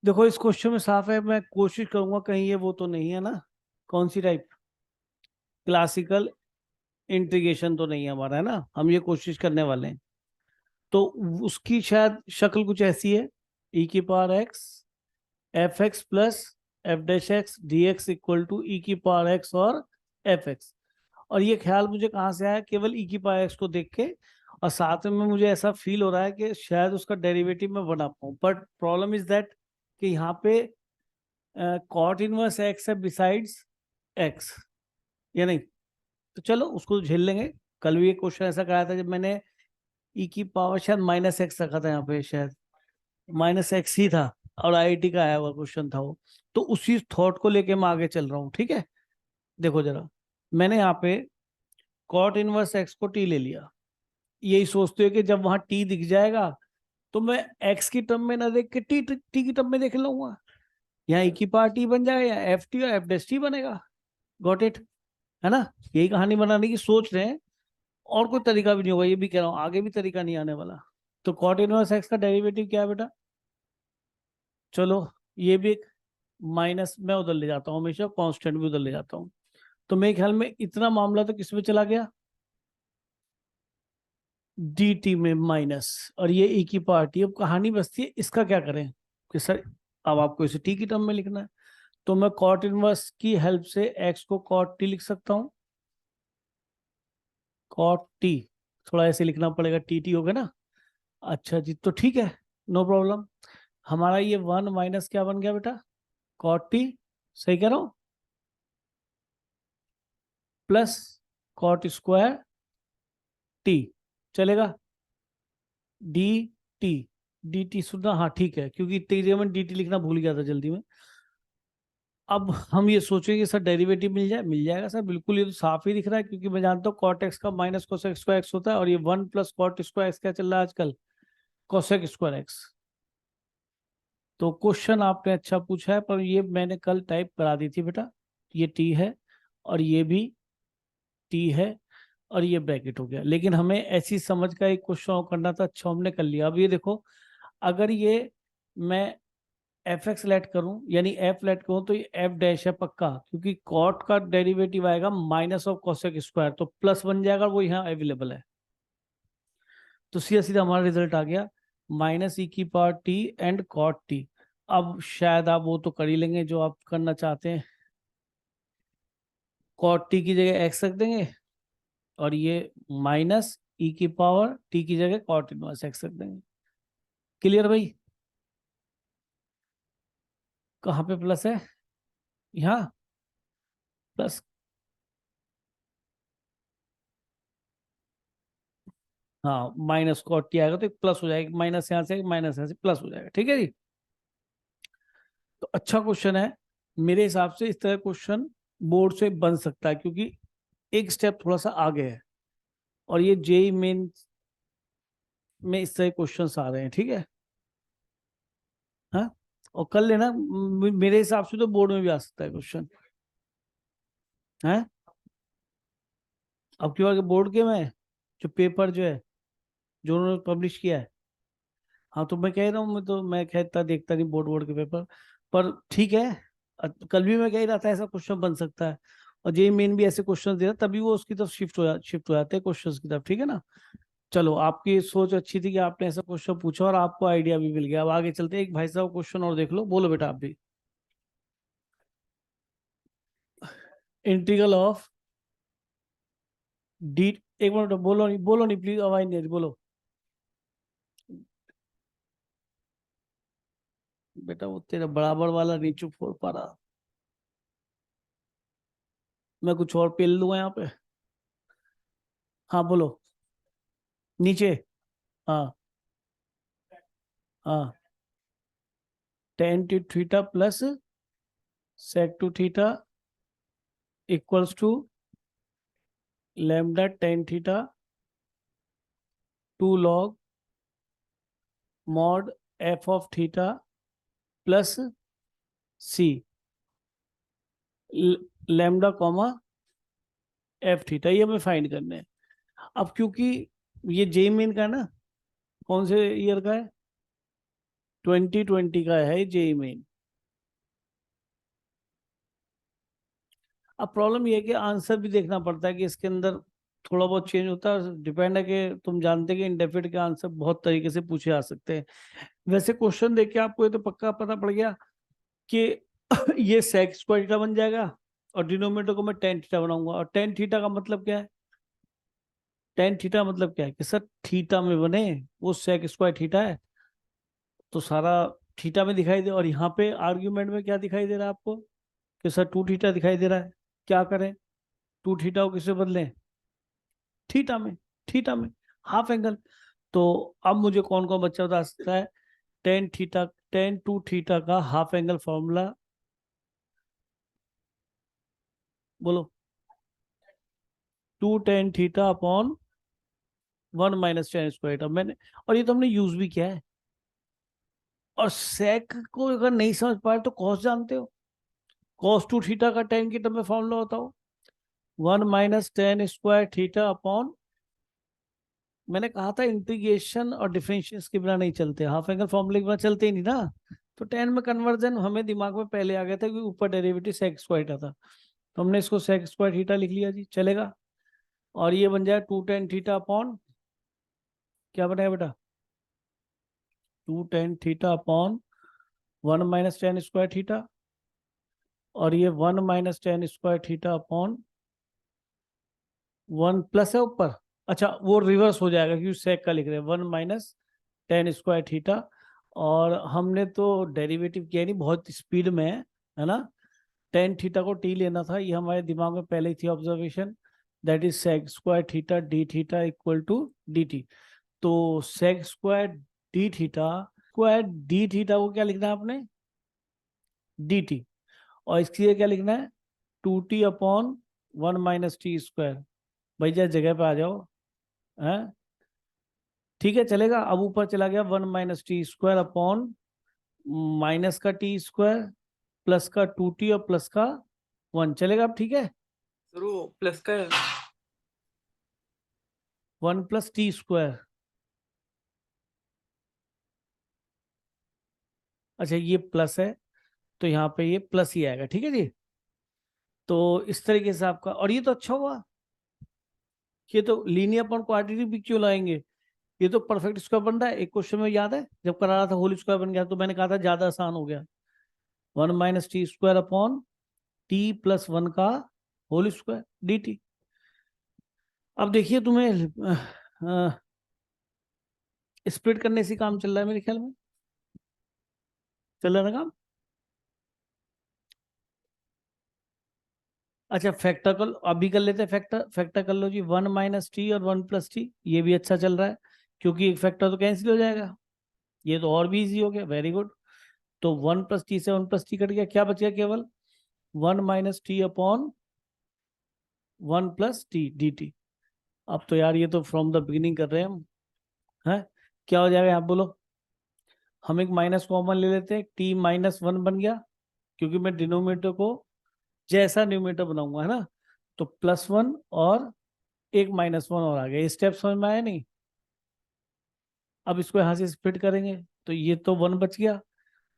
देखो इस क्वेश्चन में साफ है, मैं कोशिश करूंगा कहीं ये वो तो नहीं है ना। कौन सी टाइप? क्लासिकल इंटीग्रेशन तो नहीं है हमारा, है ना, हम ये कोशिश करने वाले हैं। तो उसकी शायद शक्ल कुछ ऐसी है, ई की power x f x plus f dash x d x equal to e की पावर एक्स और एफ एक्स। और ये ख्याल मुझे कहाँ से आया? केवल ई की पावर एक्स को देख के। और साथ में मुझे ऐसा फील हो रहा है कि शायद उसका डेरिवेटिव मैं बना पाऊँ, बट प्रॉब्लम इज दैट कि यहाँ पे कॉट इनवर्स एक्स है बिसाइड्स एक्स, या नहीं? तो चलो उसको झेल लेंगे। कल भी एक क्वेश्चन ऐसा कराया था जब मैंने ई की पावर शायद माइनस एक्स रखा था, यहाँ पे शायद माइनस एक्स ही था, और आईआईटी का आया हुआ क्वेश्चन था वो। तो उसी थॉट को लेके मैं आगे चल रहा हूँ, ठीक है। देखो जरा, मैंने यहाँ पे कॉट इनवर्स एक्स को टी ले लिया, यही सोचते हो कि जब वहां टी दिख जाएगा तो मैं एक्स की टर्म में ना देख के टी टी की टर्म में देख लूंगा। यहाँ ई की पावर टी बन जाएगा, या एफ टी और एफ डैश टी बनेगा। Got it? है ना? यही कहानी बनाने की सोच रहे हैं, और कोई तरीका भी नहीं होगा, ये भी कह रहा हूँ, आगे भी तरीका नहीं आने वाला। तो कॉट इनवर्स एक्स का डेरिवेटिव क्या है बेटा? चलो, ये भी एक माइनस मैं उधर ले जाता हूँ, हमेशा कांस्टेंट भी उधर ले जाता हूँ। तो मेरे ख्याल में इतना मामला तो किसमें चला गया? डी टी में माइनस, और ये ई की पार्टी। अब कहानी बसती है इसका क्या करें कि सर अब आपको इसे टी की टर्म में लिखना है। तो मैं कॉट इनवर्स की हेल्प से एक्स को कॉट टी लिख सकता हूँ। कॉट टी, थोड़ा ऐसे लिखना पड़ेगा, टी टी हो गया ना। अच्छा जी, तो ठीक है, नो प्रॉब्लम। हमारा ये वन माइनस क्या बन गया बेटा? कॉट टी, सही कह रहा हूँ, प्लस कॉट स्क्वायर टी, चलेगा? डी टी, डी टी सुनना, हाँ ठीक है, क्योंकि इतनी जगह में डी टी लिखना भूल गया था जल्दी में। अब हम ये सोचेंगे सर डेरिवेटिव मिल जाए, मिल जाएगा सर बिल्कुल, ये तो साफ ही दिख रहा है, क्योंकि मैं जानता हूँ कॉट एक्स का माइनस कोसेक स्क्वायर एक्स होता है, और ये one plus cot square x क्या चल रहा है आजकल? Cosec square x. तो क्वेश्चन आपने अच्छा पूछा है, पर ये मैंने कल टाइप करा दी थी बेटा। ये टी है, और ये भी टी है, और ये ब्रैकेट हो गया। लेकिन हमें ऐसी समझ का एक क्वेश्चन करना था, अच्छा हमने कर लिया। अब ये देखो, अगर ये मैं एफ एक्स लेट करूं, यानी एफ लेट करूं, तो ये एफ डैश है पक्का, क्योंकि कॉट का डेरिवेटिव आएगा माइनस ऑफ कोसेक स्क्वायर, तो प्लस बन जाएगा, वो यहाँ अवेलेबल है। तो सीधा सीधा हमारा रिजल्ट आ गया, माइनस ई की power t and cot t. अब शायद आप वो तो कर ही लेंगे जो आप करना चाहते हैं, कॉट टी की जगह एक्स रख देंगे, और ये माइनस ई की पावर टी की जगह कॉट इनवर्स एक्स रख देंगे। क्लियर भाई? कहाँ पे प्लस है? यहाँ प्लस, हाँ माइनस कॉट टी आएगा तो एक प्लस हो जाएगा, माइनस यहाँ से माइनस यहाँ से प्लस हो जाएगा, ठीक है जी। तो अच्छा क्वेश्चन है, मेरे हिसाब से इस तरह क्वेश्चन बोर्ड से बन सकता है, क्योंकि एक स्टेप थोड़ा सा आगे है, और ये जेई मेन में इस तरह क्वेश्चन आ रहे हैं, ठीक है। हाँ, और कर लेना, मेरे हिसाब से तो बोर्ड में भी आ सकता है क्वेश्चन है। अब क्यों आगे बोर्ड के में जो पेपर जो है, जो उन्होंने पब्लिश किया है। हाँ तो मैं कह रहा हूँ, मैं तो मैं कहता देखता नहीं बोर्ड बोर्ड के पेपर, पर ठीक है। कल भी मैं कह ही रहा था ऐसा क्वेश्चन बन सकता है, और जेई मेन भी ऐसे क्वेश्चन दे रहा, तभी वो उसकी तरफ शिफ्ट हो जाते हैं क्वेश्चंस की तरफ, ठीक है ना। चलो, आपकी सोच अच्छी थी कि आपने ऐसा क्वेश्चन पूछा और आपको आइडिया भी मिल गया। अब आगे चलते हैं, एक भाई साहब क्वेश्चन और देख लो, बोलो बेटा आप भी। इंटीग्रल ऑफ डी, एक मिनट बोलो नहीं प्लीज, आवाज नहीं आ रही, बोलो। बेटा वो तेरा बराबर वाला नहीं चुप हो पा रहा, मैं कुछ और पेल दूंगा यहाँ पे। हाँ बोलो। नीचे, हाँ हाँ, tan two theta plus sec two theta equals to lambda tan theta to log mod f of theta plus c lambda comma f theta, ये हमें फाइंड करने हैं। अब क्योंकि ये जे मेन का है ना, कौन से ईयर का है? 2020 का है जेईई मेन। अब प्रॉब्लम ये है कि आंसर भी देखना पड़ता है कि इसके अंदर थोड़ा बहुत चेंज होता है, डिपेंड है कि तुम जानते कि इंडेफिनिट के आंसर बहुत तरीके से पूछे जा सकते हैं। वैसे क्वेश्चन देख के आपको ये तो पक्का पता पड़ गया कि ये सेक स्क्वायर थीटा बन जाएगा और डिनोमिनेटर को मैं टेन थीटा बनाऊंगा। और टेन थीटा का मतलब क्या है? टेन थीटा मतलब क्या है कि सर थीटा में बने, वो सेक स्क्वायर थीटा है तो सारा थीटा में दिखाई दे। और यहाँ पे आर्ग्यूमेंट में क्या दिखाई दे रहा है आपको कि सर टू थीटा दिखाई दे रहा है। क्या करें? टू थीटा को किससे बदलें? थीटा में। थीटा में हाफ एंगल। तो अब मुझे कौन कौन बच्चा बता सकता है tan theta, tan two theta का हाफ एंगल फॉर्मूला? बोलो। Two tan theta upon one minus tan square. मैंने, और ये तो हमने यूज भी किया है। और सेक को अगर नहीं समझ पाए तो कॉस जानते हो? कॉस टू थीटा का टेन की टर्म में फॉर्मूला होता हो one minus tan square theta upon, मैंने कहा था इंटीग्रेशन और डिफरेंशिएशन के बिना नहीं चलते, हाफ एंगल फॉर्मूले के बिना चलते ही नहीं ना। तो टेन में कन्वर्जन हमें दिमाग में पहले आ गया था कि ऊपर डेरिवेटिव सेक स्क्वायर थीटा था, तो हमने इसको सेक स्क्वायर थीटा लिख लिया जी, चलेगा। और ये बन जाए टू टेन थीटा अपॉन, क्या बनेगा बेटा? Two tan theta upon one minus tan square theta. और ये one minus tan square theta upon one plus है ऊपर। अच्छा वो रिवर्स हो जाएगा क्योंकि सेक का लिख रहे हैं, one minus tan square theta. और हमने तो डेरिवेटिव किया नहीं, बहुत स्पीड में है ना। टेन थीटा को टी लेना था, ये हमारे दिमाग में पहले ही थी observation. That is sec square theta d theta equal to d t. तो sec square d theta, square d theta को क्या लिखना है आपने? D t. और इसके लिए क्या लिखना है? Two t upon one minus t square. भैया जगह पे आ जाओ। है ठीक है, चलेगा। अब ऊपर चला गया one minus t square upon minus का टी स्क्वायर प्लस का टू टी और प्लस का वन, चलेगा। अब ठीक है, सर वो प्लस का है। One plus T square. अच्छा ये प्लस है तो यहाँ पे ये प्लस ही आएगा, ठीक है जी। तो इस तरीके से आपका, और ये तो अच्छा हुआ, ये तो लीनियर अपॉन क्वाड्रेटिक भी क्यों लाएंगे, ये तो परफेक्ट स्क्वायर बन रहा है। एक क्वेश्चन में याद है जब करा रहा था होल स्क्वायर बन गया, तो मैंने कहा था ज्यादा आसान हो गया। One minus t square upon T plus one का होल स्क्वायर डी टी। अब देखिए तुम्हें स्प्लिट करने से काम चल रहा है मेरे ख्याल में, चल रहा है ना काम। अच्छा फैक्टर कर, अभी कर लेते हैं फैक्टर। फैक्टर कर लो जी, वन माइनस टी और वन प्लस टी, ये भी अच्छा चल रहा है क्योंकि एक फैक्टर तो कैंसिल हो जाएगा। ये तो और भी इजी हो गया, वेरी गुड। तो वन प्लस टी से वन प्लस टी कट गया, क्या बच गया? केवल one minus T upon one plus T D T. अब तो यार ये तो फ्रॉम द बिगिनिंग कर रहे हैं हम। है क्या हो जाएगा आप बोलो? हम एक माइनस कॉमन ले लेते हैं, टी माइनस वन बन गया क्योंकि मैं डिनोमिनेटर को जैसा न्यूमिनेटर बनाऊंगा, है ना। तो प्लस वन और एक माइनस वन और आ गया। ये स्टेप समझ में आया नहीं? अब इसको यहां से स्प्लिट करेंगे तो ये तो वन बच गया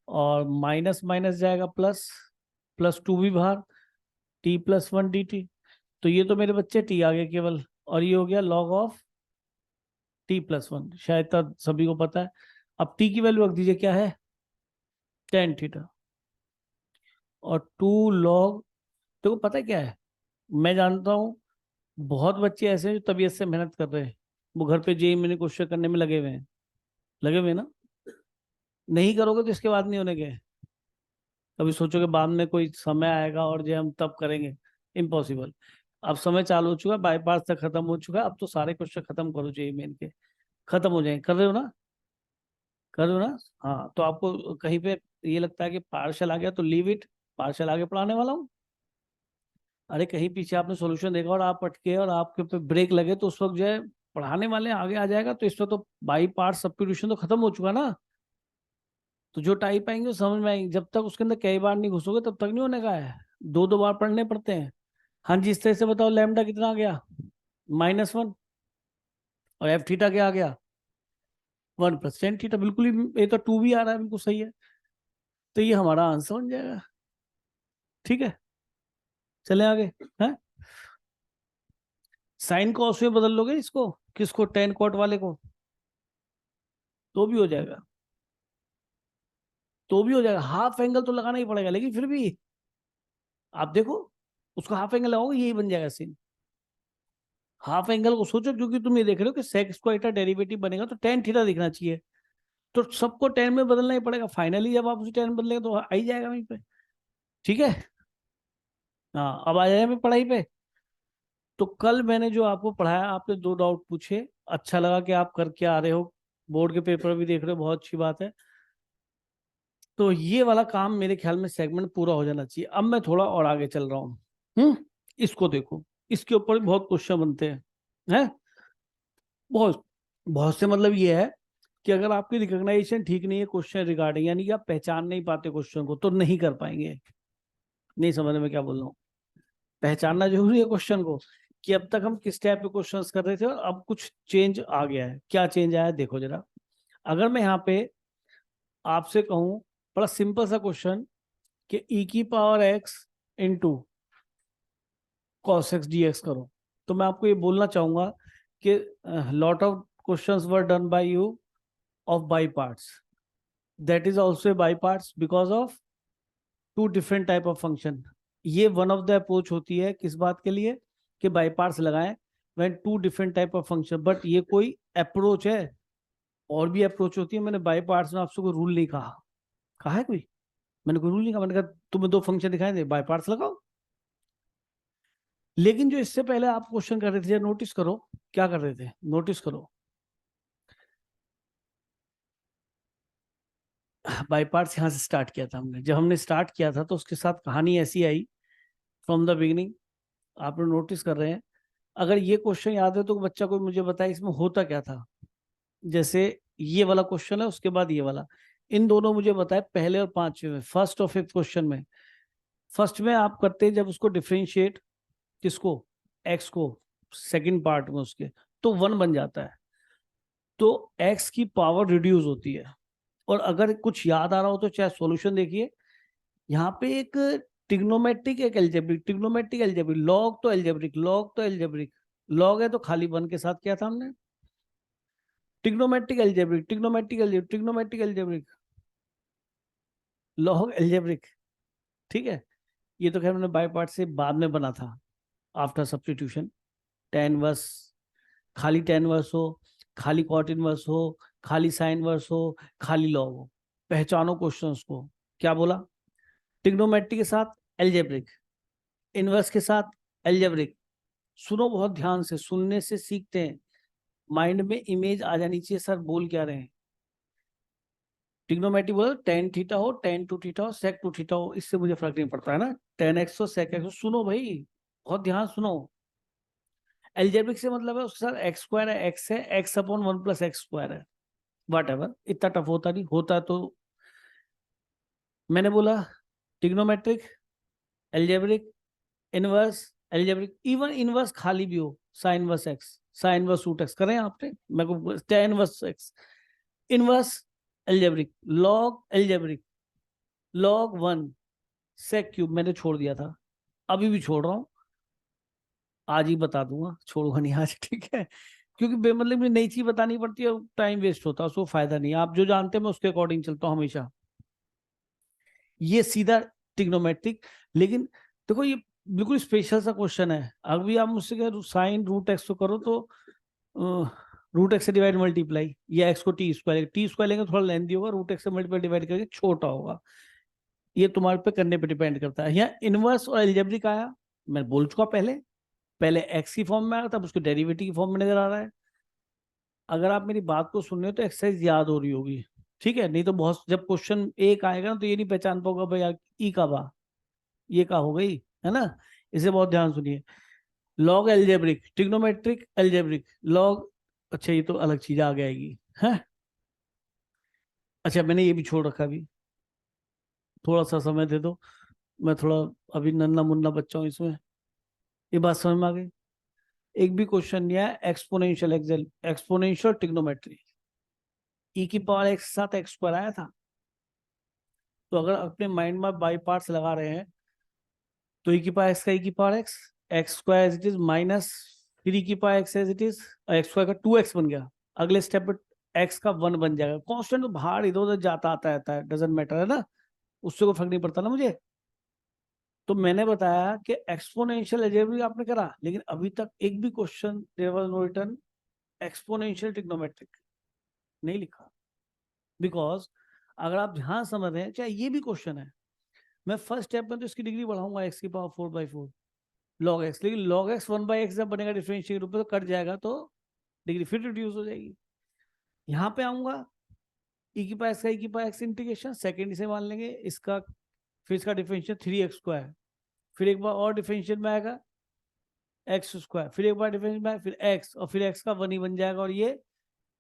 और माइनस माइनस जाएगा प्लस, प्लस टू भी बाहर, T plus one D t. तो ये तो मेरे बच्चे टी आ गए केवल, और ये हो गया log of T plus one, शायद तब सभी को पता है। अब टी की वैल्यू रख दीजिए, क्या है? Tan theta. और टू लॉग, देखो पता है क्या है, मैं जानता हूँ बहुत बच्चे ऐसे हैं जो तबीयत से मेहनत कर रहे हैं, वो घर पे जेई मैंने क्वेश्चन करने में लगे हुए हैं, लगे हुए हैं ना। नहीं करोगे तो इसके बाद नहीं होने के, कभी सोचोगे बाद में कोई समय आएगा और जो हम तब करेंगे, इम्पॉसिबल। अब समय चालू हो चुका है, बाईपास तक खत्म हो चुका है, अब तो सारे क्वेश्चन खत्म करो जेई मेन के, खत्म हो जाएंगे। कर रहे हो ना? कर रहे हो ना? हाँ तो आपको कहीं पे ये लगता है कि पार्शल आ गया तो लीव इट, पार्शल आगे पढ़ाने वाला हूँ। अरे कहीं पीछे आपने सॉल्यूशन देखा और आप अटके और आपके पे ब्रेक लगे तो उस वक्त जो है पढ़ाने वाले आगे आ जाएगा। तो इस वक्त तो बाई पार्ट सब्स्टिट्यूशन तो खत्म हो चुका ना। तो जो टाइप आएंगे वो समझ में आएंगे, जब तक उसके अंदर कई बार नहीं घुसोगे तब तक नहीं होने का है, दो दो बार पढ़ने पड़ते हैं। हाँ जी, इस तरह से बताओ, लैम्डा कितना आ गया? Minus one. और एफ थीटा क्या आ गया? 1 + tan थीटा, बिल्कुल ही ये तो 2 भी आ रहा है, बिल्कुल सही है। तो ये हमारा आंसर बन जाएगा। ठीक है, चले आगे। है साइन कॉस में बदल लोगे इसको, किसको, टेन कॉट वाले को, तो भी हो जाएगा, तो भी हो जाएगा। हाफ एंगल तो लगाना ही पड़ेगा, लेकिन फिर भी आप देखो, उसका हाफ एंगल लगाओगे यही बन जाएगा सीन। हाफ एंगल को सोचो, क्योंकि तुम ये देख रहे हो कि सेक स्क्वायर का डेरिवेटिव बनेगा तो टेन थीटा दिखना चाहिए, तो सबको टेन में बदलना ही पड़ेगा। फाइनली जब आप उसे टेन बदलेंगे तो आ ही जाएगा वहीं पे। ठीक है, हाँ अब आ जाए पढ़ाई पे। तो कल मैंने जो आपको पढ़ाया, आपने 2 डाउट पूछे, अच्छा लगा कि आप करके आ रहे हो, बोर्ड के पेपर भी देख रहे हो, बहुत अच्छी बात है। तो ये वाला काम मेरे ख्याल में सेगमेंट पूरा हो जाना चाहिए। अब मैं थोड़ा और आगे चल रहा हूँ। इसको देखो, इसके ऊपर भी बहुत क्वेश्चन बनते हैं। बहुत बहुत से मतलब ये है कि अगर आपकी रिकॉग्नाइजेशन ठीक नहीं है क्वेश्चन रिगार्डिंग, यानी कि आप पहचान नहीं पाते क्वेश्चन को, तो नहीं कर पाएंगे। नहीं समझ में क्या बोल रहा हूँ? पहचानना जरूरी है क्वेश्चन को, कि अब तक हम किस टाइप के क्वेश्चंस कर रहे थे और अब कुछ चेंज आ गया है। क्या चेंज आया है देखो जरा। अगर मैं यहाँ पे आपसे कहूँ, बड़ा सिंपल सा क्वेश्चन, कि e⁻x into cos x dx करो, तो मैं आपको ये बोलना चाहूंगा कि lot of questions were done by you of by parts, that is also by parts because of 2 different type of function. ये वन ऑफ द अप्रोच होती है किस बात के लिए, कि बाई पार्ट्स लगाएं when 2 different type of function. But ये कोई अप्रोच है, और भी अप्रोच होती है। मैंने बाई पार्ट्स में आपसे कोई रूल नहीं कहा। कहा है कोई? मैंने कोई रूल नहीं कहा, मैंने कहा तुम्हें 2 फंक्शन दिखाए दे, बाई पार्ट्स लगाओ। लेकिन जो इससे पहले आप क्वेश्चन कर रहे थे, नोटिस करो क्या कर रहे थे, नोटिस करो। बाई पार्ट्स यहाँ से स्टार्ट किया था हमने। जब हमने स्टार्ट किया था तो उसके साथ कहानी ऐसी आई फ्रॉम द बिगिनिंग। आप लोग नोटिस कर रहे हैं। अगर ये क्वेश्चन याद है तो बच्चा कोई मुझे बताए इसमें होता क्या था। जैसे ये वाला क्वेश्चन है, उसके बाद ये वाला, इन दोनों मुझे बताए पहले और 5वें में, फर्स्ट और 5th क्वेश्चन में। फर्स्ट में आप करते हैं जब उसको डिफ्रेंशिएट, किसको, एक्स को, सेकंड पार्ट में उसके, तो 1 बन जाता है, तो एक्स की पावर रिड्यूस होती है। और अगर कुछ याद आ रहा हो तो चाहे सॉल्यूशन देखिए, यहाँ पे एक ट्रिग्नोमेट्रिक, एक एल्जेब्रिक, ट्रिग्नोमेट्रिक एल्जेब्रिक, लॉग तो एल्जेब्रिक, लॉग तो एल्जेब्रिक, लॉग है तो खाली 1 के साथ किया था हमने। Trigonometric algebraic, trigonometric algebraic, trigonometric algebraic, log algebraic. ठीक है, ये तो खैर मैंने बाय पार्ट से बाद में बना था, आफ्टर सब्स्टिट्यूशन। टेन वर्स, खाली टेन वर्स हो, खाली कॉट इनवर्स हो, खाली साइन वर्स हो, खाली लॉग हो, पहचानो क्वेश्चंस को। क्या बोला? ट्रिग्नोमेट्री के साथ एल्जेब्रिक, इनवर्स के साथ एल्जेब्रिक। सुनो बहुत ध्यान से, सुनने से सीखते हैं, माइंड में इमेज आ जानी चाहिए सर बोल क्या रहे हैं। ट्रिग्नोमेट्री बोला टेन थीटा हो, टेन टू थीटा हो, सेक टू थीटा हो, इससे मुझे फर्क नहीं पड़ता है ना, टेन एक्स हो, सेक एक्स हो। सुनो भाई, बहुत ध्यान सुनो। एल्जेब्रिक से मतलब है उसके साथ एक्स स्क्वायर है, एक्स है, एक्स अपॉन 1 + एक्स स्क्वायर है, वट एवर। इतना टफ होता नहीं, होता तो मैंने बोला trigonometric, algebraic, inverse, algebraic, even inverse खाली भी हो, sign verse x, sign verse root x करें आपने, मैं को ten verse x, inverse algebraic, log algebraic, log 1, सेक क्यूब मैंने छोड़ दिया था, अभी भी छोड़ रहा हूँ, आज ही बता दूंगा, छोड़ूंगा नहीं आज। ठीक है, क्योंकि बेमतलब में नई चीज बतानी पड़ती है, टाइम वेस्ट होता है, उसको फायदा नहीं। आप जो जानते हैं मैं उसके अकॉर्डिंग चलता हूँ हमेशा। ये सीधा ट्रिग्नोमेट्रिक। लेकिन देखो ये बिल्कुल स्पेशल सा क्वेश्चन है। अभी आप मुझसे कह साइन रूट एक्स को करो तो रूट एक्स से डिवाइड मल्टीप्लाई, या एक्स को टी स्क्वायर लेंगे थोड़ा लेंथी होगा, रूट एक्स से मल्टीप्लाई डिवाइड करके छोटा होगा। ये तुम्हारे पे करने पे डिपेंड करता है। यहाँ इनवर्स और एल्जेब्रिक आया, मैं बोल चुका पहले, पहले एक्स की फॉर्म में आया, तब उसको डेरिवेटिव की फॉर्म में नजर आ रहा है। अगर आप मेरी बात को सुन रहे हो तो एक्सरसाइज याद हो रही होगी। ठीक है, नहीं तो बहुत जब क्वेश्चन एक आएगा ना तो ये नहीं पहचान पाओगे भाई यार ई का बा, ये का हो गई, है ना। इसे बहुत ध्यान सुनिए। Log algebraic, trigonometric algebraic, log, अच्छा ये तो अलग चीज आ जाएगी है। अच्छा मैंने ये भी छोड़ रखा, अभी थोड़ा सा समय दे दो, मैं थोड़ा अभी नन्ना मुन्ना बच्चा हूँ इसमें। ये बात समझ में आ गई? एक भी क्वेश्चन नहीं है एक्सपोनेंशियल एक्सपोनेंशियल ट्रिग्नोमेट्री, ई की पावर एक्स के साथ एक्स स्क्वायर आया था। तो अगर अपने माइंड में बाई पार्ट्स लगा रहे हैं तो ई की पावर एक्स का ई की power x, x square as it is minus फिर ई की power x as it is, x square का 2x बन गया। अगले स्टेप पे एक्स का 1 बन जाएगा। कांस्टेंट तो बाहर इधर उधर जाता आता रहता है, डजेंट मैटर है ना, उससे कोई फर्क नहीं पड़ता ना मुझे। तो मैंने बताया कि एक्सपोनेंशियल अलजेब्रा आपने करा, लेकिन अभी तक एक भी question there was no return exponential trigonometric नहीं लिखा। बिकॉज अगर आप ध्यान समझ रहे हैं, चाहे ये भी क्वेश्चन है, मैं फर्स्ट स्टेप में तो इसकी डिग्री बढ़ाऊंगा एक्स की पावर 4/4 लॉग एक्स, लेकिन लॉग एक्स 1/x जब बनेगा डिफरेंशियल रूप में तो कट जाएगा, तो डिग्री फिर रिड्यूस हो जाएगी। यहाँ पे आऊंगा ई की पावर एक्स का ई की पावर एक्स इंटीग्रेशन सेकेंड इसे मान लेंगे इसका, फिर इसका डिफरेंशियल 3x², फिर एक बार और डिफरेंशियल में आएगा x², फिर एक बार डिफरेंशियल में फिर x, और फिर x का 1 ही बन जाएगा, और ये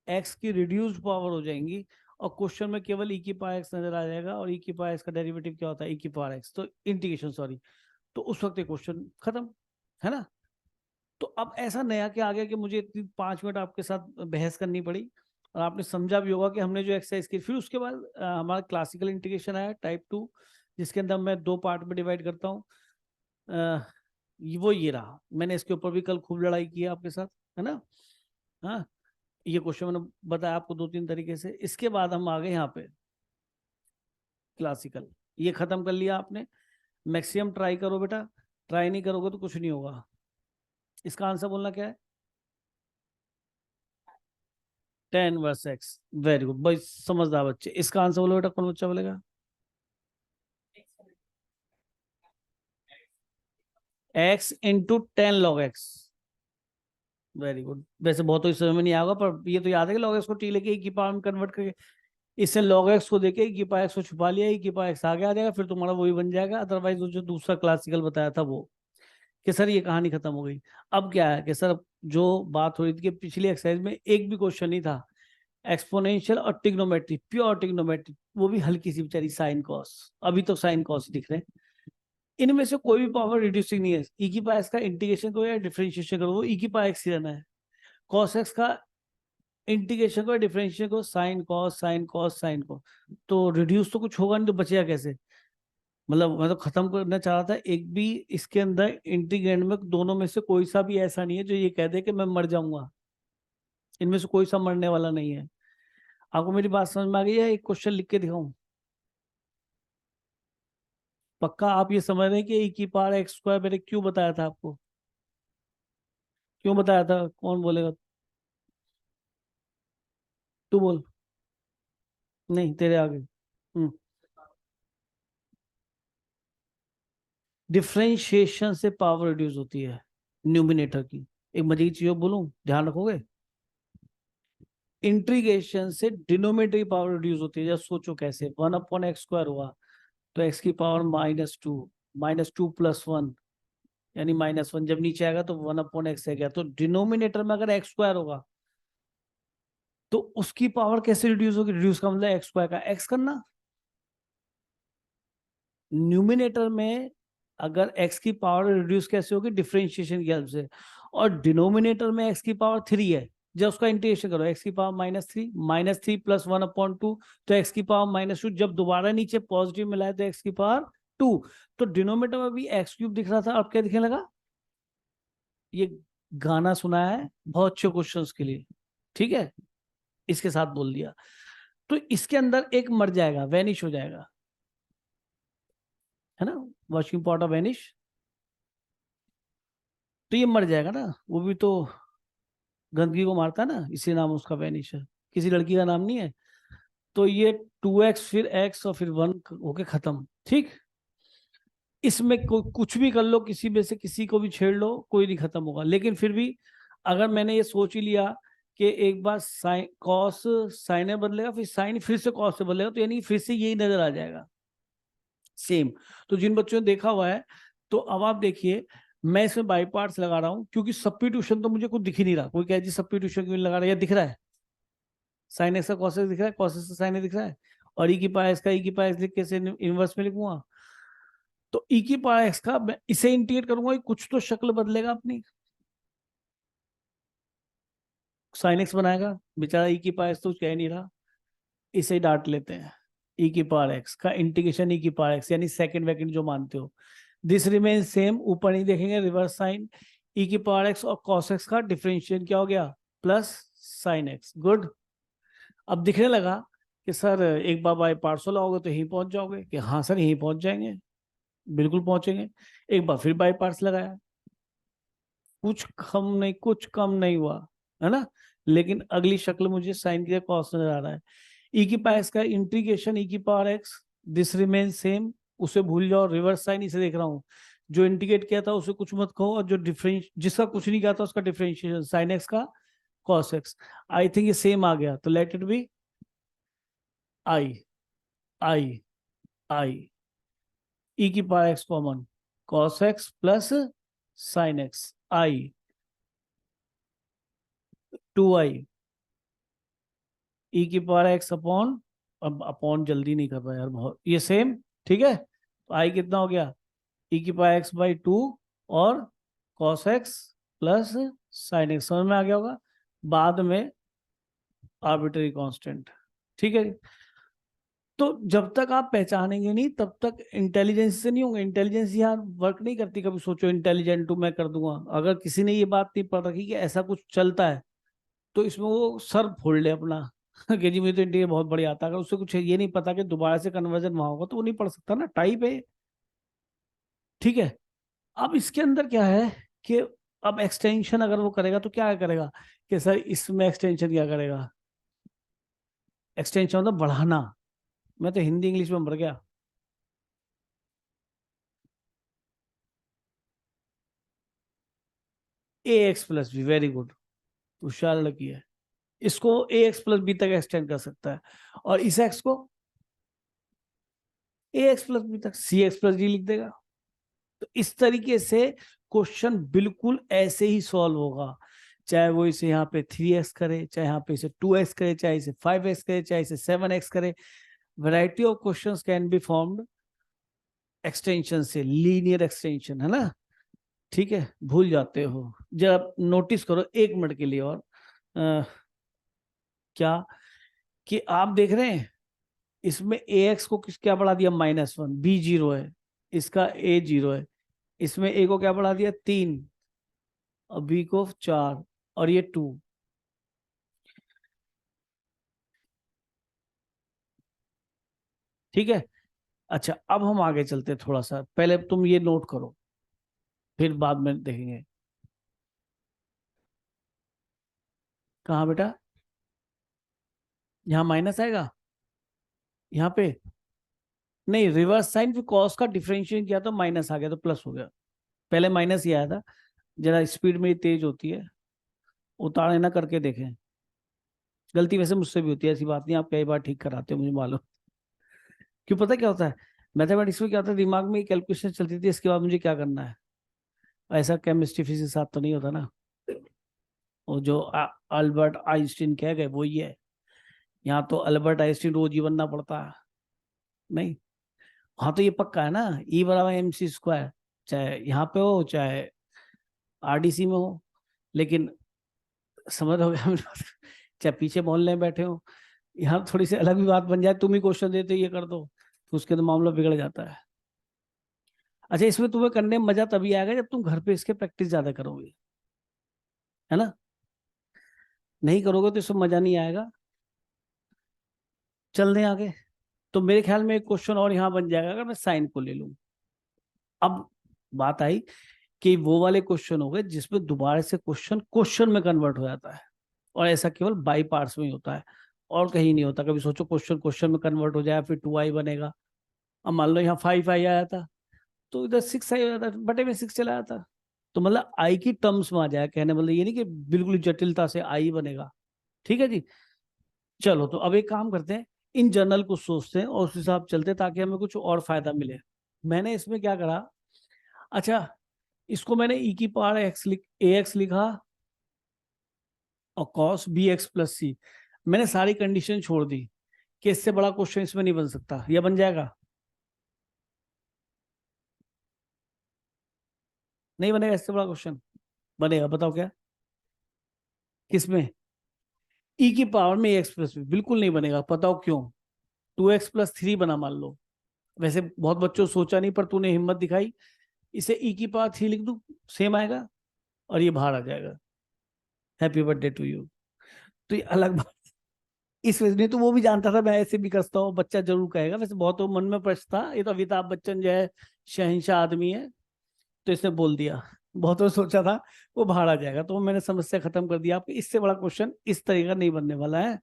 x की रिड्यूस्ड पावर हो जाएंगी, और क्वेश्चन में केवल ई की पावर एक्स नजर आ जाएगा, और ई की पावर एक्स का डेरिवेटिव क्या होता है ई की पावर एक्स, तो इंटीग्रेशन सॉरी, तो उस वक्त ये क्वेश्चन खत्म है ना। तो अब ऐसा नया क्या आ गया कि मुझे इतनी 5 मिनट आपके साथ बहस करनी पड़ी, और आपने समझा भी होगा कि हमने जो एक्सरसाइज की, फिर उसके बाद हमारा क्लासिकल इंटीग्रेशन आया टाइप 2, जिसके अंदर मैं 2 पार्ट में डिवाइड करता हूँ। वो ये रहा, मैंने इसके ऊपर भी कल खूब लड़ाई की है आपके साथ, है ना। हाँ, ये क्वेश्चन मैंने बताया आपको 2-3 तरीके से। इसके बाद हम आ गए यहाँ पे क्लासिकल, ये खत्म कर लिया आपने। मैक्सिमम ट्राई करो बेटा, ट्राई नहीं करोगे तो कुछ नहीं होगा। इसका आंसर बोलना क्या है, 10 वर्स एक्स, वेरी गुड भाई, समझदार बच्चे। इसका आंसर बोलो बेटा, कौन बच्चा बोलेगा, x into 10 log x, very good. वैसे बहुत ही समझ में नहीं आएगा, पर ये तो याद है कि log x को t लेके e की पावर में कन्वर्ट करके, इससे log x को देके e की पावर x को छुपा लिया, e की पावर x आगे आ जाएगा, फिर तुम्हारा वही बन जाएगा। अदरवाइज जो दूसरा क्लासिकल बताया था वो, कि सर ये कहानी खत्म हो गई। अब क्या है कि सर जो बात हो रही थी कि पिछली एक्सरसाइज में एक भी क्वेश्चन नहीं था एक्सपोनेंशियल और टिग्नोमेट्री, प्योर टिग्नोमेट्री, वो भी हल्की सी बेचारी साइन कॉस, अभी तो साइन कॉस दिख रहे हैं। इनमें से कोई भी पावर रिड्यूसिंग नहीं है, ई की पावर एक्स का इंटीग्रेशन करो या डिफरेंशिएशन करो, वो ई की पावर एक्स ही रहना है। कॉस एक्स का इंटीग्रेशन करो डिफरेंशिएशन करो, sine cos sine cos sine cos, तो रिड्यूस तो कुछ होगा नहीं, तो बचेगा कैसे। मतलब मैं तो खत्म करना चाह रहा था, एक भी इसके अंदर इंटीग्रेंड में दोनों में से कोई सा भी ऐसा नहीं है जो ये कह दे कि मैं मर जाऊंगा, इनमें से कोई सा मरने वाला नहीं है। आपको मेरी बात समझ में आ गई है, एक क्वेश्चन लिख के दिखाऊं, पक्का आप ये समझ रहे हैं कि ई की पावर एक्स स्क्वायर मैंने क्यों बताया था आपको, क्यों बताया था, कौन बोलेगा, तू बोल, नहीं तेरे आगे। डिफ्रेंशिएशन से पावर रिड्यूस होती है न्यूमिनेटर की। एक मजे की चीज बोलूं, ध्यान रखोगे, इंटीग्रेशन से डिनोमिनेटर की पावर रिड्यूस होती है। जब सोचो कैसे, 1/x² हुआ तो x की पावर -2, -2 + 1 यानी -1, जब नीचे आएगा तो 1/x है गया, तो डिनोमिनेटर में अगर x² होगा तो उसकी पावर कैसे रिड्यूस होगी, रिड्यूस का मतलब x² का x करना। न्यूमिनेटर में अगर x की पावर रिड्यूस कैसे होगी, डिफरेंशिएशन की हेल्प से, और डिनोमिनेटर में x की पावर 3 है, जब उसका इंटीग्रेशन करो x की पावर -3, -3 + 1/2, तो x की पावर -2, जब दोबारा नीचे पॉजिटिव मिला है तो x की पावर 2। तो डिनोमिनेटर में भी x³ दिख रहा था, अब क्या दिखने लगा, ये गाना सुना है बहुत अच्छे क्वेश्चंस के लिए, ठीक है, इसके साथ बोल दिया। तो इसके अंदर एक मर जाएगा, वैनिश हो जाएगा, है ना, वॉशिंग पॉट ऑफ वैनिश, तो ये मर जाएगा ना, वो भी तो गंदगी को मारता है ना, इसी नाम उसका वैनिश है, किसी लड़की का नाम नहीं है। तो ये 2x फिर x और फिर 1 होके खत्म, ठीक। इसमें कुछ भी कर लो, किसी में से किसी को भी छेड़ लो, कोई नहीं खत्म होगा। लेकिन फिर भी अगर मैंने ये सोच ही लिया कि एक बार साइन कॉस साइन में बदलेगा, फिर साइन फिर से कॉस से बदलेगा, तो यानी फिर से यही नजर आ जाएगा सेम। तो जिन बच्चों ने देखा हुआ है, तो अब आप देखिए, मैं इसमें बाई पार्ट्स लगा रहा हूं, क्योंकि सब्स्टिट्यूशन तो मुझे कुछ दिख ही नहीं रहा। कोई कहे जी सब्स्टिट्यूशन क्यों लगा रहा है, या दिख रहा है, साइन एक्स का कॉस एक्स दिख रहा है, कॉस एक्स का साइन दिख रहा है, और ई की पावर एक्स का ई की पावर एक्स लिख कैसे इनवर्स में लिखूंगा, तो ई की पावर एक्स का मैं इसे इंटीग्रेट करूंगा, कुछ तो शक्ल बदलेगा अपनी, साइन एक्स बनाएगा बेचारा, ई की पावर एक्स तो कह नहीं रहा, इसे डांट लेते हैं, ई की पावर एक्स का इंटीग्रेशन ई की पावर एक्स, यानी सेकंड वैकेंड जो मानते हो। दिस रिमेन सेम, ऊपर नहीं देखेंगे, रिवर्स साइन ई की पावर एक्स और कॉस एक्स का डिफरेंशिएशन क्या हो गया, प्लस साइन एक्स। गुड। अब दिखने लगा कि सर एक बार बाय पार्सल आओगे तो यहीं पहुंच जाओगे, कि हाँ सर यहीं पहुंच जाएंगे, बिल्कुल पहुंचेंगे। एक बार फिर बाय पार्स लगाया, कुछ कम नहीं हुआ, है ना। लेकिन अगली शक्ल मुझे साइन की कॉस नजर आ रहा है। ई की पावर एक्स का इंटीग्रेशन ई की power x, this remain same, उसे भूल जाओ, रिवर्स साइन इसे देख रहा हूँ। जो इंटीग्रेट किया था उसे कुछ मत कहो, और जो डिफरेंस जिसका कुछ नहीं किया था उसका डिफरेंशिएशन साइन एक्स का कॉस एक्स। आई थिंक ये सेम आ गया, तो let it be i I i e की power x common, cos x plus sine x, i 2i e की पावर एक्स अपॉन, अब अपॉन जल्दी नहीं कर रहा यार बहुत, ये सेम, ठीक है। तो आई कितना हो गया, ई की पावर एक्स बाई 2 और cos x plus sine x, समझ में आ गया होगा। बाद में आर्बिट्ररी कांस्टेंट, ठीक है। तो जब तक आप पहचानेंगे नहीं तब तक इंटेलिजेंस से नहीं होंगे। इंटेलिजेंस यार वर्क नहीं करती, कभी सोचो इंटेलिजेंट हूं मैं कर दूंगा, अगर किसी ने ये बात नहीं पढ़ रखी कि ऐसा कुछ चलता है, तो इसमें वो सर फोड़ ले अपना कि जी मुझे तो इंटीग्रल बहुत बढ़िया आता है। अगर उससे कुछ ये नहीं पता कि दोबारा से कन्वर्जन वहां होगा तो वो नहीं पढ़ सकता ना, टाइप है, ठीक है। अब इसके अंदर क्या है कि अब एक्सटेंशन अगर वो करेगा तो क्या करेगा, कि सर इसमें एक्सटेंशन क्या करेगा, एक्सटेंशन मतलब बढ़ाना। मैं तो हिंदी इंग्लिश में मर गया। A x plus b, very good, होशियार लड़की है। इसको ए एक्स प्लस बी तक एक्सटेंड कर सकता है, और इस एक्स को ए एक्स प्लस बी तक, सी एक्स प्लस डी लिख देगा। तो इस तरीके से क्वेश्चन बिल्कुल ऐसे ही सॉल्व होगा, चाहे वो इसे यहाँ पे 3x करे, चाहे यहाँ पे इसे 2x करे, चाहे इसे 5x करे, चाहे इसे 7x करे। Variety of questions can be formed extension से, लीनियर एक्सटेंशन, है ना। ठीक है, भूल जाते हो, जब नोटिस करो 1 मिनट के लिए और क्या, कि आप देख रहे हैं इसमें ए एक्स को किस क्या बढ़ा दिया, -1, बी 0 है, इसका ए 0 है, इसमें ए को क्या बढ़ा दिया 3, और बी को 4, और ये 2। ठीक है। अच्छा अब हम आगे चलते हैं, थोड़ा सा पहले तुम ये नोट करो, फिर बाद में देखेंगे। कहाँ बेटा, यहाँ माइनस आएगा, यहाँ पे नहीं, रिवर्स साइन, फिर कॉस का डिफरेंशिएट किया तो माइनस आ गया तो प्लस हो गया, पहले माइनस ही आया था। जरा स्पीड मेरी तेज होती है, उतारे ना करके देखें। गलती वैसे मुझसे भी होती है, ऐसी बात नहीं, आप कई बार ठीक कराते हो मुझे मालूम। क्यों, पता क्या होता है, मैथमेटिक्स में क्या होता है, दिमाग में कैलकुलेशन चलती थी, इसके बाद मुझे क्या करना है। ऐसा केमिस्ट्री फिजिक्स के साथ तो नहीं होता ना, वो जो अल्बर्ट आइंस्टीन कह गए वो ही है। यहाँ तो अल्बर्ट आइंस्टीन रोज ही बनना पड़ता है, नहीं। हाँ तो ये पक्का है ना, ई बराबर एम सी स्क्वायर, चाहे यहाँ पे हो चाहे आरडीसी में हो। लेकिन समझ हो गया मेरी बात? चाहे पीछे मोहल्ले में बैठे हो, यहाँ थोड़ी सी अलग भी बात बन जाए, तुम ही क्वेश्चन देते ये कर दो तो उसके तो मामला बिगड़ जाता है। अच्छा, इसमें तुम्हें करने में मजा तभी आएगा जब तुम घर पे इसके प्रैक्टिस ज्यादा करोगे, है ना। नहीं करोगे तो इसमें मजा नहीं आएगा। चल दें आगे। तो मेरे ख्याल में एक क्वेश्चन और यहाँ बन जाएगा अगर मैं साइन को ले लूं। अब बात आई कि वो वाले क्वेश्चन हो गए जिसमें दोबारा से क्वेश्चन क्वेश्चन में कन्वर्ट हो जाता है, और ऐसा केवल बाई पार्ट्स में ही होता है, और कहीं नहीं होता। कभी सोचो क्वेश्चन क्वेश्चन में कन्वर्ट हो जाए, फिर 2i बनेगा। अब मान लो यहाँ 5i आया था, तो इधर 6i हो जाता, बटे में 6 चला जाता। तो मतलब आई की टर्म्स में आ जाए, कहने मतलब ये नहीं कि बिल्कुल जटिलता से आई बनेगा। ठीक है जी। चलो तो अब एक काम करते हैं, इन जनरल कुछ सोचते हैं और उस हिसाब चलते हैं, ताकि हमें कुछ और फायदा मिले। मैंने इसमें क्या करा, अच्छा इसको मैंने ई की पावर एक्स ए एक्स लिखा, और कॉस बी एक्स प्लस सी। मैंने सारी कंडीशन छोड़ दी कि इससे बड़ा क्वेश्चन इसमें नहीं बन सकता, या बन जाएगा, नहीं बनेगा इससे बड़ा क्वेश्चन। बनेगा, बताओ क्या, किसमें, ई की पावर में एक्स प्लस बी बिल्कुल नहीं बनेगा, बताओ क्यों? 2x+3 बना मान लो, वैसे बहुत बच्चों सोचा नहीं पर तूने हिम्मत दिखाई, इसे ई की पावर 3 लिख दूं, सेम आएगा और ये बाहर आ जाएगा। Happy birthday to you. तो ये अलग बात, इस वजह नहीं तो वो भी जानता था मैं ऐसे भी करता हूँ, बच्चा जरूर कहेगा, वैसे बहुत तो मन में प्रश्न था, ये तो अमिताभ बच्चन जो है शहंशाह आदमी है, तो इसने बोल दिया, बहुत तो सोचा था वो बाहर आ जाएगा, तो मैंने समस्या खत्म कर दिया आपकी, इससे बड़ा क्वेश्चन इस तरीके का नहीं बनने वाला है।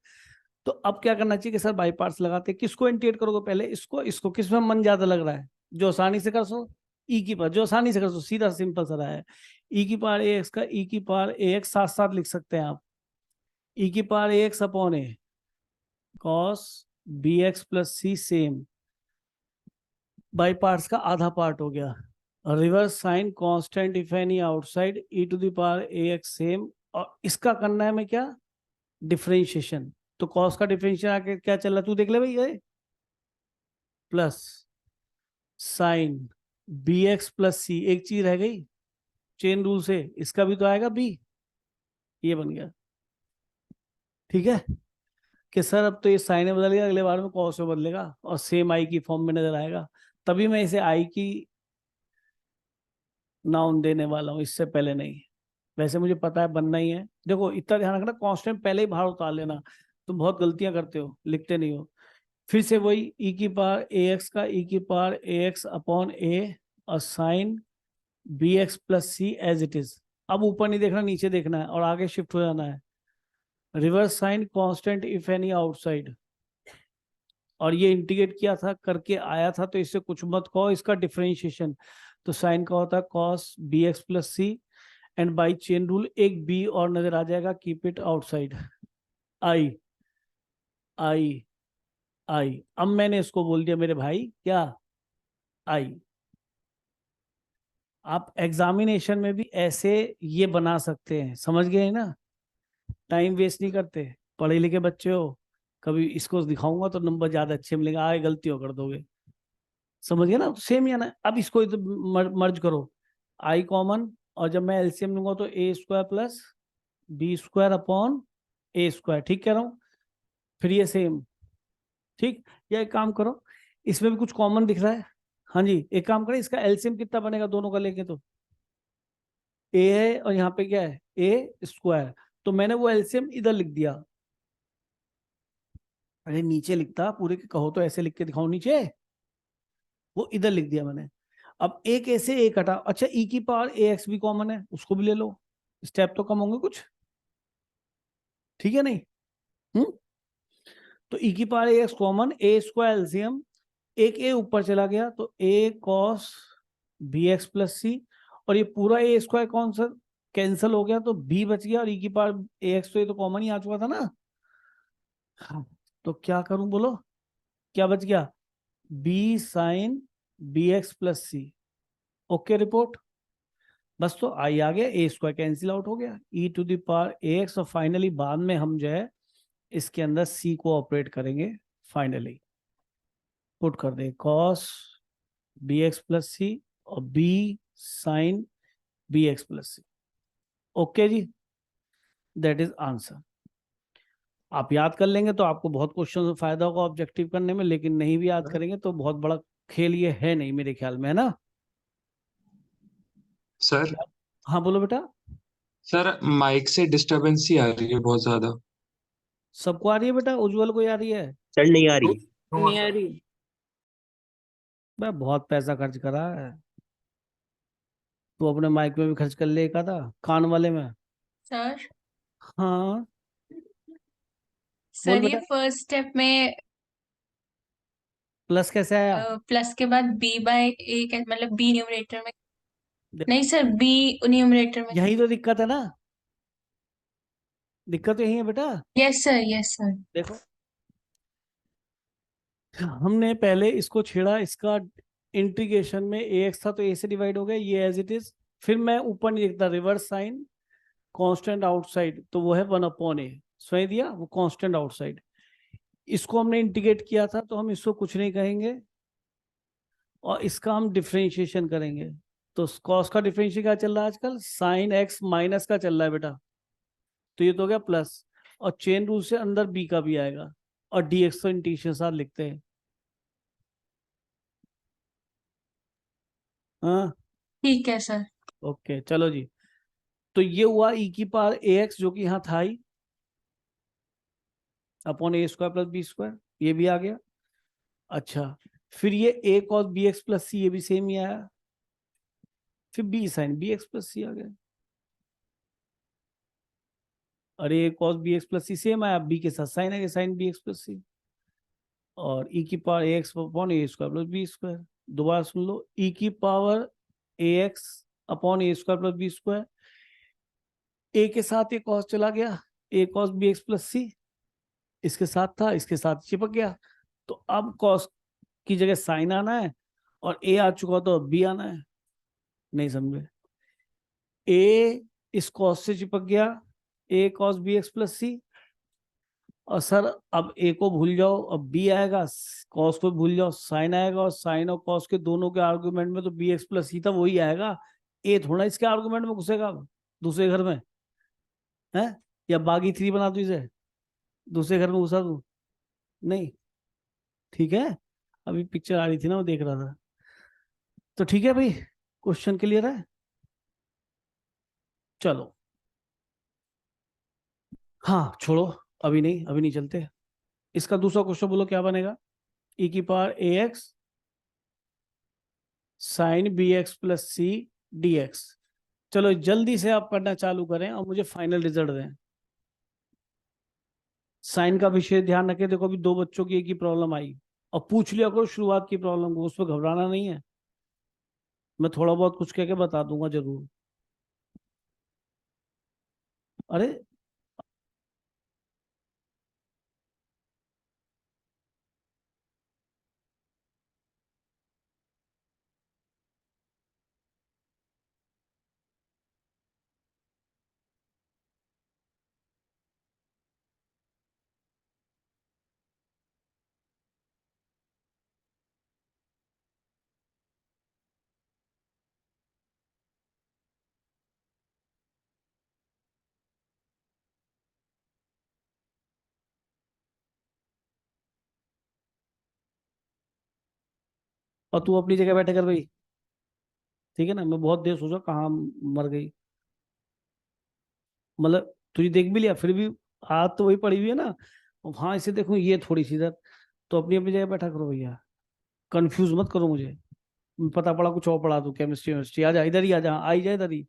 तो अब क्या करना चाहिए कि सर बाई पार्ट्स लगाते, किसको इंटीग्रेट करोगे पहले, इसको इसको, किसमें मन ज्यादा लग रहा है, जो आसानी से कर सो, ई की पावर, जो आसानी से कर सो, सीधा सिंपल सा रहा है, ई की पावर ए एक्स का ई की पावर ए एक्स साथ साथ लिख सकते हैं आप, ई की power a x upon a cos b x plus c same, by parts का आधा पार्ट हो गया, reverse sign constant if any outside e to the power a x same, और इसका करना है मैं क्या, डिफरेंशिएशन। तो कॉस का डिफरेंशिएशन आके क्या चल रहा है तू देख ले भाई, ये plus sine b x plus c, एक चीज रह गई चेन रूल से, इसका भी तो आएगा बी, ये बन गया। ठीक है कि सर अब तो ये साइन में बदल गया, अगले बार में कॉस में बदलेगा और सेम आई की फॉर्म में नजर आएगा, तभी मैं इसे आई की नाउन देने वाला हूं, इससे पहले नहीं। वैसे मुझे पता है बनना ही है, देखो इतना ध्यान रखना कांस्टेंट पहले ही बाहर उतार लेना, तुम बहुत गलतियां करते हो, लिखते नहीं हो। फिर से वही ई की पावर ए एक्स का ई की power a x upon a और sine b x plus c as it is. अब ऊपर नहीं देखना, नीचे देखना है और आगे शिफ्ट हो जाना है, reverse sign constant if any outside, और ये इंटीग्रेट किया था करके आया था, तो इससे कुछ मत कहो, इसका डिफरेंशिएशन, तो साइन का होता है cos b x plus c, and by chain rule एक बी और नजर आ जाएगा, keep it outside, I I I. अब मैंने इसको बोल दिया मेरे भाई क्या, आई। आप एग्जामिनेशन में भी ऐसे ये बना सकते हैं, समझ गए ना, टाइम वेस्ट नहीं करते, पढ़े लिखे बच्चे हो, कभी इसको दिखाऊंगा तो नंबर ज्यादा अच्छे मिलेंगे, आगे गलतियों कर दोगे, समझ गए ना, तो सेम ही आना है। अब इसको तो मर्ज करो, आई कॉमन, और जब मैं एलसीएम लूंगा तो a square plus b square upon a square, ठीक कह रहा हूँ, फिर ये सेम, ठीक। या एक काम करो, इसमें भी कुछ कॉमन दिख रहा है, हाँ जी, एक काम करें, इसका एलसीएम कितना बनेगा दोनों का लेके, तो ए है और यहाँ पे क्या है ए स्क्वायर, तो मैंने वो एलसीएम इधर लिख दिया, अरे नीचे लिखता पूरे के, कहो तो ऐसे लिख के दिखाओ नीचे, वो इधर लिख दिया मैंने। अब एक ऐसे एक हटा, अच्छा ई की पावर ए एक्स भी कॉमन है, उसको भी ले लो, स्टेप तो कम होंगे कुछ, ठीक है नहीं? हम्म। तो ई की power a x common, A square LCM, एक ए ऊपर चला गया तो a cos b x plus c, और ये पूरा ए स्क्वायर कौन सा कैंसिल हो गया, तो बी बच गया, और ई की पावर ए एक्स तो ये तो कॉमन ही आ चुका था ना। हाँ, तो क्या करूं बोलो, क्या बच गया, b sine b x plus c, okay report, बस तो आई आ गया, ए स्क्वायर कैंसिल आउट हो गया, e to the power a x, और फाइनली बाद में हम जो है इसके अंदर सी को ऑपरेट करेंगे, फाइनली पुट कर दे cos b x plus c और b sine b x plus c, okay जी, दैट इज आंसर। आप याद कर लेंगे तो आपको बहुत क्वेश्चन में फायदा होगा ऑब्जेक्टिव करने में, लेकिन नहीं भी याद करेंगे तो बहुत बड़ा खेल ये है नहीं मेरे ख्याल में, है ना? सर हाँ बोलो बेटा। सर माइक से डिस्टरबेंस ही आ रही है बहुत ज्यादा। सबको आ रही है बेटा, उज्जवल को आ रही है? सर नहीं आ रही। नहीं आ रही। मैं बहुत पैसा खर्च करा है, तो अपने माइक में भी खर्च कर ले, का था कान वाले में। सर हाँ बोल सर ये बेटा, फर्स्ट स्टेप में प्लस कैसे आया? प्लस के बाद बी बाय ए मतलब बी न्यूमरेटर में, देखो, नहीं सर बी न्यूमरेटर में। यही तो दिक्कत है ना, दिक्कत तो यही है बेटा। Yes sir yes sir. देखो हमने पहले इसको छेड़ा, इसका इंटीग्रेशन में ए एक्स था तो ए से डिवाइड हो गया, ये एज इट इज, फिर मैं ऊपर नहीं लिखता, रिवर्स साइन कांस्टेंट आउटसाइड, तो वो है 1 अपॉन ए, स्वयं दिया वो कांस्टेंट आउटसाइड, इसको हमने इंटीग्रेट किया था तो हम इसको कुछ नहीं कहेंगे, और इसका हम डिफरेंशिएशन करेंगे। तो कॉस का डिफरेंशिएशन क्या चल रहा है आजकल, साइन एक्स माइनस का चल रहा है बेटा, तो ये तो हो गया प्लस, और चेन रूल से अंदर बी का भी आएगा, और dx तो इंटीग्रेशन साथ लिखते हैं। हाँ ठीक है सर। ओके चलो जी। तो ये हुआ e की पावर ax जो कि यहाँ था ही, upon a square plus b square, ये भी आ गया। अच्छा, फिर ये a cos bx plus c, ये भी सेम ही आया। फिर b sin bx plus c आ गया। अरे a cos bx plus c same आया, b के साथ साइन है साइन bx प्लस c, और e की पावर ax अपॉन a square plus b square. दोबारा सुन लो, e की पावर ax अपॉन a square plus b square, a के साथ एक cos चला गया, a cos bx plus c, इसके साथ था, इसके साथ चिपक गया। तो अब cos की जगह साइन आना है, और a आ चुका तो अब b आना है। नहीं समझे? a इस cos से चिपक गया, a cos bx plus c, और सर अब a को भूल जाओ, अब b आएगा, cos को भूल जाओ, sin आएगा, और sin और cos के दोनों के आर्गुमेंट में तो bx प्लस c था, वही आएगा। a थोड़ा इसके आर्गुमेंट में घुसेगा अब दूसरे घर में, है? या बागी 3 बना दूं इसे, दूसरे घर में घुसा दूं? नहीं, ठीक है। अभी पिक्चर आ रही थी ना, वो देख रहा था। तो ठीक है भाई, क्वेश्चन क्लियर है? चलो, हाँ छोड़ो, अभी नहीं, अभी नहीं चलते। इसका दूसरा क्वेश्चन बोलो क्या बनेगा। e की power ax sine bx plus c dx। चलो जल्दी से आप पढ़ना चालू करें और मुझे फाइनल रिजल्ट दें। साइन का विषय ध्यान रखें, देखो अभी 2 बच्चों की एक ही प्रॉब्लम आई, और पूछ लिया करो शुरुआत की प्रॉब्लम को, उस पर घबराना नहीं है, मैं थोड़ा बहुत कुछ कह के बता दूंगा जरूर। अरे और तू अपनी जगह बैठे कर भाई, ठीक है ना? मैं बहुत देर सोचा कहाँ मर गई, मतलब तुझे देख भी लिया फिर भी हाथ तो वही पड़ी हुई है ना, वहां इसे देखूं ये थोड़ी सी इधर। तो अपनी अपनी जगह बैठा करो भैया, कंफ्यूज मत करो मुझे। पता पड़ा कुछ और पढ़ा दूं, केमिस्ट्री वेमिस्ट्री, आ जा इधर ही, आ जा, आई जा इधर ही।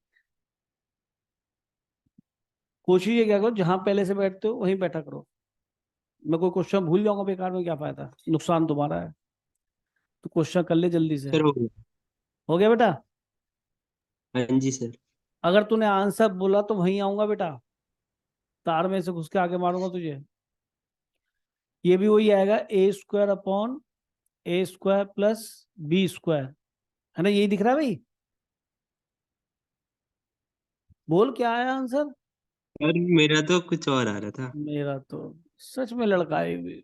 कोशिश ये क्या करो, जहां पहले से बैठते हो वहीं बैठा करो। मैं कोई क्वेश्चन भूल जाऊंगा बेकार में, क्या फायदा, नुकसान तुम्हारा है। तो क्वेश्चन कर ले जल्दी से। सर हो गया। हो गया बेटा? हाँ जी सर। अगर तूने आंसर बोला तो वहीं आऊंगा बेटा, तार में से घुस के आगे मारूंगा तुझे। ये भी वही आएगा, ए square upon a square plus b square, है ना? यही दिख रहा है भाई? बोल क्या आया आंसर? और मेरा तो कुछ और आ रहा था। मेरा तो सच में लड़का है ये,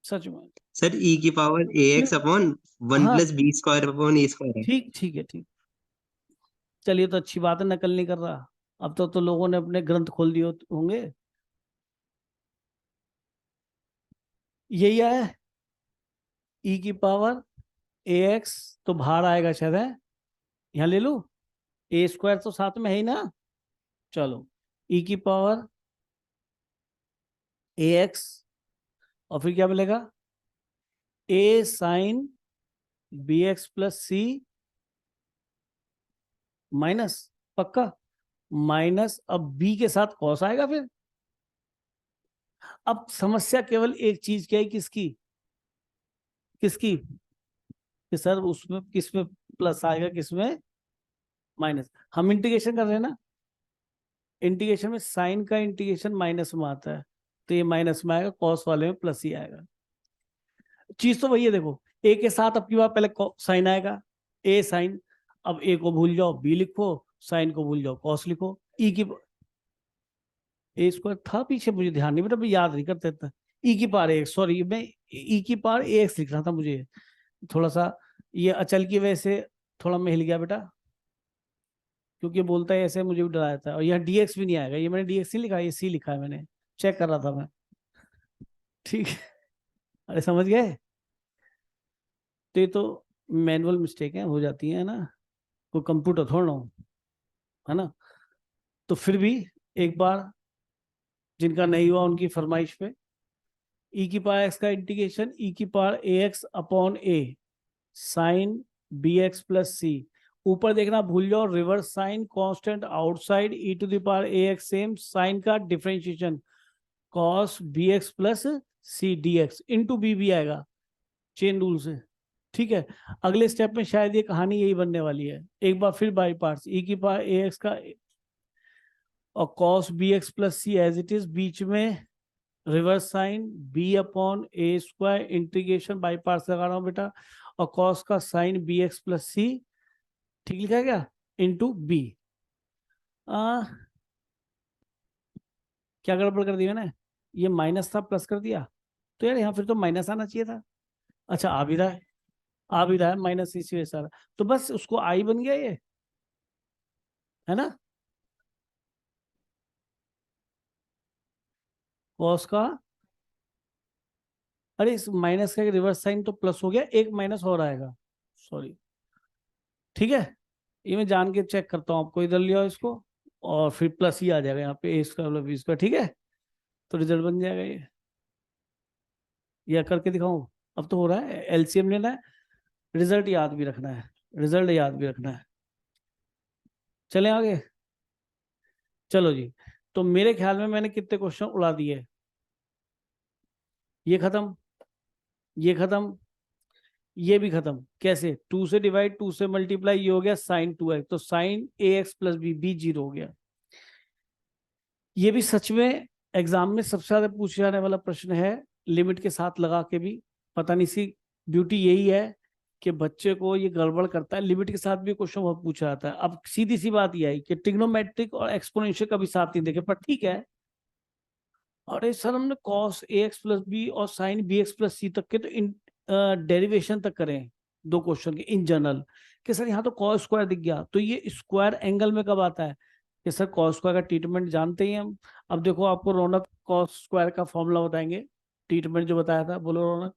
सच में। सर ई की power a x upon one हाँ plus b square upon a square है। ठीक, ठीक है, ठीक। चलिए तो अच्छी बात है, नकल नहीं कर रहा। अब तो लोगों ने अपने ग्रंथ खोल दिए होंगे। यही आया, ई की पावर ए एक्स, तो बाहर आएगा शायद, है? यहाँ ले लूं, ए स्क्वायर तो साथ में है ही ना। चलो, ई की पावर ए एक्स, और फिर क्या मिलेगा, ए साइन बी एक्स प्लस सी माइनस, पक्का, माइनस अब बी के साथ कॉस आएगा फिर। अब समस्या केवल एक चीज क्या है, किसकी, किसकी, कि सर उसमें किसमें प्लस आएगा किसमें माइनस। हम इंटीग्रेशन कर रहे हैं ना, इंटीग्रेशन में साइन का इंटीग्रेशन माइनस में आता है, तो ये माइनस में आएगा, कॉस वाले में प्लस ही आएगा। चीज तो वही है, देखो ए के साथ अब की बार पहले साइन आएगा, ए साइन, अब ए को भूल जाओ बी लिखो, साइन को भूल जाओ कॉस लिखो। ई की ए स्क्वायर था पीछे, मुझे ध्यान नहीं, बेटा मैं याद नहीं करते इतना। ई की पावर एक्स, सॉरी मैं ई की पावर ए एक्स लिख रहा था, मुझे थोड़ा सा ये अचल की वजह से थोड़ा मैं हिल गया बेटा, क्योंकि बोलता है ऐसे, मुझे भी डराया था। और यहाँ डीएक्स भी नहीं आएगा, ये मैंने डीएक्स नहीं लिखा, ये सी लिखा है मैंने। चेक कर रहा था मैं, ठीक है। अरे समझ गए, तो ये तो मैनुअल मिस्टेक है, हो जाती है ना, कोई कंप्यूटर थोड़ा ना हो, है ना। तो फिर भी एक बार जिनका नहीं हुआ उनकी फरमाइश पे, ई की पावर एक्स का इंटीग्रेशन ई की power a x upon a sine b x plus c. ऊपर देखना भूल जाओ, reverse sign constant outside e to the power a x, same sine का differentiation cos b x plus c d x into b भी आएगा chain rule से, ठीक है। अगले स्टेप में शायद ये कहानी यही बनने वाली है। एक बार फिर बाई पार्ट्स, ई की पावर ए एक्स का और cos b x plus c as it is, बीच में reverse sine b upon a square, integration by parts लगा रहा हूं बेटा, और कॉस का sine b x plus c, ठीक लिखा क्या, इंटू बी। क्या गड़बड़ कर दी मैंने, ये माइनस था प्लस कर दिया, तो यार यहाँ फिर तो माइनस आना चाहिए था। अच्छा आ भी रहा है, आ भी रहा है माइनस, इसी वजह से आ रहा है। तो बस उसको आई बन गया ये, है ना, कॉस का, अरे इस माइनस का रिवर्स साइन तो प्लस हो गया, एक माइनस और आएगा, सॉरी, ठीक है। ये मैं जान के चेक करता हूँ, आपको इधर लिया इसको, और फिर प्लस ही आ जाएगा यहाँ पे, ए स्क्वायर प्लस बी स्क्वायर, ठीक है। तो रिजल्ट बन जाएगा ये करके दिखाऊं, अब तो हो रहा है, एलसीएम लेना है, रिजल्ट याद भी रखना है, रिजल्ट याद भी रखना है। चलें आगे, चलो जी। तो मेरे ख्याल में मैंने कितने क्वेश्चन उड़ा दिए, ये खत्म, ये खत्म, ये भी खत्म। कैसे, 2 से डिवाइड 2 से मल्टीप्लाई, ये हो गया साइन 2x, तो sine a x plus b, b zero हो गया। ये भी सच में एग्जाम में सबसे ज्यादा पूछे जाने वाला प्रश्न है, लिमिट के साथ लगा के भी। पता नहीं सी ब्यूटी यही है कि बच्चे को ये गड़बड़ करता है, लिमिट के साथ भी क्वेश्चन बहुत पूछा जाता है। अब सीधी सी बात यह है कि ट्रिग्नोमेट्रिक और एक्सपोनेंशियल कभी साथ नहीं देखे, पर ठीक है। अरे सर हमने cos A x plus B और साइन बी एक्स प्लस सी तक के तो डेरिवेशन तक करें दो क्वेश्चन के इन जनरल, कि सर यहाँ तो कॉस स्क्वायर दिख गया, तो ये स्क्वायर एंगल में कब आता है, कि सर कॉस स्क्वायर का ट्रीटमेंट जानते ही हम। अब देखो आपको रौनक कॉस स्क्वायर का फॉर्मूला बताएंगे, ट्रीटमेंट जो बताया था, बोलो रौनक।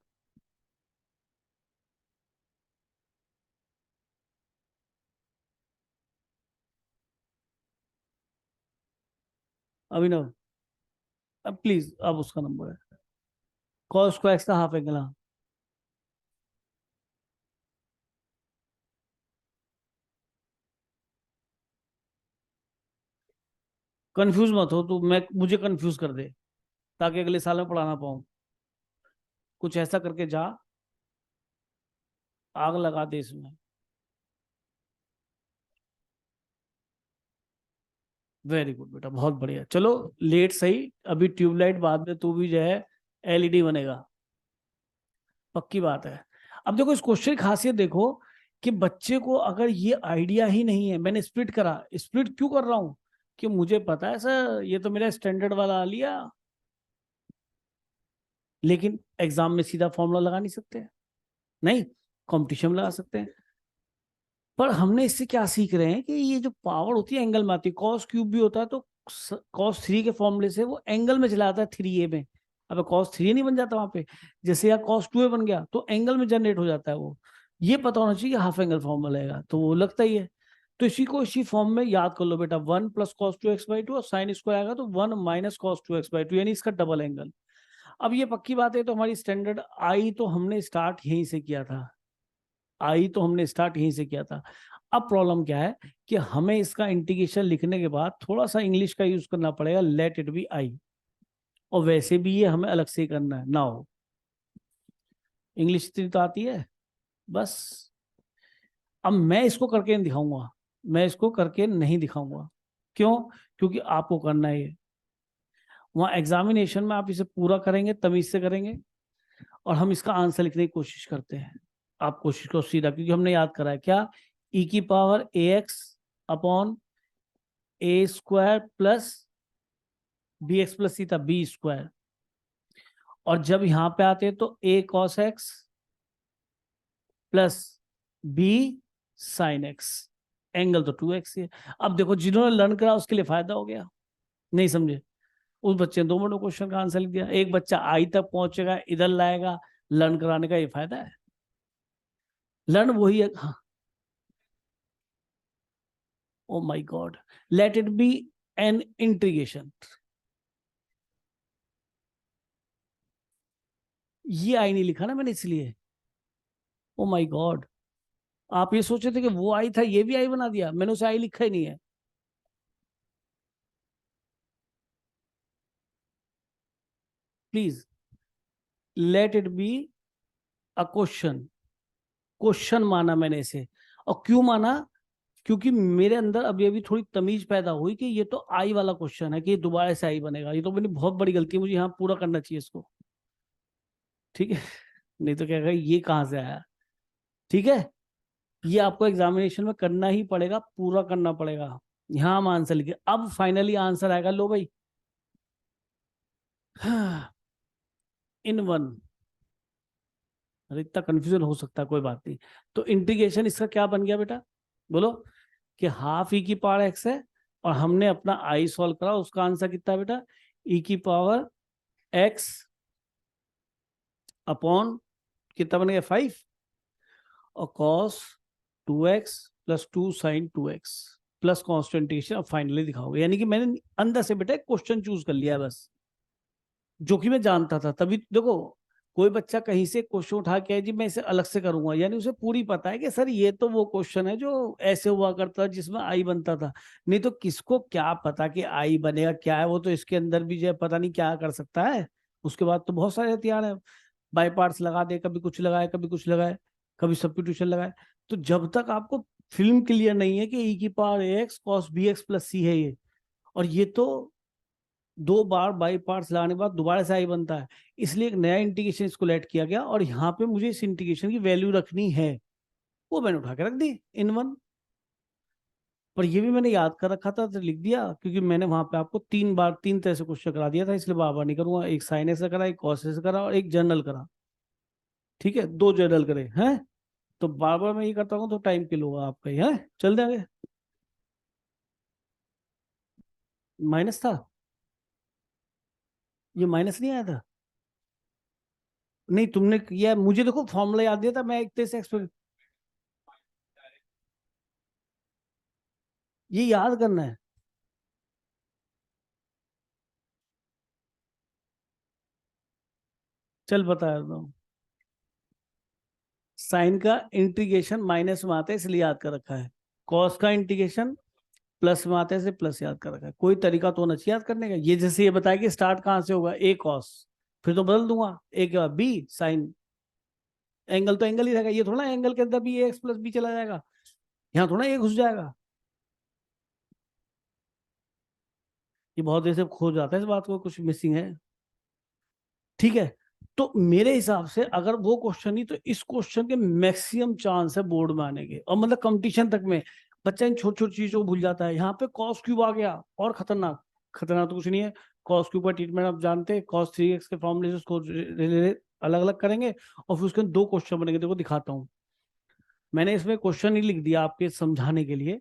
अभिनव, अब प्लीज, अब उसका नंबर है कॉस स्क्वायर का हाफ एंगल। हाँ कंफ्यूज मत हो तू, मैं मुझे कंफ्यूज कर दे ताकि अगले साल में पढ़ाना पाऊं, कुछ ऐसा करके जा, आग लगा दे इसमें। वेरी गुड बेटा, बहुत बढ़िया। चलो लेट सही, अभी ट्यूबलाइट, बाद में तू भी जो है एलईडी बनेगा, पक्की बात है। अब देखो इस क्वेश्चन की खासियत देखो, कि बच्चे को अगर ये आइडिया ही नहीं है, मैंने स्प्लिट करा, स्प्लिट क्यों कर रहा हूं, कि मुझे पता है सर ये तो मेरा स्टैंडर्ड वाला आ लिया, लेकिन एग्जाम में सीधा फॉर्मूला लगा नहीं सकते, नहीं कंपटीशन में लगा सकते हैं। पर हमने इससे क्या सीख रहे हैं कि ये जो पावर होती है एंगल में आती है, कॉस क्यूब भी होता है तो कॉस थ्री के फॉर्मूले से वो एंगल में चला जाता है, 3a में। अब कॉस थ्री नहीं बन जाता वहां पे, जैसे यार कॉस 2a बन गया तो एंगल में जनरेट हो जाता है वो। ये पता होना चाहिए कि हाफ एंगल फॉर्मूला आएगा, तो वो लगता ही है। तो इसी को इसी फॉर्म में याद कर लो बेटा, 1 प्लस कॉस 2x/2 और साइन स्क्वायर आएगा तो 1 माइनस कॉस 2x/2, यानी इसका डबल एंगल। अब ये पक्की बात है, तो हमारी स्टैंडर्ड आई तो हमने स्टार्ट यहीं से किया था, आई तो हमने स्टार्ट यहीं से किया था। अब प्रॉब्लम क्या है कि हमें इसका इंटीग्रेशन लिखने के बाद थोड़ा सा इंग्लिश का यूज करना पड़ेगा, लेट इट बी आई, और वैसे भी ये हमें अलग से ही करना है ना हो, इंग्लिश इतनी तो आती है बस। अब मैं इसको करके नहीं दिखाऊंगा, मैं इसको करके नहीं दिखाऊंगा, क्यों, क्योंकि आपको करना है ये, वहां एग्जामिनेशन में आप इसे पूरा करेंगे, तमीज से करेंगे, और हम इसका आंसर लिखने की कोशिश करते हैं। आप कोशिश करो सीधा, क्योंकि हमने याद करा है क्या, ई की power a x upon a square plus b x plus c था, बी स्क्वायर, और जब यहां पे आते हैं तो a cos x plus b sine x, angle तो 2x है। अब देखो जिन्होंने लर्न करा उसके लिए फायदा हो गया, नहीं समझे, उस बच्चे ने 2 मिनट में क्वेश्चन का आंसर लिख दिया। एक बच्चा आई तक पहुंचेगा, इधर लाएगा, लर्न कराने का ये फायदा है। लर्न वही है। हाँ, oh my god, let it be an integration. ये आई नहीं लिखा ना मैंने इसलिए। ओ माय गॉड, आप ये सोचे थे कि वो आई था, ये भी आई बना दिया, मैंने उसे आई लिखा ही नहीं है। Please let it be a question. Question माना मैंने इसे। और क्यों माना? क्योंकि मेरे अंदर अभी अभी थोड़ी तमीज पैदा हुई कि ये तो आई वाला क्वेश्चन है, कि दोबारा से आई बनेगा। ये तो मेरी बहुत बड़ी गलती है, मुझे यहाँ पूरा करना चाहिए इसको। ठीक है, नहीं तो क्या कहेगा ये कहाँ से आया। ठीक है, ये आपको एग्जामिनेशन में करना ही पड़ेगा, पूरा करना पड़ेगा। यहाँ हम आंसर लिखे, अब फाइनली आंसर आएगा। लो भाई, इन वन। अरे इतना कंफ्यूजन हो सकता है, कोई बात नहीं। तो इंटीग्रेशन इसका क्या बन गया बेटा, बोलो? कि हाफ ई की पावर एक्स है, और हमने अपना आई सॉल्व करा, उसका आंसर कितना है बेटा? ई की पावर एक्स अपॉन कितना बन गया? 5, और cos 2x plus 2 sine 2x plus कॉन्स्टेंटेशन। अब फाइनली दिखाओगे, यानी कि मैंने अंदर से बेटा क्वेश्चन चूज कर लिया बस, जो कि मैं जानता था। तभी देखो, कोई बच्चा कहीं से क्वेश्चन उठा के आए, जी मैं इसे अलग से करूंगा, यानी उसे पूरी पता है कि सर ये तो वो क्वेश्चन है जो ऐसे हुआ करता जिसमें आई बनता था। नहीं तो किसको क्या पता कि आई बनेगा क्या है, वो तो इसके अंदर भी जो है पता नहीं क्या कर सकता है। उसके बाद तो बहुत सारे हथियार है, बाई पार्ट्स लगा दे, कभी कुछ लगाए, कभी कुछ लगाए, कभी सब्स्टिट्यूशन लगाए। तो जब तक आपको फिल्म क्लियर नहीं है कि ई की power x cos b x plus c है ये, और ये तो 2 बार बाई पार्ट्स लगाने के बाद दोबारा से आई बनता है, इसलिए एक नया इंटीग्रेशन इसको लेट किया गया, और यहाँ पे मुझे इस इंटीग्रेशन की वैल्यू रखनी है, वो मैंने उठा के रख दी इन वन। पर ये भी मैंने याद कर रखा था तो लिख दिया, क्योंकि मैंने वहां पे आपको 3 बार 3 तरह से क्वेश्चन करा दिया था, इसलिए बार बार नहीं करूंगा। एक साइन से करा, एक कॉस से करा, और एक जनरल करा। ठीक है, 2 जनरल करे हैं, तो बार बार मैं ये करता हूँ तो टाइम किल होगा आपका ही है। चल देंगे। माइनस था, ये माइनस नहीं आया था? नहीं तुमने किया, मुझे देखो फॉर्मूला याद दिया था, मैं एक तरह से एक्सपेक्ट, ये याद करना है। चल बता देता हूँ। साइन का इंटीग्रेशन माइनस में आता है इसलिए याद कर रखा है, कॉस का इंटीग्रेशन प्लस में आता है इसलिए प्लस याद कर रखा है। कोई तरीका तो होना चाहिए याद करने का। ये जैसे ये बताया कि स्टार्ट कहाँ से होगा, ए कॉस, फिर तो बदल दूंगा ए के बाद बी साइन। एंगल तो एंगल ही रहेगा, ये थोड़ा एंगल के अंदर भी ए एक्स प्लस बी चला जाएगा, यहाँ थोड़ा ए घुस जाएगा। ये बहुत देर से खो जाता है इस बात को, कुछ मिसिंग है। ठीक है, तो मेरे हिसाब से अगर वो क्वेश्चन नहीं तो इस क्वेश्चन के मैक्सिमम चांस है बोर्ड में आने के, और मतलब कंपटीशन तक में बच्चा इन छोटी छोटी चीजों को भूल जाता है। यहाँ पे कॉस क्यूब आ गया, और खतरनाक। खतरनाक तो कुछ नहीं है, कॉस क्यूब का ट्रीटमेंट आप जानते हैं, cos 3x के फॉर्मूले से उसको अलग अलग करेंगे, और फिर उसके 2 क्वेश्चन बनेंगे। देखो दिखाता हूँ, मैंने इसमें क्वेश्चन ही लिख दिया आपके समझाने के लिए,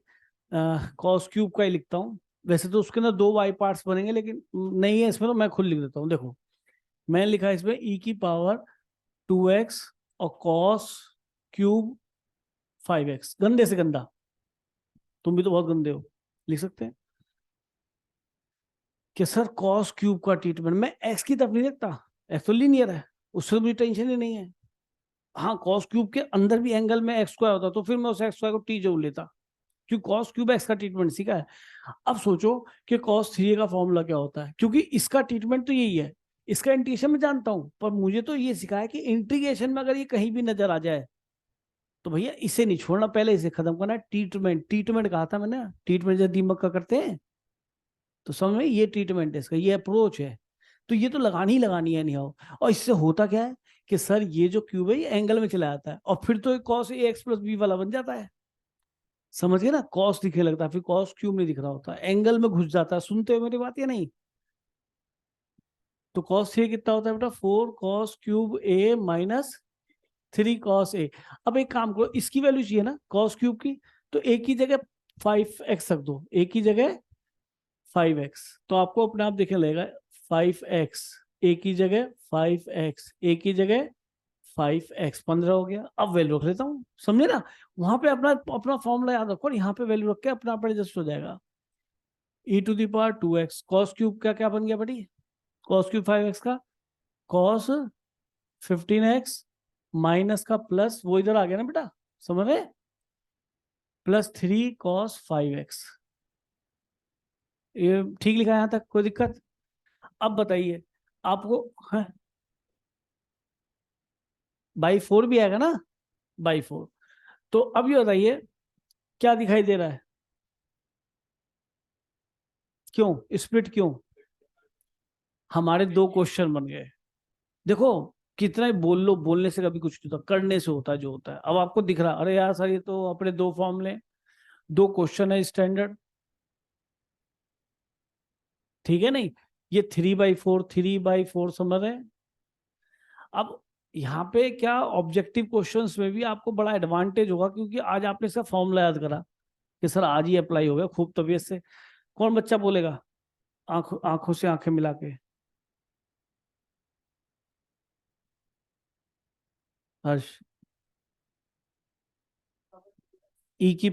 कॉस क्यूब का ही लिखता हूँ। वैसे तो उसके अंदर 2 वाई पार्ट्स बनेंगे, लेकिन नहीं है इसमें, तो मैं खुद लिख देता हूँ। देखो मैंने लिखा है इसमें ई की पावर 2x और कॉस क्यूब 5x। गंदे से गंदा, तुम भी तो बहुत गंदे हो, लिख सकते हैं कि सर कॉस क्यूब का ट्रीटमेंट, मैं एक्स की तरफ नहीं देखता, एक्स तो लीनियर है, उससे मुझे टेंशन ही नहीं है। हाँ, कॉस क्यूब के अंदर भी एंगल में एक्स स्क्वायर होता तो फिर मैं उस एक्स स्क्वायर को टी जरूर लेता, क्योंकि कॉस क्यूब एक्स का ट्रीटमेंट सीखा है। अब सोचो कि कॉस 3a का फॉर्मूला क्या होता है, क्योंकि इसका ट्रीटमेंट तो यही है, इसका इंटीग्रेशन में जानता हूं, पर मुझे तो ये सिखाया कि इंटीग्रेशन में अगर ये कहीं भी नजर आ जाए तो भैया इसे नहीं छोड़ना, पहले इसे खत्म करना है। ट्रीटमेंट, ट्रीटमेंट कहा था मैंने, ट्रीटमेंट जैसे दीमक का करते हैं, तो समझ में, ये ट्रीटमेंट है इसका, ये अप्रोच है। तो ये तो लगानी ही लगानी है नहीं हो। और इससे होता क्या है कि सर ये जो क्यूब है ये एंगल में चला जाता है, और फिर तो cos A x plus B वाला बन जाता है। समझ गए ना, कॉस दिखने लगता है, फिर कॉस क्यूब नहीं दिख रहा होता, एंगल में घुस जाता है। सुनते हो मेरी बात या नहीं? तो कॉस 3 कितना होता है बेटा? 4 cos cube A minus 3 cos A. अब एक काम करो, इसकी वैल्यू चाहिए ना कॉस क्यूब की, तो ए की जगह 5x रख दो, ए की जगह 5x, तो आपको अपने आप देखने लगेगा 5x, ए की जगह 5x, ए की जगह 5x, 15 हो गया। अब वैल्यू रख लेता हूँ, समझे ना? वहां पे अपना अपना फॉर्मूला याद रखो और यहाँ पे वैल्यू रख के अपना आप एडजस्ट हो जाएगा। e⁻²x cos क्यूब का क्या बन गया बेटी? cos क्यूब 5x का cos 15x माइनस का प्लस वो इधर आ गया ना बेटा, समझ रहे? +3 cos 5x। ये ठीक लिखा है यहाँ तक, कोई दिक्कत? अब बताइए आपको है बाई 4 भी आएगा ना, बाई 4। तो अब ये बताइए क्या दिखाई दे रहा है? क्यों स्प्लिट क्यों? हमारे दो क्वेश्चन बन गए। देखो कितना ही बोल लो, बोलने से कभी कुछ नहीं होता, करने से होता है जो होता है। अब आपको दिख रहा, अरे यार सर ये तो अपने दो फॉर्मूले, दो क्वेश्चन है स्टैंडर्ड, ठीक है नहीं? ये 3/4 3/4 समझ रहे हैं? अब यहाँ पे क्या ऑब्जेक्टिव क्वेश्चंस में भी आपको बड़ा एडवांटेज होगा, क्योंकि आज आपने इसका फॉर्मूला याद करा कि सर आज ही अप्लाई हो गया खूब तबीयत से। कौन बच्चा बोलेगा आंखों से आंखें मिला के? हर्ष। e⁻ax/a²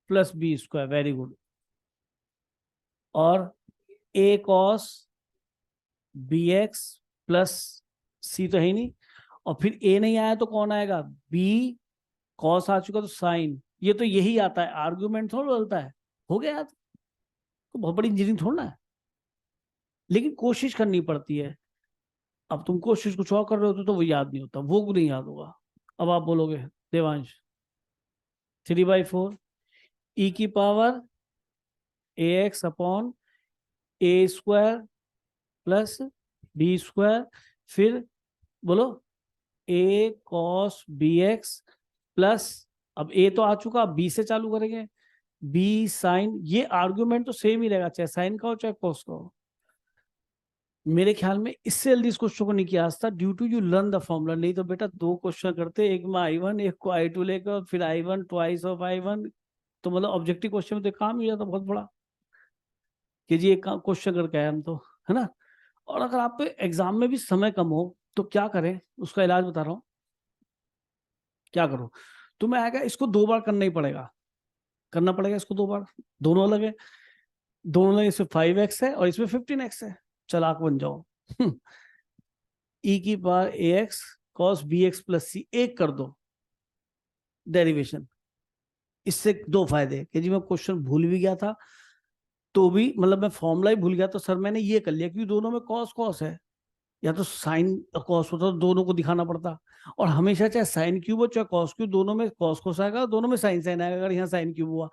+ b², very good. और a cos bx + c तो है ही नहीं, और फिर a नहीं आया तो कौन आएगा? b cos आ चुका तो साइन। ये तो यही आता है, आर्गुमेंट थोड़ा बदलता है। हो गया याद, तो बहुत बड़ी इंजीनियरिंग थोड़ा है, लेकिन कोशिश करनी पड़ती है। अब तुम कोशिश कुछ और कर रहे हो तो वो याद नहीं होता, वो नहीं याद होगा। अब आप बोलोगे देवांश 3/4 e⁻ax/a² + b², फिर बोलो a cos bx प्लस, अब a तो आ चुका, अब b से चालू करेंगे, b साइन। ये आर्ग्यूमेंट तो सेम ही रहेगा, चाहे साइन का हो चाहे कॉस का हो। मेरे ख्याल में इससे जल्दी इस क्वेश्चन को नहीं किया था, due to you learn the formula. नहीं तो बेटा दो क्वेश्चन करते, एक में I1 एक को I2 लेकर, फिर I1 ट्वाइस ऑफ I1, तो मतलब ऑब्जेक्टिव क्वेश्चन में तो काम ही जाता बहुत बड़ा कि जी एक क्वेश्चन करके आए हम तो, है ना? और अगर आप एग्जाम में भी समय कम हो तो क्या करें, उसका इलाज बता रहा हूँ। क्या करो, तुम्हें आएगा इसको 2 बार करना ही पड़ेगा, करना पड़ेगा इसको 2 बार। दोनों अलग है, दोनों अलग, इसमें 5x है और इसमें 15x है। चलाक बन जाओ। e⁻ax cos bx + c एक कर दो डेरिवेशन। इससे दो फायदे कि जी मैं क्वेश्चन भूल भी गया था तो भी, मतलब मैं फॉर्मूला ही भूल गया तो सर मैंने ये कर लिया, क्योंकि दोनों में कॉस कॉस है, या तो साइन कॉस होता तो दोनों को दिखाना पड़ता। और हमेशा चाहे साइन क्यूब हो चाहे कॉस क्यूब, दोनों में कॉस कॉस आएगा, दोनों में साइन साइन आएगा। अगर यहाँ साइन क्यूब हुआ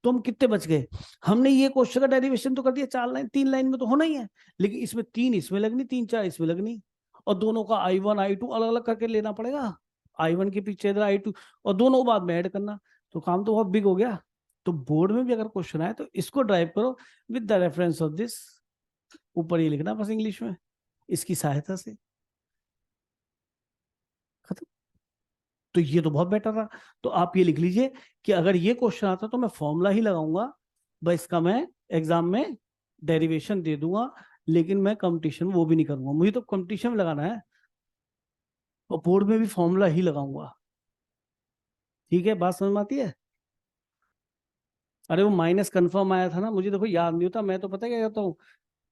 तो हम कितने बच गए? हमने ये क्वेश्चन का डेरिवेशन तो कर दिया 4 लाइन, 3 लाइन में तो होना ही है, लेकिन इसमें 3 इसमें लगनी, 3 4 इसमें लगनी, और दोनों का I1 I2 अलग अलग करके लेना पड़ेगा। I1 के पीछे इधर I2, और दोनों बाद में ऐड करना, तो काम तो बहुत बिग हो गया। तो बोर्ड में भी अगर क्वेश्चन आए तो इसको ड्राइव करो with the reference of this, ऊपर ये लिखना बस इंग्लिश में, इसकी सहायता से खत्म। तो ये तो बहुत बेटर रहा। तो आप ये लिख लीजिए कि अगर ये क्वेश्चन आता तो मैं फॉर्मूला ही लगाऊंगा, बस इसका मैं एग्जाम में डेरिवेशन दे दूंगा, लेकिन मैं कंपटीशन वो भी नहीं करूंगा। मुझे तो कंपटीशन में लगाना है और बोर्ड में भी फॉर्मूला ही लगाऊंगा। ठीक है, बात समझ में आती है? अरे वो माइनस कंफर्म आया था ना, मुझे देखो याद नहीं होता, मैं तो पता क्या करता हूँ,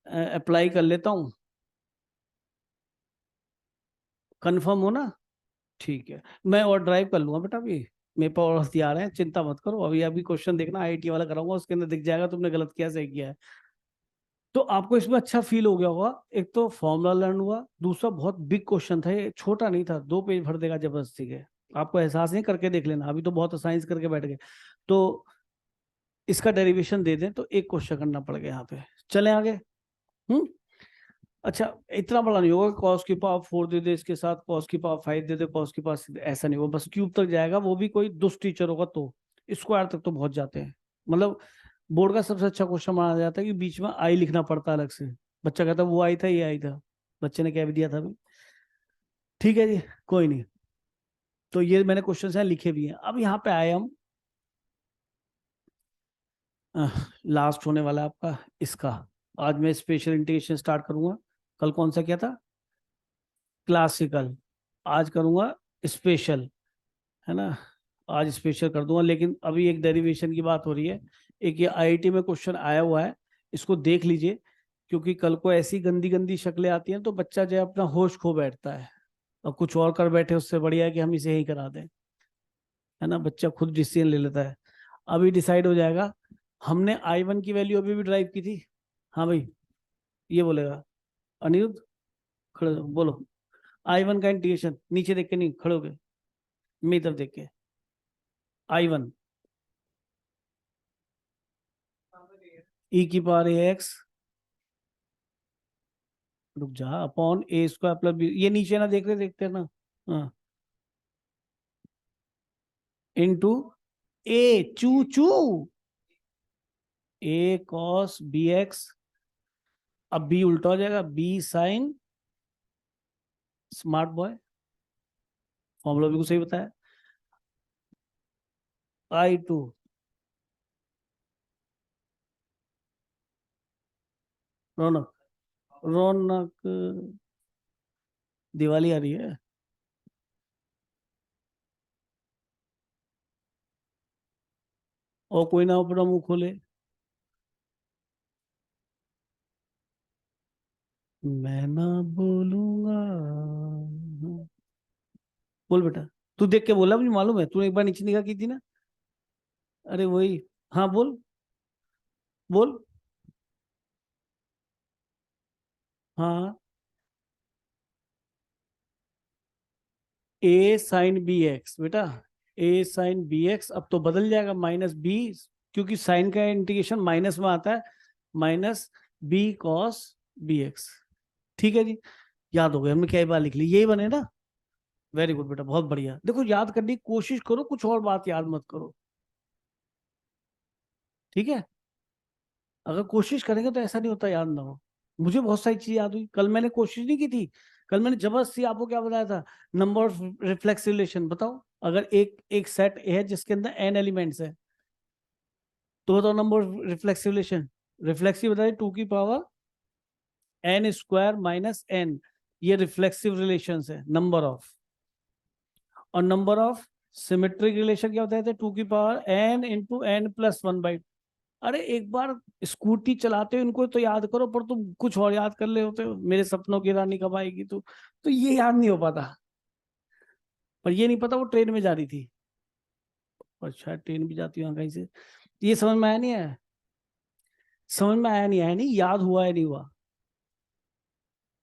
अप्लाई कर लेता हूँ, कंफर्म हो ना, ठीक है मैं और ड्राइव कर लूंगा बेटा। अभी मेरे पास और हथियार हैं, चिंता मत करो। अभी अभी क्वेश्चन देखना IIT वाला कराऊंगा, उसके अंदर दिख जाएगा तुमने गलत किया सही किया है। तो आपको इसमें अच्छा फील हो गया होगा। एक तो फॉर्मूला लर्न हुआ, दूसरा बहुत बिग क्वेश्चन था, ये छोटा नहीं था, 2 पेज भर देगा जबरदस्ती के। आपको एहसास नहीं, करके देख लेना, अभी तो बहुत साइंस करके बैठ गए। तो इसका डेरिवेशन दे दें तो एक क्वेश्चन करना पड़ गया यहाँ पे। चलें आगे। अच्छा इतना बड़ा नहीं होगा, cos की पावर 4 दे दे, इसके साथ cos की पावर 5 दे दे, cos की पावर, ऐसा नहीं होगा, बस क्यूब तक जाएगा, वो भी कोई दुष्ट टीचर होगा तो। स्क्वायर तक तो पहुंच जाते हैं। मतलब बोर्ड का सबसे अच्छा क्वेश्चन माना जाता है कि बीच में आई लिखना पड़ता है अलग से। बच्चा कहता है वो आई था ये आई था, बच्चे ने कह भी दिया था भी। ठीक है जी, कोई नहीं। तो ये मैंने क्वेश्चन यहाँ लिखे भी हैं। अब यहाँ पे आए हम लास्ट होने वाला है आपका इसका। आज मैं स्पेशल इंटीग्रेशन स्टार्ट करूंगा। कल कौन सा किया था? क्लासिकल। आज करूंगा स्पेशल, है ना। आज स्पेशल कर दूंगा, लेकिन अभी एक डेरिवेशन की बात हो रही है। एक ये आईआईटी में क्वेश्चन आया हुआ है, इसको देख लीजिए, क्योंकि कल को ऐसी गंदी गंदी शक्लें आती हैं तो बच्चा जो है अपना होश खो बैठता है और कुछ और कर बैठे, उससे बढ़िया है कि हम इसे यही करा दें, है ना। बच्चा खुद डिसीजन ले लेता है। अभी डिसाइड हो जाएगा। हमने I1 की वैल्यू अभी भी ड्राइव की थी। हाँ भाई, ये बोलेगा अनिरुद्ध, खड़े हो, बोलो। I1 का इंटीग्रेशन नीचे देख के नहीं, खड़े हो गए मेरी तरफ देख के। I1 e की पावर ax, रुक जा, upon a square plus b, ये नीचे ना देख रहे, देखते हैं ना। हाँ, इनटू a, चू चू, a cos bx, अब b उल्टा हो जाएगा, b sine, smart boy, formula बिल्कुल सही बताया। I2 रौनक, रौनक दिवाली आ रही है। और कोई ना अपना मुंह खोले। मैं ना बोलूंगा। बोल बेटा, तू देख के बोला, मुझे मालूम है, तूने एक बार नीचे निगाह की थी ना। अरे वही, हाँ बोल, बोल। हाँ, a साइन बी एक्स बेटा, a साइन बी एक्स अब तो बदल जाएगा माइनस बी, क्योंकि साइन का इंटीग्रेशन माइनस में आता है, minus b cos b x. ठीक है जी, याद हो गया, हमने क्या बात लिख ली, यही बने ना। वेरी गुड बेटा, बहुत बढ़िया। देखो याद करने की कोशिश करो, कुछ और बात याद मत करो, ठीक है। अगर कोशिश करेंगे तो ऐसा नहीं होता याद ना हो। मुझे बहुत सारी चीज याद हुई, कल मैंने कोशिश नहीं की थी। कल मैंने जबरदस्ती आपको क्या बताया था, नंबर ऑफ रिफ्लेक्स रिलेशन बताओ। अगर एक एक सेट है जिसके अंदर n एलिमेंट्स है, तो बताओ number of reflexive relation. Reflexive बताइए 2 की power n square minus n, ये रिफ्लेक्सिव रिलेशन है नंबर ऑफ। और नंबर ऑफ सिमेट्रिक रिलेशन क्या बताए थे, 2 की power n into n plus 1/2। अरे एक बार स्कूटी चलाते हो इनको तो याद करो, पर तुम कुछ और याद कर ले होते हो, मेरे सपनों की रानी कब आएगी, तो ये याद नहीं हो पाता। पर ये नहीं पता वो ट्रेन में जा रही थी, और शायद ट्रेन भी जाती है कहीं से। ये समझ में आया नहीं आया? समझ में आया नहीं, आया नहीं, याद हुआ है नहीं हुआ,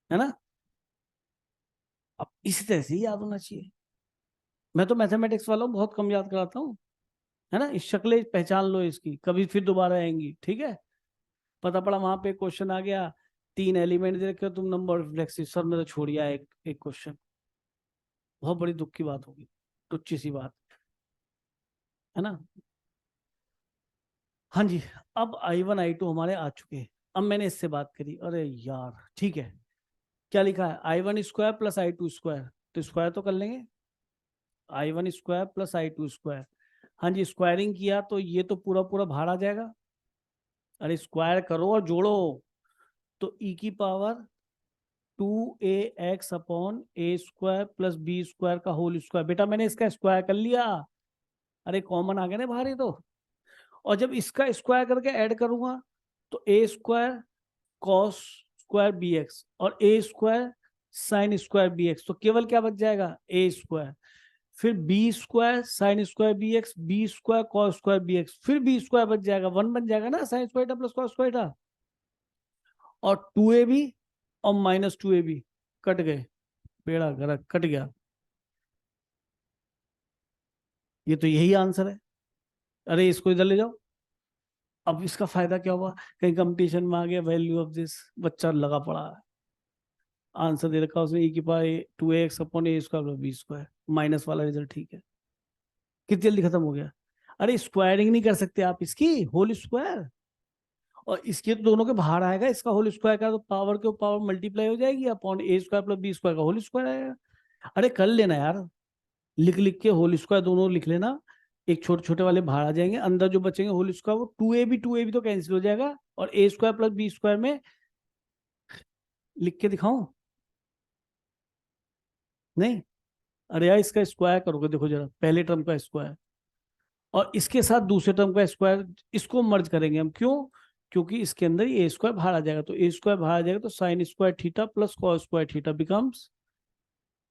है ना। अब इसी तरह से ही याद होना चाहिए। मैं तो मैथमेटिक्स वाला हूँ, बहुत कम याद कराता हूँ, है ना। इस शक्लें पहचान लो इसकी, कभी फिर दोबारा आएंगी, ठीक है। पता पड़ा वहां पे क्वेश्चन आ गया, 3 एलिमेंट दे रखे हो तुम, नंबर रिफ्लेक्सिव, सर ने तो छोड़ दिया एक एक क्वेश्चन। बहुत बड़ी दुख की बात होगी, टुच्ची सी बात, है ना। हाँ जी, अब I1 I2 हमारे आ चुके हैं। अब मैंने इससे बात करी, अरे यार ठीक है, क्या लिखा है, I1 square plus I2 square, तो स्क्वायर तो कर लेंगे, I1 square plus I2 square. हाँ जी, स्क्वायरिंग किया तो ये तो पूरा पूरा बाहर आ जाएगा। अरे स्क्वायर करो और जोड़ो, तो e की power 2ax upon a square plus b square का होल स्क्वायर। बेटा मैंने इसका स्क्वायर कर लिया, अरे कॉमन आ गया ना बाहर ही तो। और जब इसका स्क्वायर करके ऐड करूंगा तो a square cos square b x और a square sine square b x, तो केवल क्या बच जाएगा, ए स्क्वायर, फिर b square sine square b x, b square cos square b x, फिर बी स्क्वायर बच जाएगा, 1 बन जाएगा ना, sine square plus cos square, और 2ab और माइनस 2ab कट गए, बेड़ा गर्क कट गया। ये तो यही आंसर है। अरे इसको इधर ले जाओ। अब इसका फायदा क्या हुआ, कहीं कंपटीशन में आ गया वैल्यू ऑफ दिस, बच्चा लगा पड़ा है, आंसर दे रखा उसने e की power 2ax upon a square B square, minus वाला रिजल्ट, ठीक है। कितनी जल्दी खत्म हो गया। अरे स्क्वायरिंग नहीं कर सकते आप इसकी, होल स्क्वायर, और इसके तो दोनों के बाहर आएगा, इसका होल स्क्वायर का तो पावर के पावर मल्टीप्लाई हो जाएगी, upon a square plus b square का होल स्क्वायर आएगा। अरे कर लेना यार, लिख लिख के होल स्क्वायर दोनों लिख लेना, एक छोटे छोटे वाले बाहर आ जाएंगे, अंदर जो बचेंगे होल स्क्वायर वो 2ab तो कैंसिल हो जाएगा, और a square plus b square में लिख के दिखाऊं? नहीं, अरे यार इसका स्क्वायर करोगे, देखो जरा पहले टर्म का स्क्वायर और इसके साथ दूसरे टर्म का स्क्वायर, इसको मर्ज करेंगे हम। क्यों? क्योंकि इसके अंदर ए स्क्वायर बाहर आ जाएगा, तो ए स्क्वायर बाहर आ जाएगा तो sine square theta plus cos square theta becomes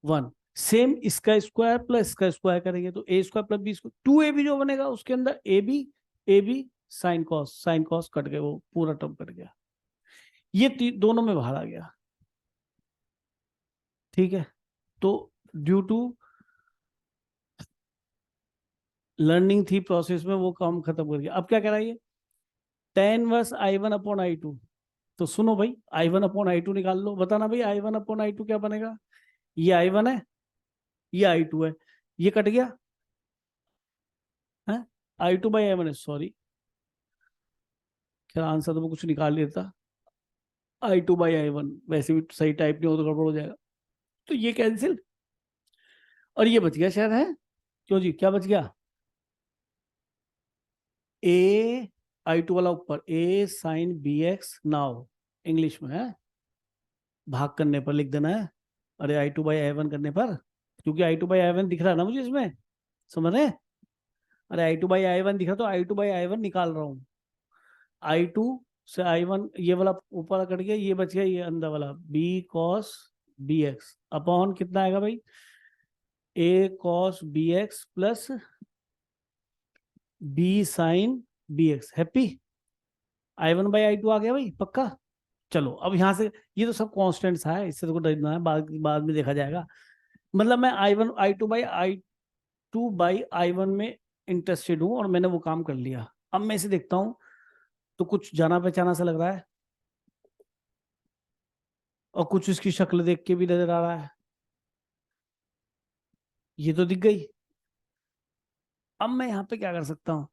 1। Same इसका स्क्वायर प्लस इसका स्क्वायर करेंगे तो a square plus b square 2ab जो बनेगा उसके अंदर a b sine cos cut गए, वो पूरा टर्म कट गया, ये दोनों में बाहर आ गया। ठीक है, तो ड्यू टू लर्निंग थी प्रोसेस में वो काम खत्म कर गया। अब क्या कराइए, tan inverse I1 upon I2। तो सुनो भाई, I1 अपॉन I2 निकाल लो, बताना भाई I1 अपॉन I2 क्या बनेगा। ये I1 है, ये I2 है, ये कट गया है, I2 बाई I1 है, सॉरी क्या आंसर तो मैं कुछ निकाल लेता, I2 बाई I1 वैसे भी सही टाइप नहीं हो तो गड़बड़ हो जाएगा, तो ये कैंसिल और ये बच गया शायद है। क्यों जी, क्या बच गया? ए I2 वाला ऊपर, a sine b x, now English में है, भाग करने पर लिख देना है, अरे I2 बाई I1 करने पर, क्योंकि I2 बाई I1 दिख रहा है ना मुझे इसमें, समझ रहे हैं? अरे I2 बाई I1 दिख रहा तो I2 बाई I1 निकाल रहा हूँ। I2 से I1 ये वाला ऊपर कट गया, ये बच गया ये अंदर वाला b cos bx अपॉन कितना आएगा भाई, a cos bx plus b sin bx। Happy? I1 by I2 आ गया भाई पक्का। चलो अब यहाँ से ये तो सब कॉन्स्टेंट्स है, इससे तो डरना है, बाद में देखा जाएगा। मतलब मैं I2 बाई I1 में इंटरेस्टेड हूँ और मैंने वो काम कर लिया। अब मैं इसे देखता हूँ तो कुछ जाना पहचाना सा लग रहा है और कुछ इसकी शक्ल देख के भी नजर आ रहा है, ये तो दिख गई। अब मैं यहाँ पे क्या कर सकता हूँ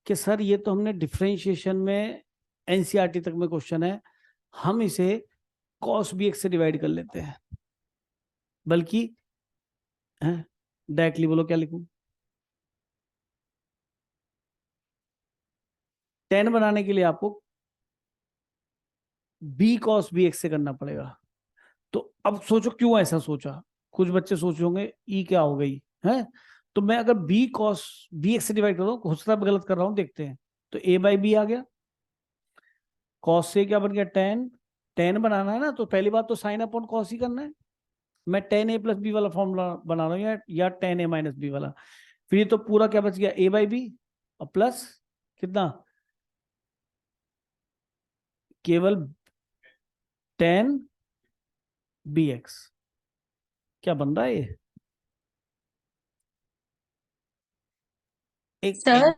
कि सर ये तो हमने डिफरेंशिएशन में एनसीईआरटी तक में क्वेश्चन है, हम इसे cos bx से डिवाइड कर लेते हैं, बल्कि डायरेक्टली बोलो क्या लिखूं, tan बनाने के लिए आपको b cos bx से करना पड़ेगा। तो अब सोचो क्यों ऐसा सोचा, कुछ बच्चे सोच होंगे ई क्या हो गई है, तो मैं अगर b cos bx से डिवाइड कर रहा हूँ, हो सकता है गलत कर रहा हूँ, देखते हैं। तो a बाई बी आ गया, cos से क्या बन गया tan बनाना है ना, तो पहली बात तो साइन अपॉन cos ही करना है। मैं tan a प्लस बी वाला फॉर्मूला बना रहा हूँ या tan a माइनस बी वाला। फिर ये तो पूरा क्या बच गया, a बाई बी और प्लस कितना, केवल tan bx। क्या बन रहा है ये, एक सर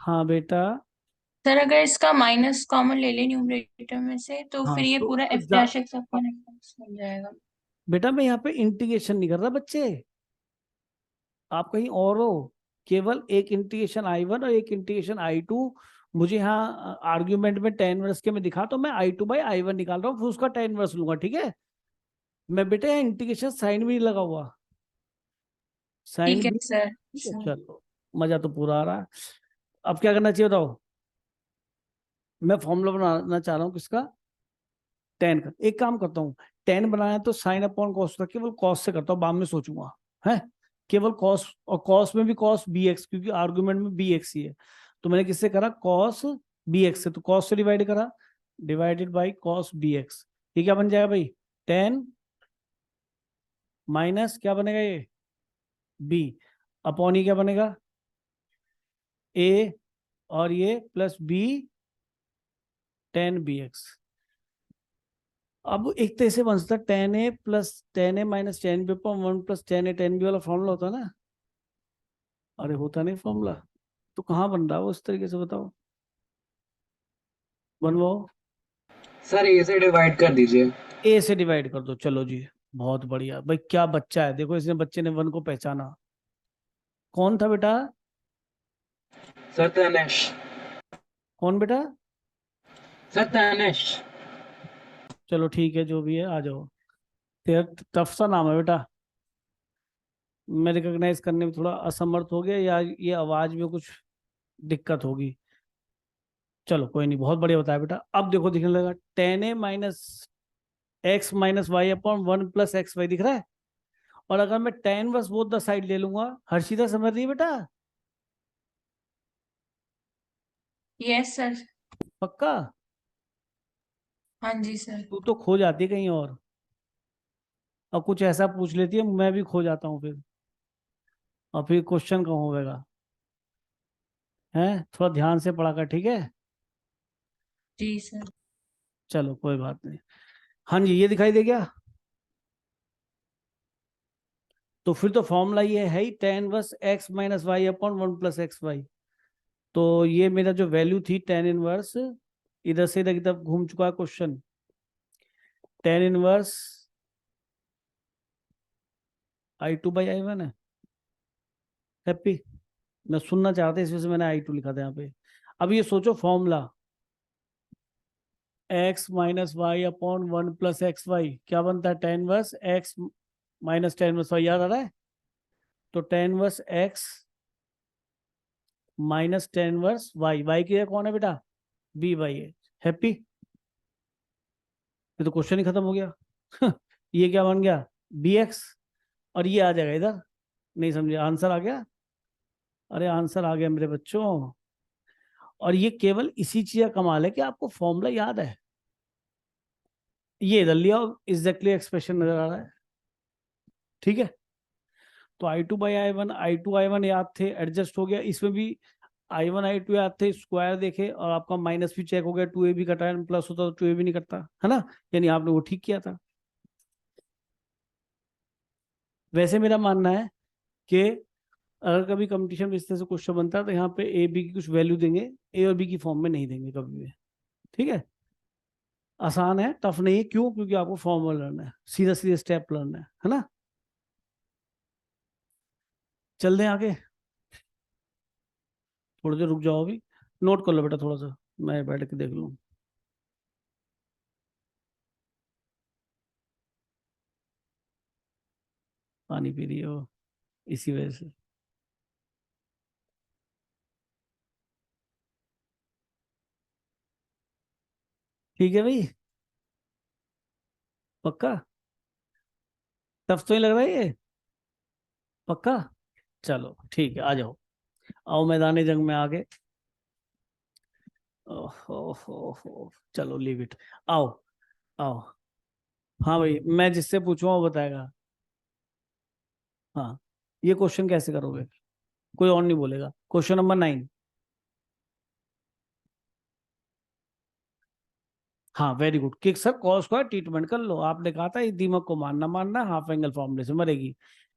हाँ बेटा, सर अगर इसका माइनस कॉमन ले ले न्यूमरेटर में से तो हाँ फिर ये तो पूरा F dash x upon x बन जाएगा। बेटा मैं यहाँ पे इंटीग्रेशन नहीं कर रहा बच्चे, आप कहीं और हो। केवल एक इंटीग्रेशन I1 और एक इंटीग्रेशन I2, मुझे यहाँ आर्ग्यूमेंट में tan इनवर्स के में दिखा, तो मैं I2 बाई I1 निकाल रहा हूँ, फिर उसका tan इनवर्स लूंगा। ठीक है, मैं बेटा यहाँ इंटीग्रेशन साइन भी नहीं लगा हुआ, साइन ठीक है भी। सर। ठीक है, चलो मजा तो पूरा आ रहा है। अब क्या करना चाहिए बताओ, मैं फॉर्मूला बनाना चाह रहा हूँ किसका, tan का। एक काम करता हूँ, tan बनाना है तो साइन अपॉन कॉस होता है, केवल कॉस से करता हूँ, बाद में सोचूंगा है, केवल कॉस, और कॉस में भी कॉस बी एक्स, क्योंकि आर्गुमेंट में बी एक्स ही है। तो मैंने किससे करा, कॉस बी एक्स से, तो कॉस से डिवाइड करा, divided by cos b x. ये क्या बन जाएगा भाई, tan माइनस क्या बनेगा ये b अपॉन ये क्या बनेगा a, और ये प्लस b tan bx। अब एक तरह से बन सकता है tan a plus tan a minus tan b upon 1 plus tan a tan b वाला फॉर्मूला होता है ना। अरे होता नहीं फॉर्मूला, तो कहाँ बन रहा है वो इस तरीके से, बताओ बनवाओ। सर ए से डिवाइड कर दीजिए। ए से डिवाइड कर दो, चलो जी बहुत बढ़िया भाई, क्या बच्चा है, देखो इसने बच्चे ने 1 को पहचाना। कौन था बेटा, सर तनेश। कौन बेटा, सर तनेश। चलो ठीक है जो भी है आ जाओ, तेरा टफ सा नाम है बेटा, मैं रिकॉग्नाइज करने में थोड़ा असमर्थ हो गया, या ये आवाज में कुछ दिक्कत होगी। चलो कोई नहीं, बहुत बढ़िया बताया बेटा। अब देखो दिखने लगा, tan a minus x minus y upon one plus x y दिख रहा है। और अगर मैं tan inverse both the side ले लूंगा, हर्षिता समझ रही है बेटा? Yes sir. पक्का? हाँ जी सर। तू तो खो जाती है कहीं और कुछ ऐसा पूछ लेती है, मैं भी खो जाता हूँ फिर, और फिर क्वेश्चन कहाँ होगा? है, थोड़ा ध्यान से पढ़ा कर, ठीक है? जी सर। चलो कोई बात नहीं। हाँ जी, ये दिखाई दे गया? तो फिर तो फॉर्मूला ये है ही, tan inverse x minus y upon one plus x y. तो ये मेरा जो वैल्यू थी टेन इनवर्स, इधर से इधर की तरफ घूम चुका है question. Tan inverse I two by I one है। हैप्पी? मैं सुनना चाहता इस वजह से मैंने आई टू लिखा था यहाँ पे। अब ये सोचो formula, x minus y upon one plus x y क्या बनता है? Tan verse x minus tan verse y, याद आ रहा है? तो tan verse x minus tan verse y, y की जगह कौन है बेटा? बी वाई है। हैप्पी? ये तो क्वेश्चन ही खत्म हो गया। ये क्या बन गया? B x. और ये आ जाएगा इधर। नहीं समझे? आंसर आ गया। अरे आंसर आ गया मेरे बच्चों। और ये केवल इसी चीज का कमाल है कि आपको फॉर्मूला याद है। ये इधर लिया, एग्जैक्टली एक्सप्रेशन नजर आ रहा है। ठीक है, तो आई टू बाई आई वन याद थे, एडजस्ट हो गया। इसमें भी आई वन आई टू याद थे, स्क्वायर देखे और आपका माइनस भी चेक हो गया, टू ए भी कटा है, प्लस होता तो टू ए भी नहीं कटता, है ना? यानी आपने वो ठीक किया था। वैसे मेरा मानना है कि अगर कभी कंपटीशन इस तरह से क्वेश्चन बनता है तो यहाँ पे ए बी की कुछ वैल्यू देंगे, ए और बी की फॉर्म में नहीं देंगे कभी भी। ठीक है, आसान है, टफ नहीं है। क्यों? क्योंकि आपको फॉर्मूला लर्न है, सीधा सीधा स्टेप लर्न है ना? चल दें आगे? थोड़ी देर रुक जाओ, अभी नोट कर लो बेटा थोड़ा सा, मैं बैठ के देख लूँ। पानी पी रही हो इसी वजह से। ठीक है भाई, पक्का? टफ तो नहीं लग रहा है ये? पक्का? चलो ठीक है, आ जाओ, आओ मैदानी जंग में आगे। ओहो, चलो लीव इट। आओ, आओ। हाँ भाई, मैं जिससे पूछूंगा वो बताएगा। हाँ, ये क्वेश्चन कैसे करोगे? कोई और नहीं बोलेगा। Question number 9। हाँ very good kick sir, cos square treatment कर लो। आपने कहा था ये दीमक को मारना मारना, हाफ एंगल फॉर्मूले से मरेगी।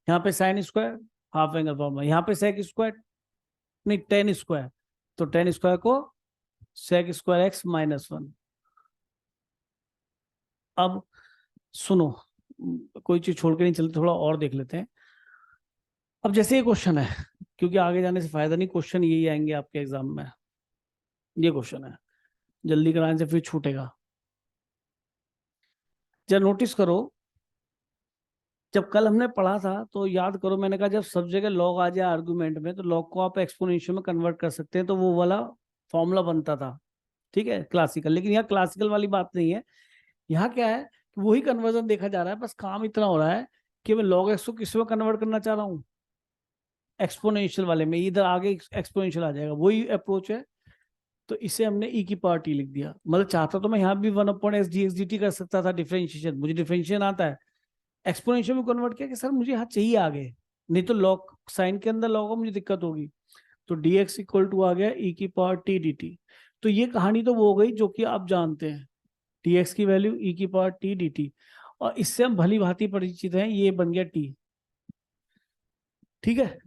यहाँ पे sine square, half angle formula. यहाँ पे सेक स्क्वायर, नहीं टेन स्क्वायर, तो टेन स्क्वायर को sec square x minus one. अब सुनो, कोई चीज छोड़ के नहीं चलते, थोड़ा और देख लेते हैं। अब जैसे ये क्वेश्चन है, क्योंकि आगे जाने से फायदा नहीं, क्वेश्चन यही आएंगे आपके एग्जाम में। ये क्वेश्चन है, जल्दी कराने से फिर छूटेगा। जब नोटिस करो, जब कल हमने पढ़ा था तो याद करो, मैंने कहा जब सब जगह लॉग आ जाए आर्गुमेंट में तो लॉग को आप एक्सपोनेंशियल में कन्वर्ट कर सकते हैं, तो वो वाला फॉर्मूला बनता था। ठीक है, क्लासिकल। लेकिन यहाँ क्लासिकल वाली बात नहीं है। यहाँ क्या है कि वही कन्वर्जन देखा जा रहा है, बस काम इतना हो रहा है कि मैं लॉग एक्स को किस में कन्वर्ट करना चाह रहा हूँ, एक्सपोनेंशियल वाले में। इधर आगे एक्सपोनेंशियल आ जाएगा, वही अप्रोच है। तो इसे हमने ई की पावर टी लिख दिया। मतलब चाहता तो मैं यहाँ भी one upon x D T कर सकता था, डिफरेंशिएशन, मुझे डिफरेंशिएशन आता है। एक्सपोनेंशियल में कन्वर्ट किया कि सर मुझे यहाँ चाहिए आगे, नहीं तो लॉग साइन के अंदर लॉग मुझे दिक्कत होगी। तो डी एक्स इक्वल टू आ गया ई की पावर टी डी टी। तो ये कहानी तो वो हो गई जो कि आप जानते हैं, टी एक्स की वैल्यू ई की पावर टी डी टी, और इससे हम भली भांति परिचित हैं, ये बन गया टी। ठीक है,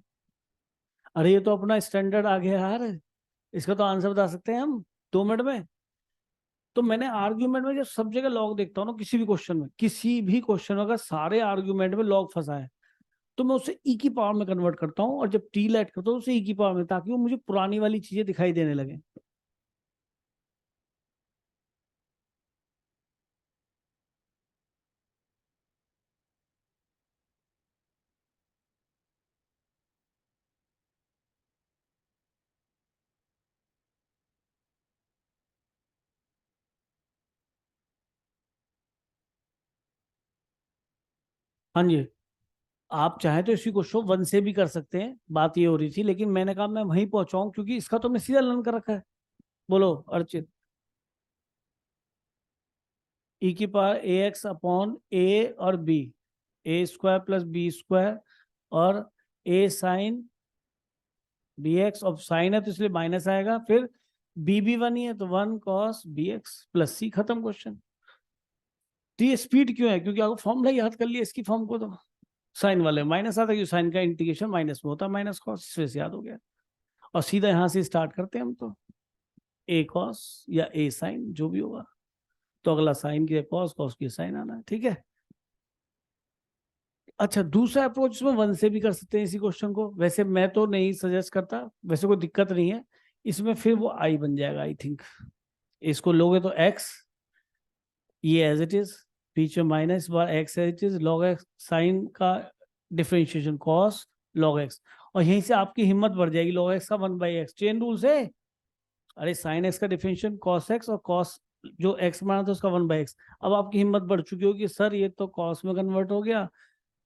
अरे ये तो अपना स्टैंडर्ड आ गया यार, इसका तो आंसर बता सकते हैं हम 2 मिनट में। तो मैंने आर्ग्यूमेंट में जब सब जगह लॉग देखता हूँ ना, किसी भी क्वेश्चन में, किसी भी क्वेश्चन में अगर सारे आर्ग्यूमेंट में लॉग फंसा है तो मैं उसे ई की पावर में कन्वर्ट करता हूँ, और जब टी लेट करता हूँ उसे ई की पावर में, ताकि वो मुझे पुरानी वाली चीजें दिखाई देने लगे। हाँ जी, आप चाहे तो इसी को शो 1 से भी कर सकते हैं, बात ये हो रही थी, लेकिन मैंने कहा मैं वहीं पहुंचाऊं क्योंकि इसका तो मैं सीधा लर्न कर रखा है। बोलो अर्चित। ई की power a x upon a और बी, ए स्क्वायर प्लस बी स्क्वायर और ए साइन बी एक्स, और साइन है तो इसलिए माइनस आएगा, फिर बी भी 1 ही है तो 1 कॉस बी एक्स प्लस सी, खत्म क्वेश्चन। तो ये स्पीड क्यों है? क्योंकि आपको फॉर्मूला याद कर लिया इसकी फॉर्म को, तो साइन वाले माइनस आता है क्योंकि साइन का इंटीग्रेशन माइनस में होता है, माइनस कॉस, इस वजह से याद हो गया। और सीधा यहाँ से स्टार्ट करते हैं हम, तो ए कॉस या ए साइन जो भी होगा, तो अगला साइन की कॉस, कॉस की साइन आना है, ठीक है। अच्छा, दूसरा अप्रोच इसमें 1 से भी कर सकते हैं इसी क्वेश्चन को, वैसे मैं तो नहीं सजेस्ट करता, वैसे कोई दिक्कत नहीं है इसमें, फिर वो आई बन जाएगा आई थिंक। इसको लोगे तो एक्स, ये एज इट इज, बीच में minus bar x as it is, log x sine का डिफरेंशिएशन कॉस लॉग एक्स, और यहीं से आपकी हिम्मत बढ़ जाएगी, लॉग एक्स का 1/x चेन रूल से। अरे साइन एक्स का डिफरेंशिएशन कॉस एक्स, और कॉस जो एक्स माना था उसका 1/x। अब आपकी हिम्मत बढ़ चुकी होगी, सर ये तो कॉस में कन्वर्ट हो गया,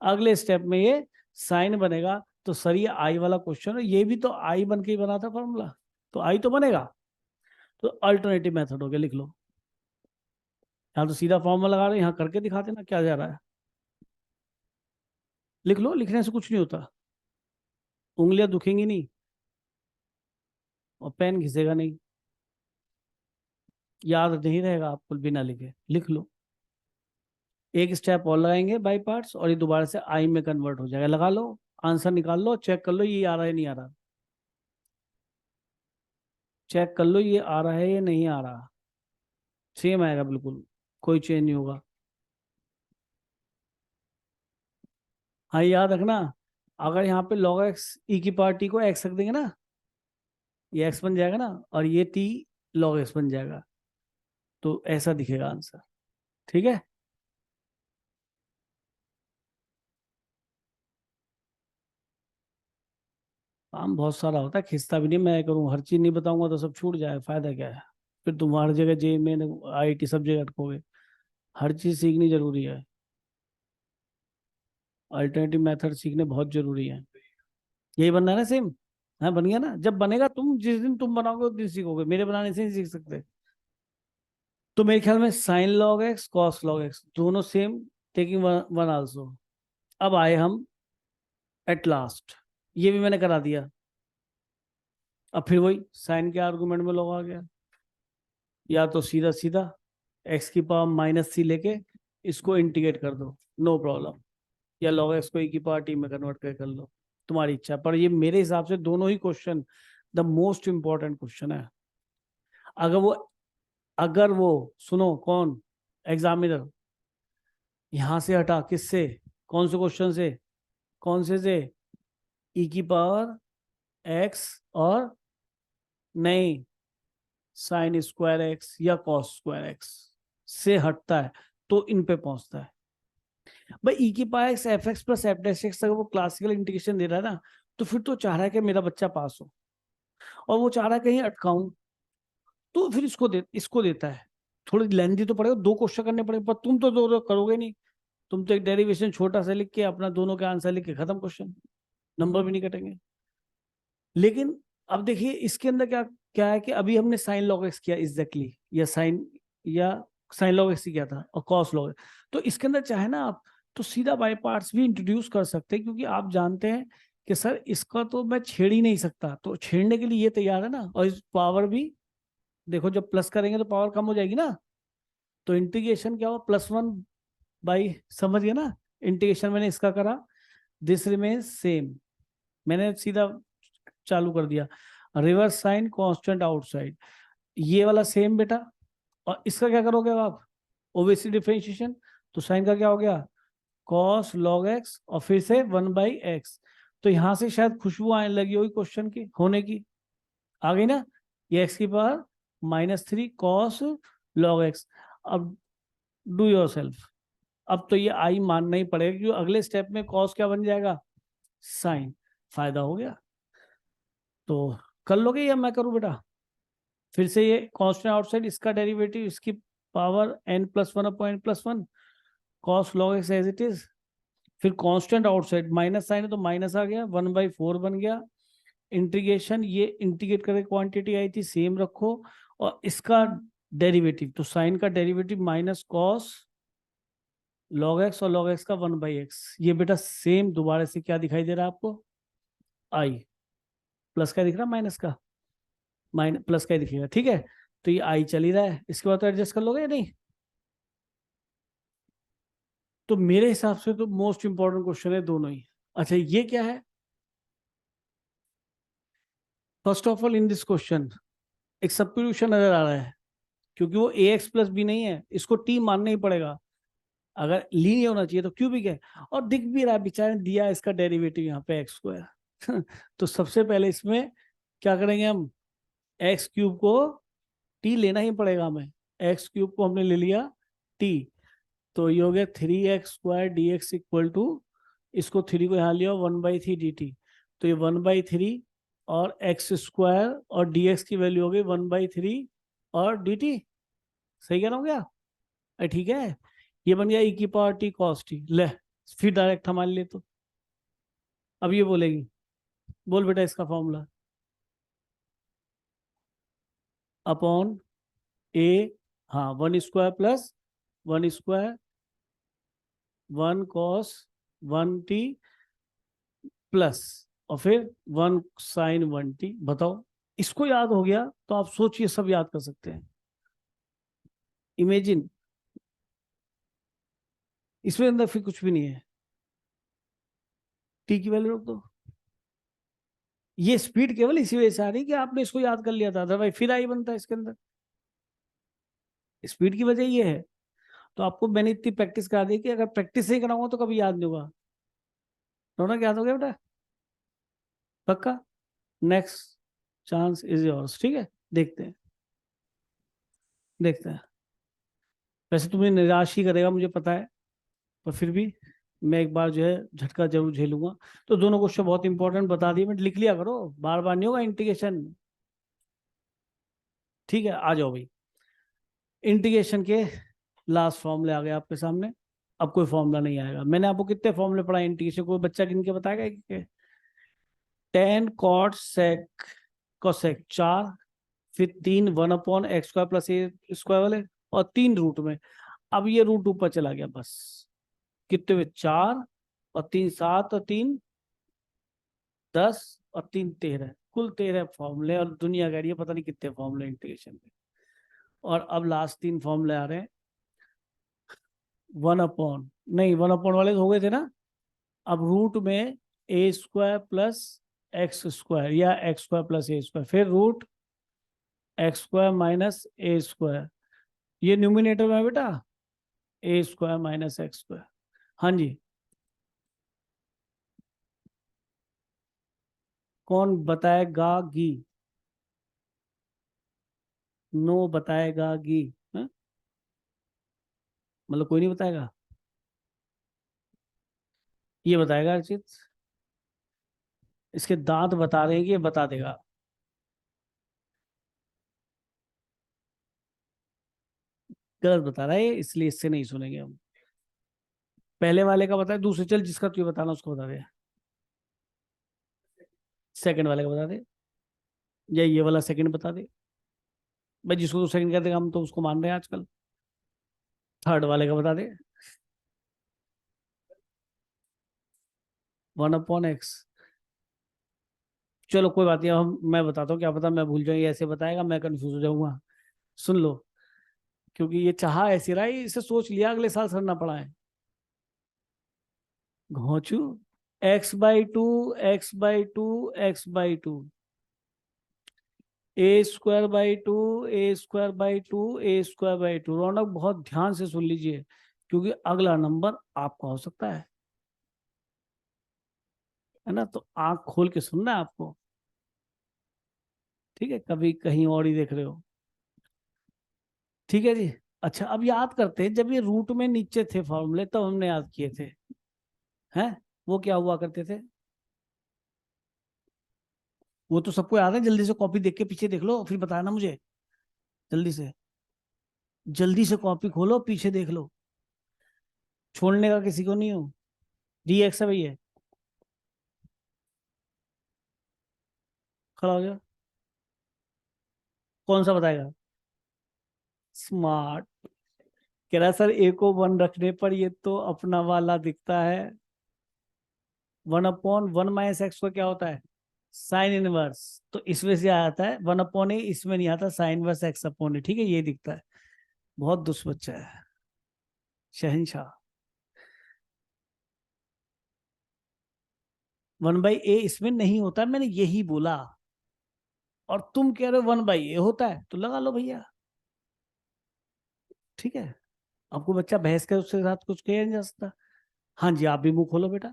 अगले स्टेप में ये साइन बनेगा, तो सर ये आई वाला क्वेश्चन है, ये भी तो आई बन के ही बना था फॉर्मूला, तो आई तो बनेगा। तो अल्टरनेटिव मेथड हो गया, लिख लो। यहाँ तो सीधा फॉर्मूला लगा रहे, यहाँ करके दिखाते ना क्या जा रहा है, लिख लो, लिखने से कुछ नहीं होता, उंगलियां दुखेंगी नहीं और पेन घिसेगा नहीं, याद नहीं रहेगा आपको बिना लिखे, लिख लो। एक स्टेप और लगाएंगे बाई पार्ट्स और ये दोबारा से आई में कन्वर्ट हो जाएगा, लगा लो, आंसर निकाल लो, चेक कर लो ये आ रहा है नहीं आ रहा, चेक कर लो ये आ रहा है या नहीं आ रहा, सेम आएगा बिल्कुल, कोई चेंज नहीं होगा। हाँ याद रखना, अगर यहाँ पे log x e की पावर t को x रख देंगे ना, ये x बन जाएगा ना, और ये t log x बन जाएगा, तो ऐसा दिखेगा आंसर, ठीक है। काम बहुत सारा होता है, खिंचता भी नहीं, मैं करूँ हर चीज नहीं बताऊंगा तो सब छूट जाए, फायदा क्या है, फिर तुम हर जगह जे में IIT सब जगह अटकोगे। हर चीज सीखनी जरूरी है, अल्टरनेटिव मेथड सीखने बहुत जरूरी है। यही बनना है ना सेम? हाँ बन गया ना, जब बनेगा तुम जिस दिन तुम बनाओगे उस दिन सीखोगे, मेरे बनाने से नहीं सीख सकते। तो मेरे ख्याल में sign log x cos log x दोनों सेम, टेकिंग वन आल्सो। अब आए हम एट लास्ट, ये भी मैंने करा दिया, अब फिर वही साइन के आर्गुमेंट में लॉग आ गया, या तो सीधा सीधा एक्स की पावर -c लेके इसको इंटीग्रेट कर दो, नो प्रॉब्लम, या लॉग एक्स को e की पावर t में कन्वर्ट कर लो, तुम्हारी इच्छा। पर ये मेरे हिसाब से दोनों ही question the most important question है। अगर वो सुनो, कौन एग्जामिनर यहां से हटा, किससे, कौन से क्वेश्चन से, कौन से e की पावर x और नहीं साइन स्क्वायर एक्स या कॉस स्क्वायर एक्स से हटता है तो इन पे पहुंचता है। भाई e की power x F x plus f dash x अगर वो क्लासिकल इंटीग्रेशन दे रहा है ना, तो फिर तो चाह रहा है कि मेरा बच्चा पास हो, और वो चाह रहा है कहीं अटकाऊं, तो फिर इसको देता है। थोड़ी लेंथी तो पड़ेगा, 2 क्वेश्चन करने पड़ेगा, पर तुम तो 2 करोगे नहीं, तुम तो एक डेरिवेशन छोटा सा लिख के अपना दोनों के आंसर लिख के खत्म क्वेश्चन, नंबर भी नहीं कटेंगे। लेकिन अब देखिए इसके अंदर क्या क्या है कि अभी हमने साइन लॉग एक्स किया एग्जैक्टली, या साइन लॉग एक्स किया था और कॉस लॉग, तो इसके अंदर चाहे ना आप तो सीधा बाय पार्ट्स भी इंट्रोड्यूस कर सकते हैं, क्योंकि आप जानते हैं कि सर इसका तो मैं छेड़ ही नहीं सकता, तो छेड़ने के लिए ये तैयार है ना, और इस पावर भी देखो जब प्लस करेंगे तो पावर कम हो जाएगी ना, तो इंटीग्रेशन क्या हुआ +1 बाई, समझ गए ना, इंटीग्रेशन मैंने इसका करा, दिस रिमेन्स सेम, मैंने सीधा चालू कर दिया, रिवर्स साइन कांस्टेंट आउटसाइड, ये वाला सेम बेटा, और इसका क्या करोगे आप, ओबीसी डिफरेंशिएशन, तो साइन का क्या हो गया कॉस लॉग एक्स और फिर से 1/x, तो यहां से शायद खुशबू आने लगी होगी क्वेश्चन की होने की, आ गई ना, ये x की पावर -3 कॉस लॉग एक्स। अब डू योर सेल्फ, अब तो ये आई मानना ही पड़ेगा क्योंकि अगले स्टेप में कॉस क्या बन जाएगा साइन, फायदा हो गया। तो कर लोगे या मैं करूं बेटा? फिर से ये कांस्टेंट आउटसाइड, इसका डेरिवेटिव इसकी power n+1/n+1 cos log x as it is, फिर कांस्टेंट आउटसाइड, माइनस साइन है तो माइनस आ गया, 1/4 बन गया। इंटीग्रेशन, ये इंटीग्रेट करके क्वांटिटी आई थी, सेम रखो, और इसका डेरिवेटिव, तो साइन का derivative minus cos log x, और log x का 1/x, ये बेटा सेम दोबारा से क्या दिखाई दे रहा है आपको, आई, प्लस का दिख रहा है, माइनस का, माइनस प्लस का ही दिखेगा, ठीक है। तो ये आई चल ही रहा है, इसके बाद तो एडजस्ट कर लोगे या नहीं? तो मेरे हिसाब से तो मोस्ट इंपॉर्टेंट क्वेश्चन है दोनों ही। अच्छा ये क्या है? First of all in this question एक सब्स्टिट्यूशन नजर आ रहा है, क्योंकि वो ax प्लस बी नहीं है, इसको t मानना ही पड़ेगा, अगर लीनियर होना चाहिए तो क्यूबिक है, और दिख भी रहा है बेचारे ने दिया इसका डेरिवेटिव यहाँ पे एक्स स्क्वायर। तो सबसे पहले इसमें क्या करेंगे हम, एक्स क्यूब को टी लेना ही पड़ेगा हमें, एक्स क्यूब को हमने ले लिया टी, तो ये हो गया 3x² dx इक्वल टू, इसको 3 को यहाँ लिया 1/3 dt, तो ये 1/3 और x² और dx की वैल्यू हो गई 1/3 और dt, सही कह रहा हूँ क्या? ठीक है, ये बन गया e⁻t cos t, ले फिर डायरेक्ट हमारे लिए। तो अब ये बोलेगी, बोल बेटा इसका फॉर्मूला, अपॉन ए, हाँ 1² प्लस 1² 1 cos 1t प्लस और फिर 1 sin 1t। बताओ, इसको याद हो गया तो आप सोचिए सब याद कर सकते हैं। इमेजिन, इसमें अंदर फिर कुछ भी नहीं है, टी की वैल्यू रख दो। ये स्पीड केवल इसी वजह से आ रही कि आपने इसको याद कर लिया था, अदरवाइज फिर आई बनता है इसके अंदर, स्पीड की वजह ये है। तो आपको मैंने इतनी प्रैक्टिस करा दी कि अगर प्रैक्टिस नहीं कराऊंगा तो कभी याद नहीं होगा। रौनक याद हो गया बेटा? पक्का? नेक्स्ट चांस इज योर्स, ठीक है, देखते हैं देखते हैं। वैसे तुम्हें निराश ही करेगा मुझे पता है, पर फिर भी मैं एक बार जो है झटका जरूर झेलूंगा। तो दोनों क्वेश्चन बहुत इंपॉर्टेंट बता दिए, मैं लिख लिया करो, बार बार नहीं होगा इंटीग्रेशन, ठीक है। आ जाओ भाई, इंटीग्रेशन के लास्ट फॉर्मूले आ गए आपके सामने, अब कोई फॉर्मूला नहीं आएगा। मैंने आपको कितने फॉर्मूले पढ़ाए इंटीग्रेशन, कोई बच्चा गिन के बताएगा कि 10 cot sec cosec 4, फिर 3 1/x² प्लस a² वाले, और 3 रूट में। अब ये रूट ऊपर चला गया, बस कितने हुए, 4 और 3 7 और 3 10 और 3 13, कुल 13 फॉर्मूले, और दुनिया कह रही है पता नहीं कितने फॉर्मूले इंटीग्रेशन में। और अब लास्ट 3 फॉर्मूले आ रहे हैं, 1/, नहीं 1/ वाले तो हो गए थे ना, अब रूट में a² प्लस x² या x² प्लस a², फिर रूट x² माइनस a², ये न्यूमिनेटर में है बेटा, a² माइनस x²। हाँ जी, कौन बताएगा गी? नो बताएगा गी, मतलब कोई नहीं बताएगा, ये बताएगा अर्चित, इसके दांत बता रहे हैं कि ये बता देगा। गलत बता रहा है ये, इसलिए इससे नहीं सुनेंगे हम। पहले वाले का बताए, दूसरे चल जिसका तुझे बताना उसको बता दे, सेकंड वाले का बता दे, या ये वाला सेकंड बता दे भाई, जिसको तो सेकंड कहते हैं हम तो उसको मान रहे हैं आजकल। थर्ड वाले का बता दे, 1/x। चलो कोई बात नहीं, हम मैं बताता हूँ, क्या पता मैं भूल जाऊँ, ये ऐसे बताएगा मैं कंफ्यूज हो जाऊंगा। सुन लो, क्योंकि ये चाह ऐसे रहा है, इसे सोच लिया अगले साल सर ना पढ़ाए। घोंचू, x/2 x/2 x/2, a²/2 a²/2 a²/2। रौनक बहुत ध्यान से सुन लीजिए, क्योंकि अगला नंबर आपका हो सकता है ना, तो आंख खोल के सुनना है आपको, ठीक है, कभी कहीं और ही देख रहे हो, ठीक है जी। अच्छा अब याद करते हैं, जब ये रूट में नीचे थे फॉर्मूले तब हमने याद किए थे, हैं वो क्या हुआ करते थे, वो तो सबको याद है, जल्दी से कॉपी देख के पीछे देख लो फिर बताना मुझे, जल्दी से कॉपी खोलो पीछे देख लो, छोड़ने का किसी को नहीं हो। डी एक्स है भैया, खड़ा हो जाओ, कौन सा बताएगा? स्मार्ट। कह रहा सर ए को 1 रखने पर ये तो अपना वाला दिखता है। 1/1 - x को क्या होता है? Sine inverse. तो इसमें से आता है 1/a, इसमें नहीं आता साइन इनवर्स x/a, ठीक है, ये दिखता है। बहुत दुष्ट बच्चा है, शहनशाह। 1/a इसमें नहीं होता, मैंने यही बोला, और तुम कह रहे हो 1/a होता है, तो लगा लो भैया, ठीक है। आपको बच्चा बहस कर उसके साथ कुछ किया नहीं जा सकता। हाँ जी, आप भी मुंह खोलो बेटा।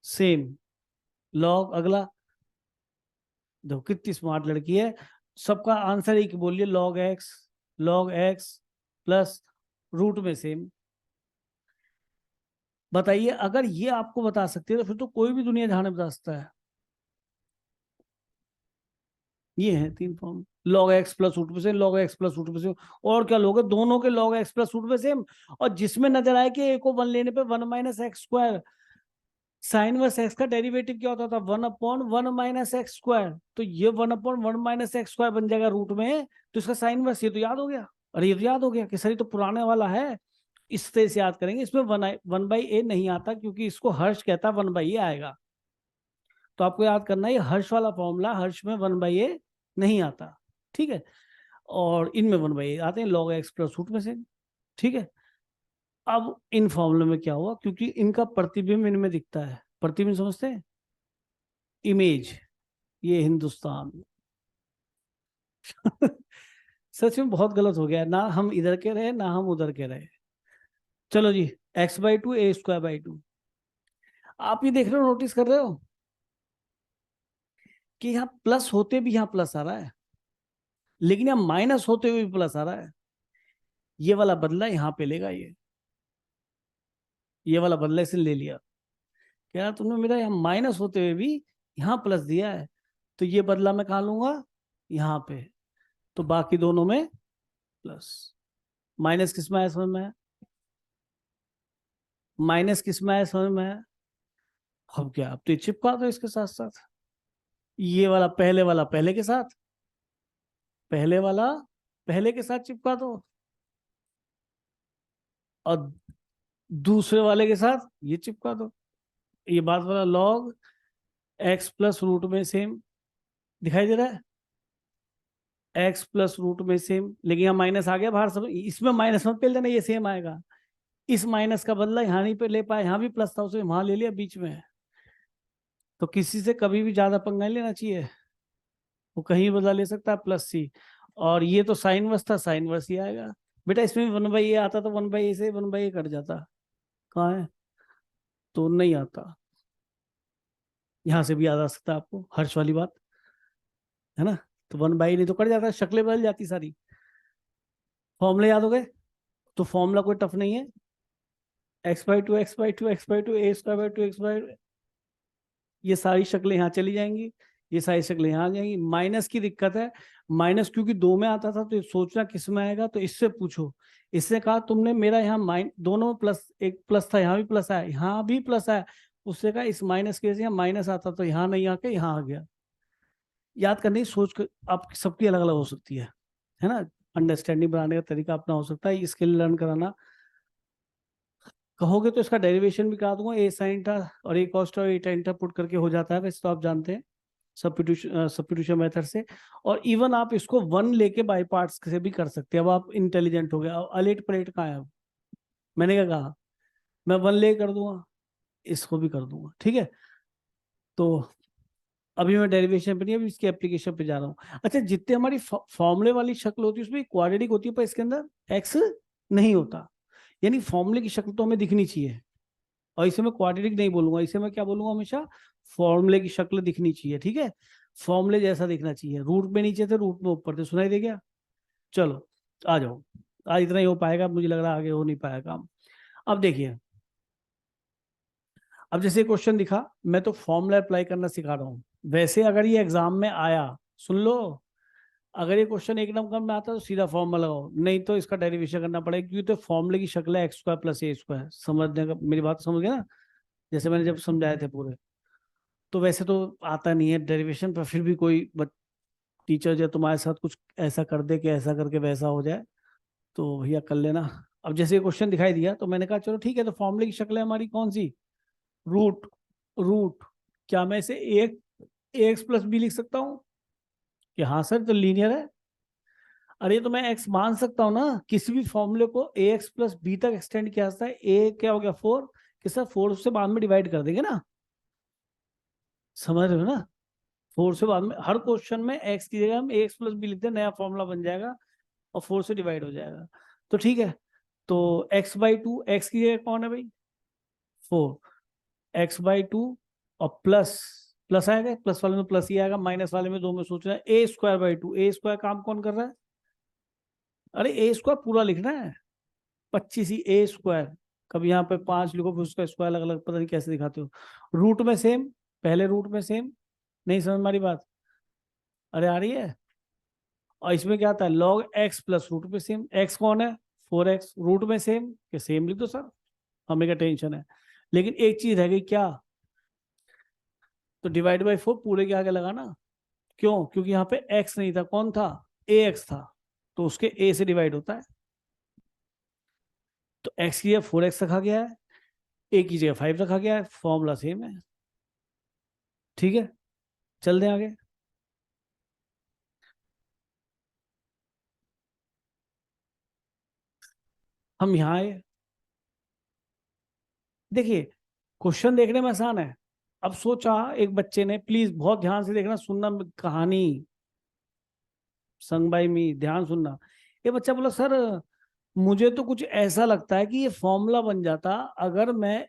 सेम लॉग, अगला देखो कितनी स्मार्ट लड़की है, सबका आंसर एक बोलिए, लॉग एक्स प्लस रूट में सेम। बताइए, अगर ये आपको बता सकती है तो फिर तो कोई भी दुनिया जहां बता सकता है। ये है 3 form, log x plus root में same, log x plus root में सेम। और क्या लोग दोनों के लॉग एक्स प्लस रूट में सेम, और जिसमें नजर आए कि ए को 1 लेने पे 1 - x², साइन वर्स एक्स का डेरिवेटिव क्या होता था? 1/1 - x²। तो ये 1/1 - x² बन जाएगा रूट में, तो इसका साइन वर्स, ये तो याद हो गया। अरे ये तो याद हो गया कि सर ये तो पुराने वाला है, इस तरह से याद करेंगे। इसमें 1/a नहीं आता, क्योंकि इसको हर्ष कहता है 1/a आएगा। तो आपको याद करना है, ये हर्ष वाला फॉर्मूला, हर्ष में 1/a नहीं आता, ठीक है। और इनमें 1/a आते हैं, लॉग एक्स प्लस रूट में से, ठीक है। अब इन फॉर्मूले में क्या हुआ, क्योंकि इनका प्रतिबिंब इनमें दिखता है, प्रतिबिंब समझते हैं, इमेज, ये हिंदुस्तान। सच में बहुत गलत हो गया, ना हम इधर के रहे ना हम उधर के रहे। चलो जी, x/2 a²/2। आप ये देख रहे हो, नोटिस कर रहे हो कि यहाँ प्लस होते भी यहाँ प्लस आ रहा है, लेकिन यहाँ माइनस होते हुए भी प्लस आ रहा है। ये वाला बदला यहाँ पे लेगा, ये वाला बदला इसने ले लिया। कह रहा तुमने मेरा यहाँ माइनस होते हुए भी यहाँ प्लस दिया है, तो ये बदला मैं कहाँ लूंगा? यहाँ पे। तो बाकी दोनों में प्लस। माइनस किस में आया समझ में? माइनस किस में आया समझ में? अब क्या, अब तो चिपका दो इसके साथ साथ, ये वाला पहले के साथ, पहले वाला पहले के साथ चिपका दो, और दूसरे वाले के साथ ये चिपका दो। ये बात वाला लॉग एक्स प्लस रूट में सेम दिखाई दे रहा है, एक्स प्लस रूट में सेम, लेकिन यहाँ माइनस आ गया बाहर, सब इसमें माइनस मत पेल देना, ये सेम आएगा। इस माइनस का बदला यहाँ नहीं पे ले पाए, यहाँ भी प्लस था, उसे वहां ले लिया बीच में। तो किसी से कभी भी ज्यादा पंगा नहीं लेना चाहिए, वो कहीं बदला ले सकता है +c। और ये तो साइन वर्स था, साइन वर्स ही आएगा बेटा। इसमें भी 1/a आता, तो 1/a से 1/a कट जाता, कहाँ है? तो नहीं आता। यहां से भी याद आ सकता है आपको, हर्ष वाली बात है ना। तो 1/a नहीं तो कट जाता, शक्लें बदल जाती सारी। फॉर्मूले याद हो गए? तो फॉर्मूला कोई टफ नहीं है, x/2 x/2 x/2 a²/2 x/2, ये सारी शक्लें यहाँ चली जाएंगी, ये सारी शक्लें यहाँ आ जाएंगी। माइनस की दिक्कत है, माइनस क्योंकि 2 में आता था, तो सोचना किस में आएगा, तो इससे पूछो। इससे कहा तुमने मेरा यहाँ दोनों में प्लस, एक प्लस था, यहाँ भी प्लस आया, यहाँ भी प्लस आया। उससे कहा इस माइनस के यहाँ माइनस आता, तो यहाँ नहीं आके यहाँ आ गया। याद करने की सोच कर आप सबकी अलग अलग हो सकती है ना। अंडरस्टैंडिंग बनाने का तरीका अपना हो सकता है, स्किल लर्न कराना कहोगे तो इसका डेरिवेशन भी करा दूंगा, a sin था और a cos था और a tan था पुट करके हो जाता है, वैसे तो आप जानते हैं सब्स्टिट्यूशन मेथड से। और इवन आप इसको 1 लेके बाई पार्ट्स से भी कर सकते हैं। अब आप इंटेलिजेंट हो गए। अब अलेट पलेट कहाँ है? अब मैंने क्या कहा, मैं 1 ले कर दूंगा, इसको भी कर दूंगा, ठीक है। तो अभी मैं डेरिवेशन पे नहीं, अभी इसकी एप्लीकेशन पे जा रहा हूँ। अच्छा, जितने हमारी फॉर्मूले वाली शक्ल होती है उसमें क्वाड्रेटिक होती है, पर इसके अंदर एक्स नहीं होता, यानी फॉर्मूले की शक्ल तो हमें दिखनी चाहिए। और इसे मैं क्वाड्रेटिक नहीं बोलूंगा, इसे मैं क्या बोलूंगा हमेशा, फॉर्मूले की शक्ल दिखनी चाहिए, ठीक है। फॉर्मूले जैसा दिखना चाहिए, रूट में नीचे थे, रूट में ऊपर थे, सुनाई दे गया? चलो आ जाओ, आज इतना ही हो पाएगा, मुझे लग रहा है आगे हो नहीं पाएगा काम। अब देखिए, अब जैसे क्वेश्चन दिखा, मैं तो फॉर्मूला अप्लाई करना सिखा रहा हूँ। वैसे अगर ये एग्जाम में आया, सुन लो, अगर ये क्वेश्चन एक नंबर में आता है तो सीधा फॉर्मूला लगाओ, नहीं तो इसका डेरिवेशन करना पड़ेगा, क्योंकि तो फॉर्मूले की शक्ल है एक्स स्क्वायर प्लस ए स्क्वायर। समझने का, मेरी बात समझ गया ना, जैसे मैंने जब समझाए थे पूरे। तो वैसे तो आता नहीं है डेरिवेशन, पर फिर भी कोई टीचर जो तुम्हारे साथ कुछ ऐसा कर दे कि ऐसा करके वैसा हो जाए, तो भैया कर लेना। अब जैसे ये क्वेश्चन दिखाई दिया तो मैंने कहा चलो ठीक है, तो फॉर्मूले की शक्ल है हमारी कौन सी, रूट। रूट क्या मैं इसे ए एक्स प्लस बी लिख सकता हूँ कि हाँ सर तो लीनियर है? अरे तो मैं एक्स मान सकता हूँ ना, किसी भी फॉर्मूले को ए एक्स प्लस बी तक एक्सटेंड किया जाता है। ए क्या हो गया 4, कि सर 4 से बाद में डिवाइड कर देंगे ना, समझ रहे हो ना? 4 से बाद में हर क्वेश्चन में एक्स की जगह हम ए एक्स प्लस बी लिखते हैं, नया फॉर्मूला बन जाएगा और 4 से डिवाइड हो जाएगा। तो ठीक है, तो x/2, एक्स की जगह कौन है भाई 4, x/2 और प्लस, प्लस आएगा, प्लस वाले में प्लस ही आएगा, माइनस वाले में 2 में सोचना है, a²/2। ए स्क्वायर काम कौन कर रहा है? अरे ए स्क्वायर पूरा लिखना है, 25 ही ए स्क्वायर। कभी यहाँ पे 5 लिखो फिर उसका स्क्वायर अलग अलग, पता नहीं कैसे दिखाते हो। रूट में सेम, पहले रूट में सेम, नहीं समझ हमारी बात? अरे आ रही है? और इसमें क्या आता है, log x प्लस रूट में सेम। x कौन है 4x, रूट में सेम, कि सेम लिख दो सर, हमें क्या टेंशन है। लेकिन एक चीज रह गई क्या, तो डिवाइड बाई 4 पूरे के आगे लगाना। क्यों? क्योंकि यहाँ पे x नहीं था, कौन था, ax था, तो उसके a से डिवाइड होता है। तो x की जगह 4x रखा गया है, a की जगह 5 रखा गया है, फॉर्मूला सेम है। ठीक है, चल दें आगे। हम यहाँ आए, देखिए क्वेश्चन देखने में आसान है। अब सोचा एक बच्चे ने, प्लीज बहुत ध्यान से देखना, सुनना कहानी, संग बाई मी, ध्यान सुनना। ये बच्चा बोला सर मुझे तो कुछ ऐसा लगता है कि ये फॉर्मूला बन जाता अगर मैं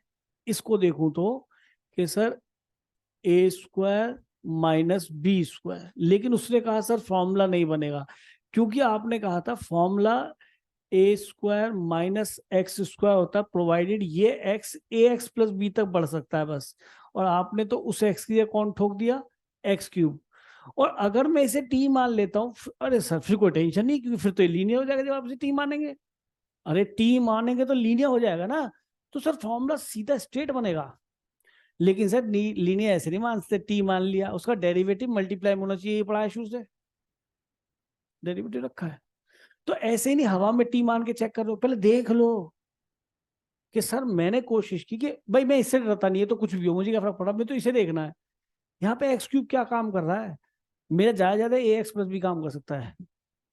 इसको देखूं तो, कि सर ए स्क्वायर माइनस बी स्क्वायर। लेकिन उसने कहा सर फॉर्मूला नहीं बनेगा, क्योंकि आपने कहा था फॉर्मूला ए स्क्वायर माइनस एक्स स्क्वायर होता है, प्रोवाइडेड ये एक्स ए एक्स प्लस बी तक बढ़ सकता है बस। और आपने तो उस एक्स की जगह कौन ठोक दिया, एक्स क्यूब। और अगर मैं इसे टी मान लेता हूँ, अरे सर फिर कोई टेंशन नहीं, क्योंकि फिर तो लीनियर हो जाएगा जब आप इसे टी मानेंगे। अरे टी मानेंगे तो लीनियर हो जाएगा ना, तो सर फॉर्मूला सीधा स्ट्रेट बनेगा। लेकिन सर लीनियर ऐसे नहीं मान सकते, टी मान लिया, उसका डेरिवेटिव मल्टीप्लाई होना चाहिए, ये पढ़ा है शुरू से, डेरिवेटिव रखा है। तो ऐसे ही नहीं हवा में टी मान के चेक कर लो, पहले देख लो कि सर मैंने कोशिश की कि भाई मैं इससे डरता नहीं है तो कुछ भी हो, मुझे क्या फर्क पड़ा, मैं तो इसे देखना है। यहाँ पे एक्स क्यूब क्या काम कर रहा है, मेरा ज्यादा ज्यादा ए एक्स प्लस भी काम कर सकता है।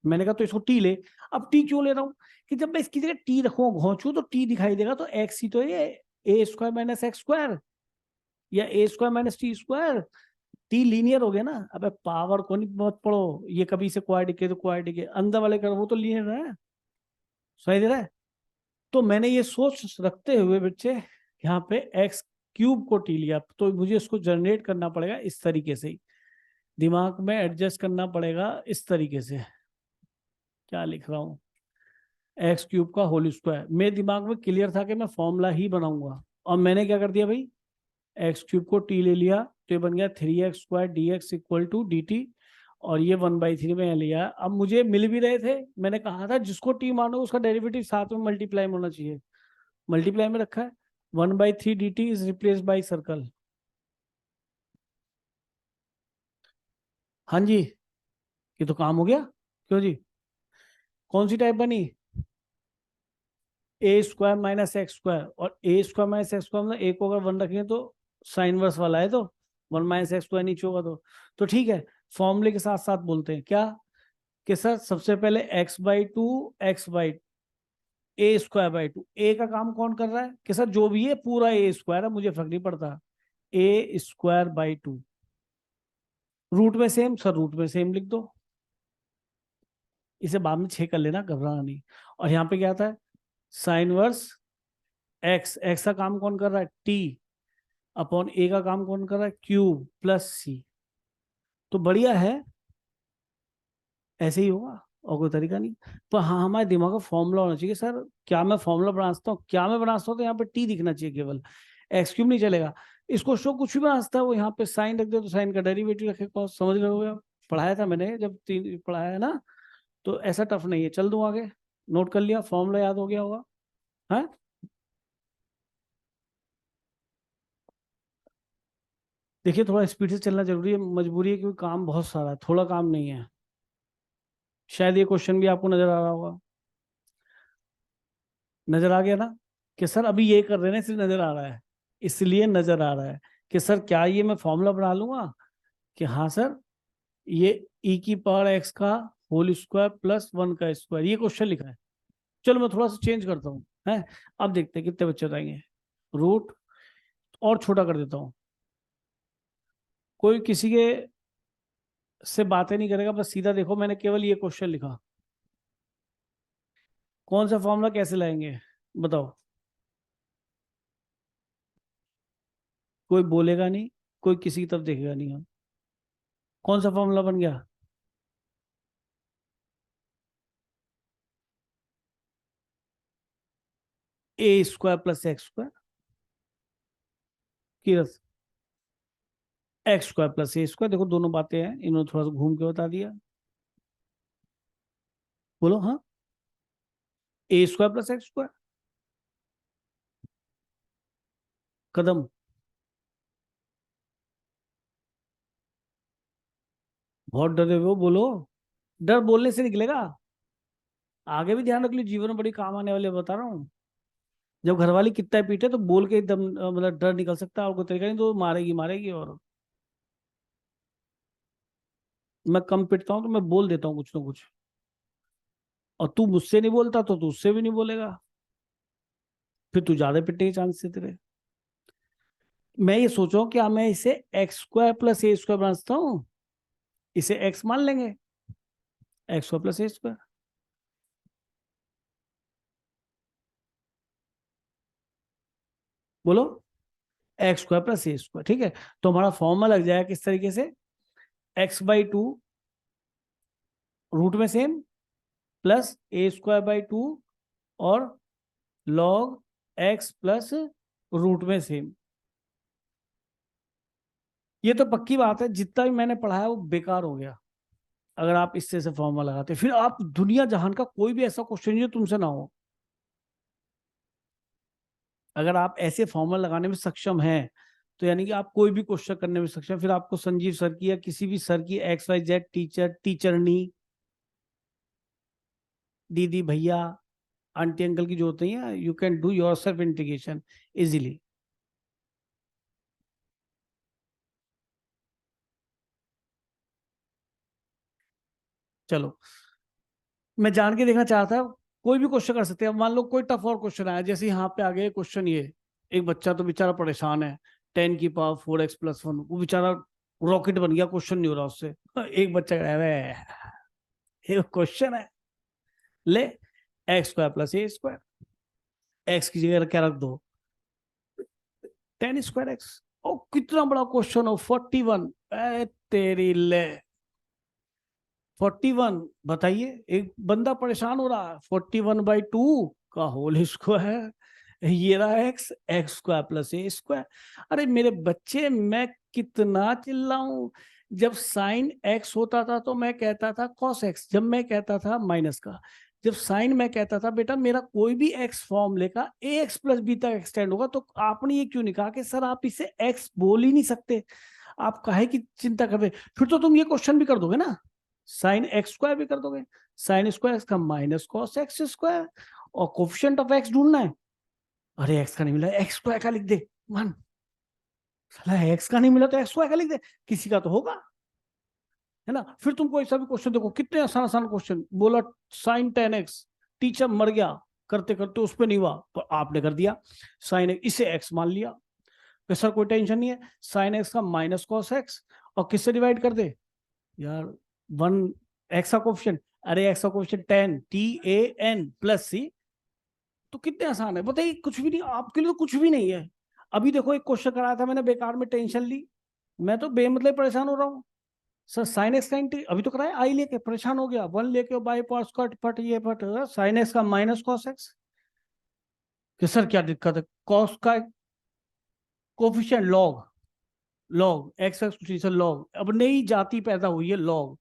मैंने कहा तो इसको टी ले। अब टी क्यों ले रहा हूँ, कि जब मैं इसकी जगह टी रखूँ घोंचू तो टी दिखाई देगा, तो एक्स ही तो ये a square minus x square, या a square minus t square. T linear हो गया ना। अब पावर को नहीं मत पढ़ो, ये कभी से क्वाड्रेटिक है तो क्वाड्रेटिक है, अंदर वाले कर वो तो लीनियर है, सही दे रहा है। तो मैंने ये सोच रखते हुए बच्चे यहाँ पे एक्स क्यूब को टी लिया, तो मुझे इसको जनरेट करना पड़ेगा इस तरीके से ही, दिमाग में एडजस्ट करना पड़ेगा इस तरीके से। क्या लिख रहा हूँ, एक्स क्यूब का होल स्क्वायर, मेरे दिमाग में क्लियर था कि मैं फॉर्मूला ही बनाऊंगा, और मैंने क्या कर दिया भाई, एक्स क्यूब को टी ले लिया, तो ये बन गया 3x² dx equal to dt, और ये 1/3 में लिया। अब मुझे मिल भी रहे थे, मैंने कहा था जिसको टी मानो उसका डेरिवेटिव साथ में मल्टीप्लाई में होना चाहिए, मल्टीप्लाई में रखा है। 1/3 dt is replace by circle. हाँ जी, ये तो काम हो गया। क्यों जी, कौन सी टाइप बनी, ए स्क्वायर माइनस एक्स स्क्वायर, और a square minus x square मतलब ए को अगर 1 रखेंगे तो साइन वर्स वाला है, तो 1 माइनस एक्स स्क्वायर नीचे होगा तो ठीक है। फॉर्मूले के साथ साथ बोलते हैं क्या, कि सर सबसे पहले x/2 x/, A square by 2, ए का काम कौन कर रहा है, कि सर जो भी है पूरा ए स्क्वायर है, मुझे फर्क नहीं पड़ता, ए स्क्वायर बाई 2। रूट में सेम, सर रूट में सेम लिख दो, इसे बाद में 6 कर लेना, घबराना नहीं। और यहाँ पे क्या आता है, साइन वर्स एक्स, एक्स का काम कौन कर रहा है, टी, अपॉन ए का काम कौन कर रहा है, क्यूब प्लस सी। तो बढ़िया है, ऐसे ही होगा और कोई तरीका नहीं। पर हाँ हमारे दिमाग का फॉर्मूला होना चाहिए, सर क्या मैं फॉर्मूला बना सकता हूँ, क्या मैं बना सकता हूँ, तो यहाँ पे टी दिखना चाहिए केवल, एक्स क्यूब नहीं चलेगा। इसको शो कुछ भी बना सकता है वो, यहाँ पे साइन रख दे तो साइन का डेरिवेटिव रखे, कॉस, समझ रहे हो आप। पढ़ाया था मैंने, जब 3 पढ़ाया है ना, तो ऐसा टफ नहीं है। चल दूं आगे, नोट कर लिया, फॉर्मूला याद हो गया होगा, हाँ? देखिए थोड़ा स्पीड से चलना जरूरी है, मजबूरी है, क्योंकि काम बहुत सारा है, थोड़ा काम नहीं है। शायद ये क्वेश्चन भी आपको नजर आ रहा होगा, नजर आ गया ना कि सर अभी ये कर रहे हैं इसलिए नजर आ रहा है, इसलिए नजर आ रहा है कि सर क्या ये मैं फॉर्मूला बना लूंगा कि हाँ सर ये e की पावर x का होल स्क्वायर प्लस 1 का स्क्वायर, ये क्वेश्चन लिखा है। चलो मैं थोड़ा सा चेंज करता हूँ, है? अब देखते हैं कितने बच्चे बताएंगे। रूट और छोटा कर देता हूँ, कोई किसी के से बातें नहीं करेगा, बस सीधा देखो, मैंने केवल ये क्वेश्चन लिखा। कौन सा फॉर्मूला कैसे लाएंगे बताओ? कोई बोलेगा नहीं, कोई किसी की तरफ देखेगा नहीं। हम कौन सा फॉर्मूला बन गया? ए स्क्वायर प्लस एक्स स्क्वायर की एक्स स्क्वायर प्लस ए स्क्वायर। देखो दोनों बातें हैं, इन्होंने थोड़ा सा घूम के बता दिया। बोलो हाँ, ए स्क्वायर प्लस एक्स स्क्वायर। कदम, बहुत डरे हुए हो, बोलो। डर बोलने से निकलेगा, आगे भी ध्यान रख लो, जीवन में बड़ी काम आने वाले बता रहा हूँ। जब घरवाली कितना पीटे तो बोल के एकदम मतलब डर निकल सकता है, और कोई तरीका नहीं, तो मारेगी मारेगी। और मैं कम पिटता हूँ तो मैं बोल देता हूँ कुछ ना कुछ, और तू मुझसे नहीं बोलता तो तू उससे भी नहीं बोलेगा, फिर तू ज्यादा पिटने के चांस है तेरे। मैं ये सोच रहा हूँ क्या मैं इसे एक्स स्क्वायर प्लस ए स्क्वायर बना सकता हूँ, इसे एक्स मान लेंगे, एक्स स्क्वायर प्लस ए स्क्वायर। बोलो, एक्स स्क्वायर प्लस ए स्क्वायर, ठीक है? तो हमारा फॉर्मूला लग जाएगा किस तरीके से, x/2 रूट में same plus A square by 2 और लॉग x प्लस रूट में सेम। ये तो पक्की बात है, जितना भी मैंने पढ़ा है वो बेकार हो गया अगर आप इससे से फॉर्मूला लगाते। फिर आप दुनिया जहान का कोई भी ऐसा क्वेश्चन जो तुमसे ना हो, अगर आप ऐसे फॉर्मूला लगाने में सक्षम हैं तो यानी कि आप कोई भी क्वेश्चन करने में सक्षम। फिर आपको संजीव सर की या किसी भी सर की XYZ टीचर, टीचरनी, दीदी, भैया, आंटी, अंकल की जो होती है, you can do your self integration easily. चलो मैं जान के देखना चाहता हूँ, कोई भी क्वेश्चन कर सकते हैं। मान लो कोई टफ और क्वेश्चन आया, जैसे यहाँ पे आ गया क्वेश्चन, ये एक बच्चा तो बेचारा परेशान है, 10⁴x+1, वो बेचारा रॉकेट बन गया, क्वेश्चन नहीं हो रहा उससे। एक बच्चा कह रहा है ये क्वेश्चन है, ले एक्स स्क्वायर प्लस ए स्क्वायर, एक्स की जगह क्या रख दो 10² x। ओ कितना बड़ा क्वेश्चन हो, 41, तेरी ले 41। बताइए, एक बंदा परेशान हो रहा है, 41/2 का होल स्क्वायर, ये रहा एक्स स्क्वायर प्लस ए स्क्वायर। अरे मेरे बच्चे, मैं कितना चिल्लाऊं। जब साइन एक्स होता था तो मैं कहता था कॉस एक्स, जब मैं कहता था माइनस का, जब साइन मैं कहता था बेटा मेरा कोई भी एक्स फॉर्म लेगा ए एक्स प्लस बी तक एक्सटेंड होगा, तो आपने ये क्यों नहीं कहा कि सर आप इसे एक्स बोल ही नहीं सकते, आप काहे की चिंता कर रहे? फिर तो तुम ये क्वेश्चन भी कर दोगे ना, साइन एक्स स्क्वायर भी कर दोगे, साइन स्क्वायर एक्स का माइनस कॉस एक्स स्क्वायर, और कोफिशिएंट ऑफ एक्स ढूंढना है। अरे एक्स का नहीं मिला, एक्स स्क्वायर का लिख दे, मान साला एक्स का नहीं मिला तो एक्स स्क्वायर का लिख दे, किसी का तो होगा, है ना? फिर तुमको ऐसा भी क्वेश्चन देखो, कितने आसान आसान क्वेश्चन, बोला साइन 10x, टीचर मर गया करते करते, उस पर नहीं हुआ पर आपने कर दिया साइन एक्स, इसे एक्स मान लिया, तो सर कोई टेंशन नहीं है, साइन एक्स का माइनस कॉस एक्स, और किससे डिवाइड कर दे यार, 1 एक्स का कोफिशिएंट, अरे एक्स का कोफिशिएंट 10, TAN प्लस सी, तो कितने आसान है बताइए। कुछ भी नहीं, आपके लिए तो कुछ भी नहीं है। अभी देखो एक क्वेश्चन कराया था मैंने, बेकार में टेंशन ली, मैं तो बेमतलब परेशान हो रहा हूँ। सर साइन एक्स का अभी तो कराया, आई लेके परेशान हो गया, 1 लेके बाई पार्ट्स कट फट ये फट, साइन एक्स का माइनस कॉस एक्स, कि सर क्या दिक्कत है, कॉस का coefficient log, log x x कुछ नहीं सर, लॉग अब नई जाति पैदा हुई है, लॉग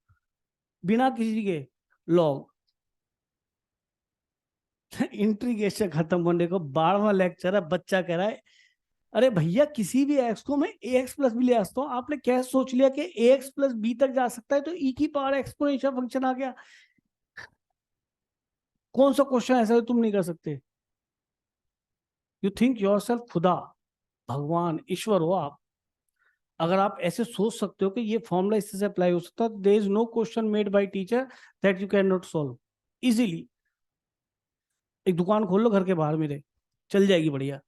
बिना किसी के लॉग। इंट्रीगेशन खत्म होने को 12वां लेक्चर है, बच्चा कह रहा है अरे भैया किसी भी एक्स को मैं ए एक्स प्लस बी ले सकता हूँ, आपने क्या सोच लिया कि ए एक्स प्लस बी तक जा सकता है तो ई की पावर एक्सपोनेंशियल फंक्शन आ गया। कौन सा क्वेश्चन ऐसा है तुम नहीं कर सकते? यू थिंक योरसेल्फ खुदा, भगवान, ईश्वर हो आप। अगर आप ऐसे सोच सकते हो कि ये फॉर्मूला इससे अप्लाई हो सकता है, there is no question made by teacher that you can not solve easily. एक दुकान खोल लो घर के बाहर मेरे, चल जाएगी बढ़िया,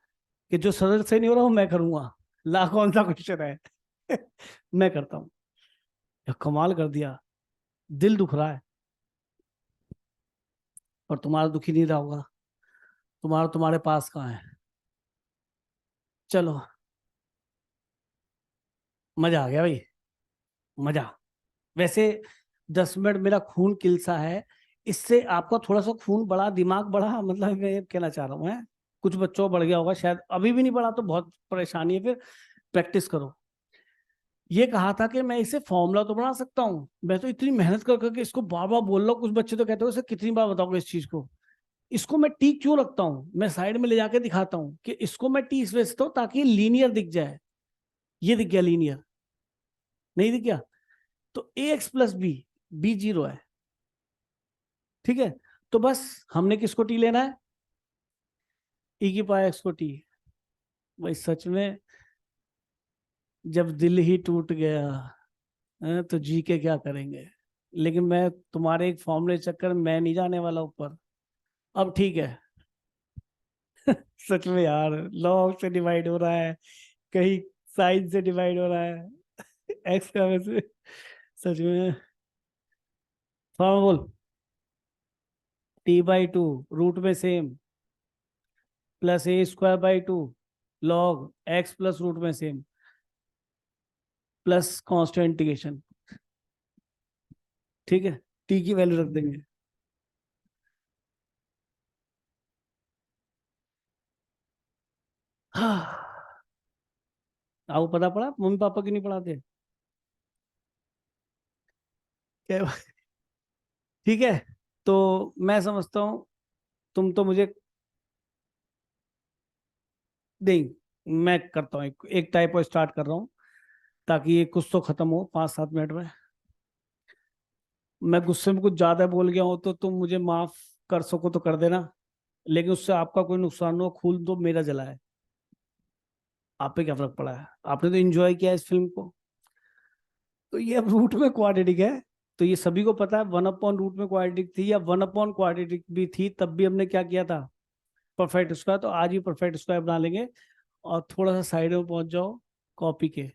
कि जो सदर से नहीं हो रहा वो मैं करूंगा, ला कौन सा क्वेश्चन है। मैं करता हूँ। कमाल कर दिया, दिल दुख रहा है और तुम्हारा दुखी नहीं रहा होगा, तुम्हारे पास कहाँ है। चलो मजा आ गया भाई, मजा। वैसे 10 मिनट मेरा खून किलसा है, इससे आपका थोड़ा सा खून बढ़ा, दिमाग बढ़ा, मतलब मैं ये कहना चाह रहा हूँ है। कुछ बच्चों को बढ़ गया होगा शायद, अभी भी नहीं बढ़ा तो बहुत परेशानी है, फिर प्रैक्टिस करो। ये कहा था कि मैं इसे फॉर्मूला तो बना सकता हूँ, मैं तो इतनी मेहनत कर करके इसको बार बार बोल रहा हूँ, कुछ बच्चे तो कहते हो इसे कितनी बार बताओगे इस चीज को। इसको मैं टी क्यों रखता हूँ, मैं साइड में ले जाके दिखाता हूँ कि इसको मैं टी इसलिए रखता हूँ ताकि लीनियर दिख जाए। ये दिख गया लीनियर, नहीं दिख गया? तो ए एक्स प्लस बी, बी 0 है, ठीक है। तो बस हमने किसको टी लेना है, ई की पावर एक्स को टी। भाई सच में जब दिल ही टूट गया तो जी के क्या करेंगे। लेकिन मैं तुम्हारे एक फॉर्मूले चक्कर में मैं नहीं जाने वाला ऊपर। अब ठीक है। सच में यार, लॉग से डिवाइड हो रहा है, कहीं साइन से डिवाइड हो रहा है, एक्स का वैसे। सच में फॉर्मूला बोल, t/2 रूट में same plus a²/2 log x plus root में सेम प्लस कांस्टेंट इंटीग्रेशन, ठीक है। t की वैल्यू रख देंगे। आपको पता पड़ा, मम्मी पापा क्यों नहीं पढ़ाते? क्या? ठीक है, तो मैं समझता हूँ तुम तो मुझे नहीं, मैं करता हूँ एक टाइप और स्टार्ट कर रहा हूँ ताकि ये कुछ तो खत्म हो 5-7 मिनट में। मैं गुस्से में कुछ ज्यादा बोल गया हूँ तो तुम मुझे माफ कर सको तो कर देना, लेकिन उससे आपका कोई नुकसान हो, खून तो मेरा जला है, आप पे क्या फर्क पड़ा है, आपने तो एंजॉय किया इस फिल्म को। तो ये अब रूट में क्वाड्रेटिक है, तो ये सभी को पता है 1/रूट में क्वाड्रेटिक थी या 1/क्वाड्रेटिक भी थी, तब भी हमने क्या किया था, परफेक्ट स्क्वायर। तो आज ही परफेक्ट स्क्वायर बना लेंगे। और थोड़ा सा साइड में पहुंच जाओ कॉपी के।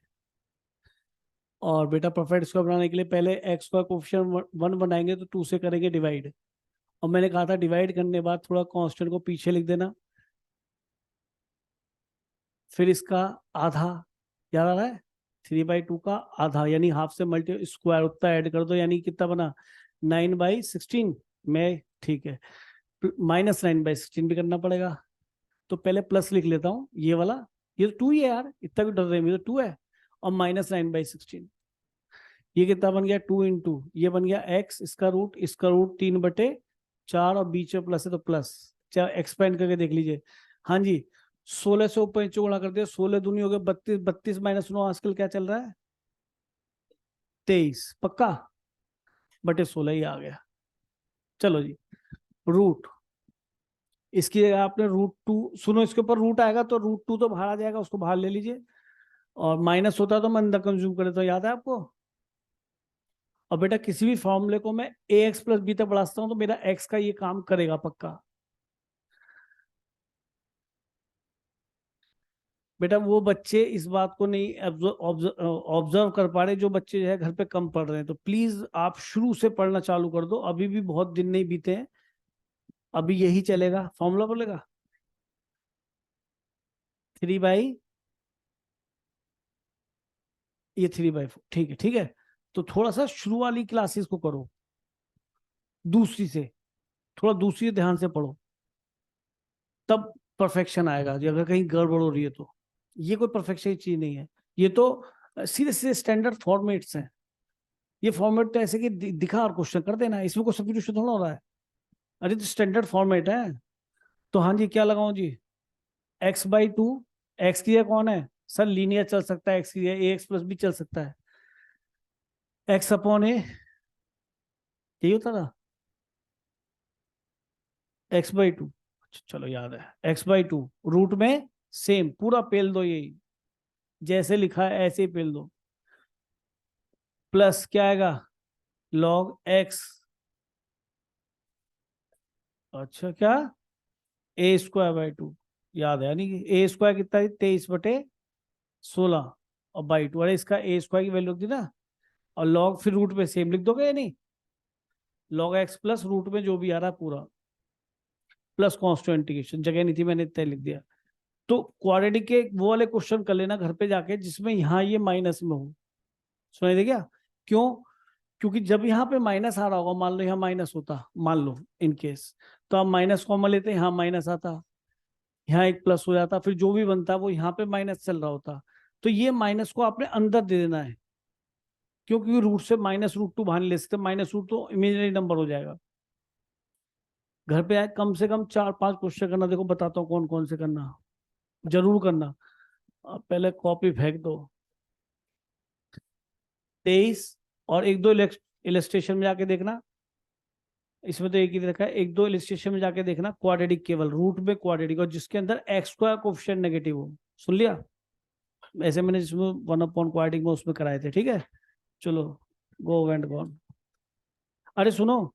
और बेटा परफेक्ट स्क्वायर बनाने के लिए पहले एक्स स्क्वायर कोफिशिएंट 1 बनाएंगे तो 2 से करेंगे डिवाइड। और मैंने कहा था डिवाइड करने के बाद थोड़ा कांस्टेंट को पीछे लिख देना, फिर इसका आधा, याद आ रहा है, 3/2 का आधा यानी हाफ से मल्टी स्क्वायर उतना ऐड कर दो, यानी कितना बना 9/16 में, ठीक है। -9/16 भी करना पड़ेगा, तो पहले प्लस लिख लेता हूँ ये वाला, ये तो 2 ही है यार, इतना भी डर रहे हैं, ये तो 2 है। और -9/16 ये कितना बन गया, 2 इंटू ये बन गया x, इसका रूट 3/4 और बीच में प्लस है तो प्लस। चाहे एक्सपेंड करके देख लीजिए। हाँ जी, 16 से ऊपर नीचे गुणा कर दिया, 16 दूनी हो गए 32, 32 -9 आजकल क्या चल रहा है, 23, पक्का /16 ही आ गया। चलो जी, रूट, इसकी जगह आपने √2, सुनो इसके ऊपर रूट आएगा तो √2 तो बाहर आ जाएगा, उसको बाहर ले लीजिए। और माइनस होता तो मैं अंदर कंज्यूम कर देता हूँ, याद है आपको। और बेटा किसी भी फॉर्मूले को मैं ax प्लस बी तक बढ़ाता हूँ तो मेरा x का ये काम करेगा पक्का। बेटा वो बच्चे इस बात को नहीं ऑब्जर्व कर पा रहे, जो बच्चे जो है घर पे कम पढ़ रहे हैं, तो प्लीज आप शुरू से पढ़ना चालू कर दो, अभी भी बहुत दिन नहीं बीते हैं, अभी यही चलेगा, फॉर्मूला बोलेगा 3/, ये 3/4, ठीक है, ठीक है। तो थोड़ा सा शुरू वाली क्लासेस को करो, दूसरी से, थोड़ा दूसरी से ध्यान से पढ़ो, तब परफेक्शन आएगा। अगर कहीं गड़बड़ हो रही है तो, ये कोई परफेक्शन चीज नहीं है, ये तो सीधे सीधे स्टैंडर्ड फॉर्मेट्स हैं ये। फॉर्मेट तो ऐसे कि दिखा और क्वेश्चन कर देना, इसमें कोई सब्स्टिट्यूशन थोड़ा हो रहा है। अरे तो स्टैंडर्ड फॉर्मेट है। तो हाँ जी, क्या लगाऊं जी? x/2, x की जगह कौन है सर? लीनियर चल सकता है, x की जगह ax प्लस भी चल सकता है, x/a यही होता था, x/2। चलो याद है, x/2 रूट में सेम पूरा पेल दो, यही जैसे लिखा है ऐसे ही पेल दो, प्लस क्या आएगा log x, अच्छा क्या a²/2 याद है, यानी कि a² कितना है 23/16 और बाई 2। अरे इसका a² की वैल्यू थी ना, और log फिर रूट में सेम लिख दोगे या नहीं, log x प्लस रूट में जो भी आ रहा है पूरा, प्लस कांस्टेंट इंटीग्रेशन, जगह नहीं थी मैंने इतना लिख दिया। तो क्वाड्रेटिक के वो वाले क्वेश्चन कर लेना घर पे जाके जिसमें यहाँ ये माइनस में हो। सुनाई दे क्या? क्यों? क्योंकि जब यहाँ पे माइनस आ रहा होगा, मान लो यहाँ माइनस होता, मान लो इन केस, तो आप माइनस कॉमन लेते, यहाँ माइनस आता, यहाँ एक प्लस हो जाता, फिर जो भी बनता वो यहाँ पे माइनस चल रहा होता। तो ये माइनस को आपने अंदर दे देना है, क्योंकि रूट से -√2 बाहर नहीं ले सकते, -√2 तो इमेजिनरी नंबर हो जाएगा। घर पे आए कम से कम 4-5 क्वेश्चन करना, देखो बताता हूँ कौन कौन से करना, जरूर करना। पहले कॉपी फेंक दो 23, और 1-2 इलस्ट्रेशन में जाके देखना, इसमें तो एक ही रखा है, 1-2 इलस्ट्रेशन में जाके देखना क्वाड्रेटिक, केवल रूट में क्वाड्रेटिक और जिसके अंदर x² कोएफिशिएंट नेगेटिव हो। सुन लिया? ऐसे मैंने जिसमें 1/क्वाड्रेटिक में उसमें कराए थे, ठीक है। चलो गो एंड गॉन। अरे सुनो,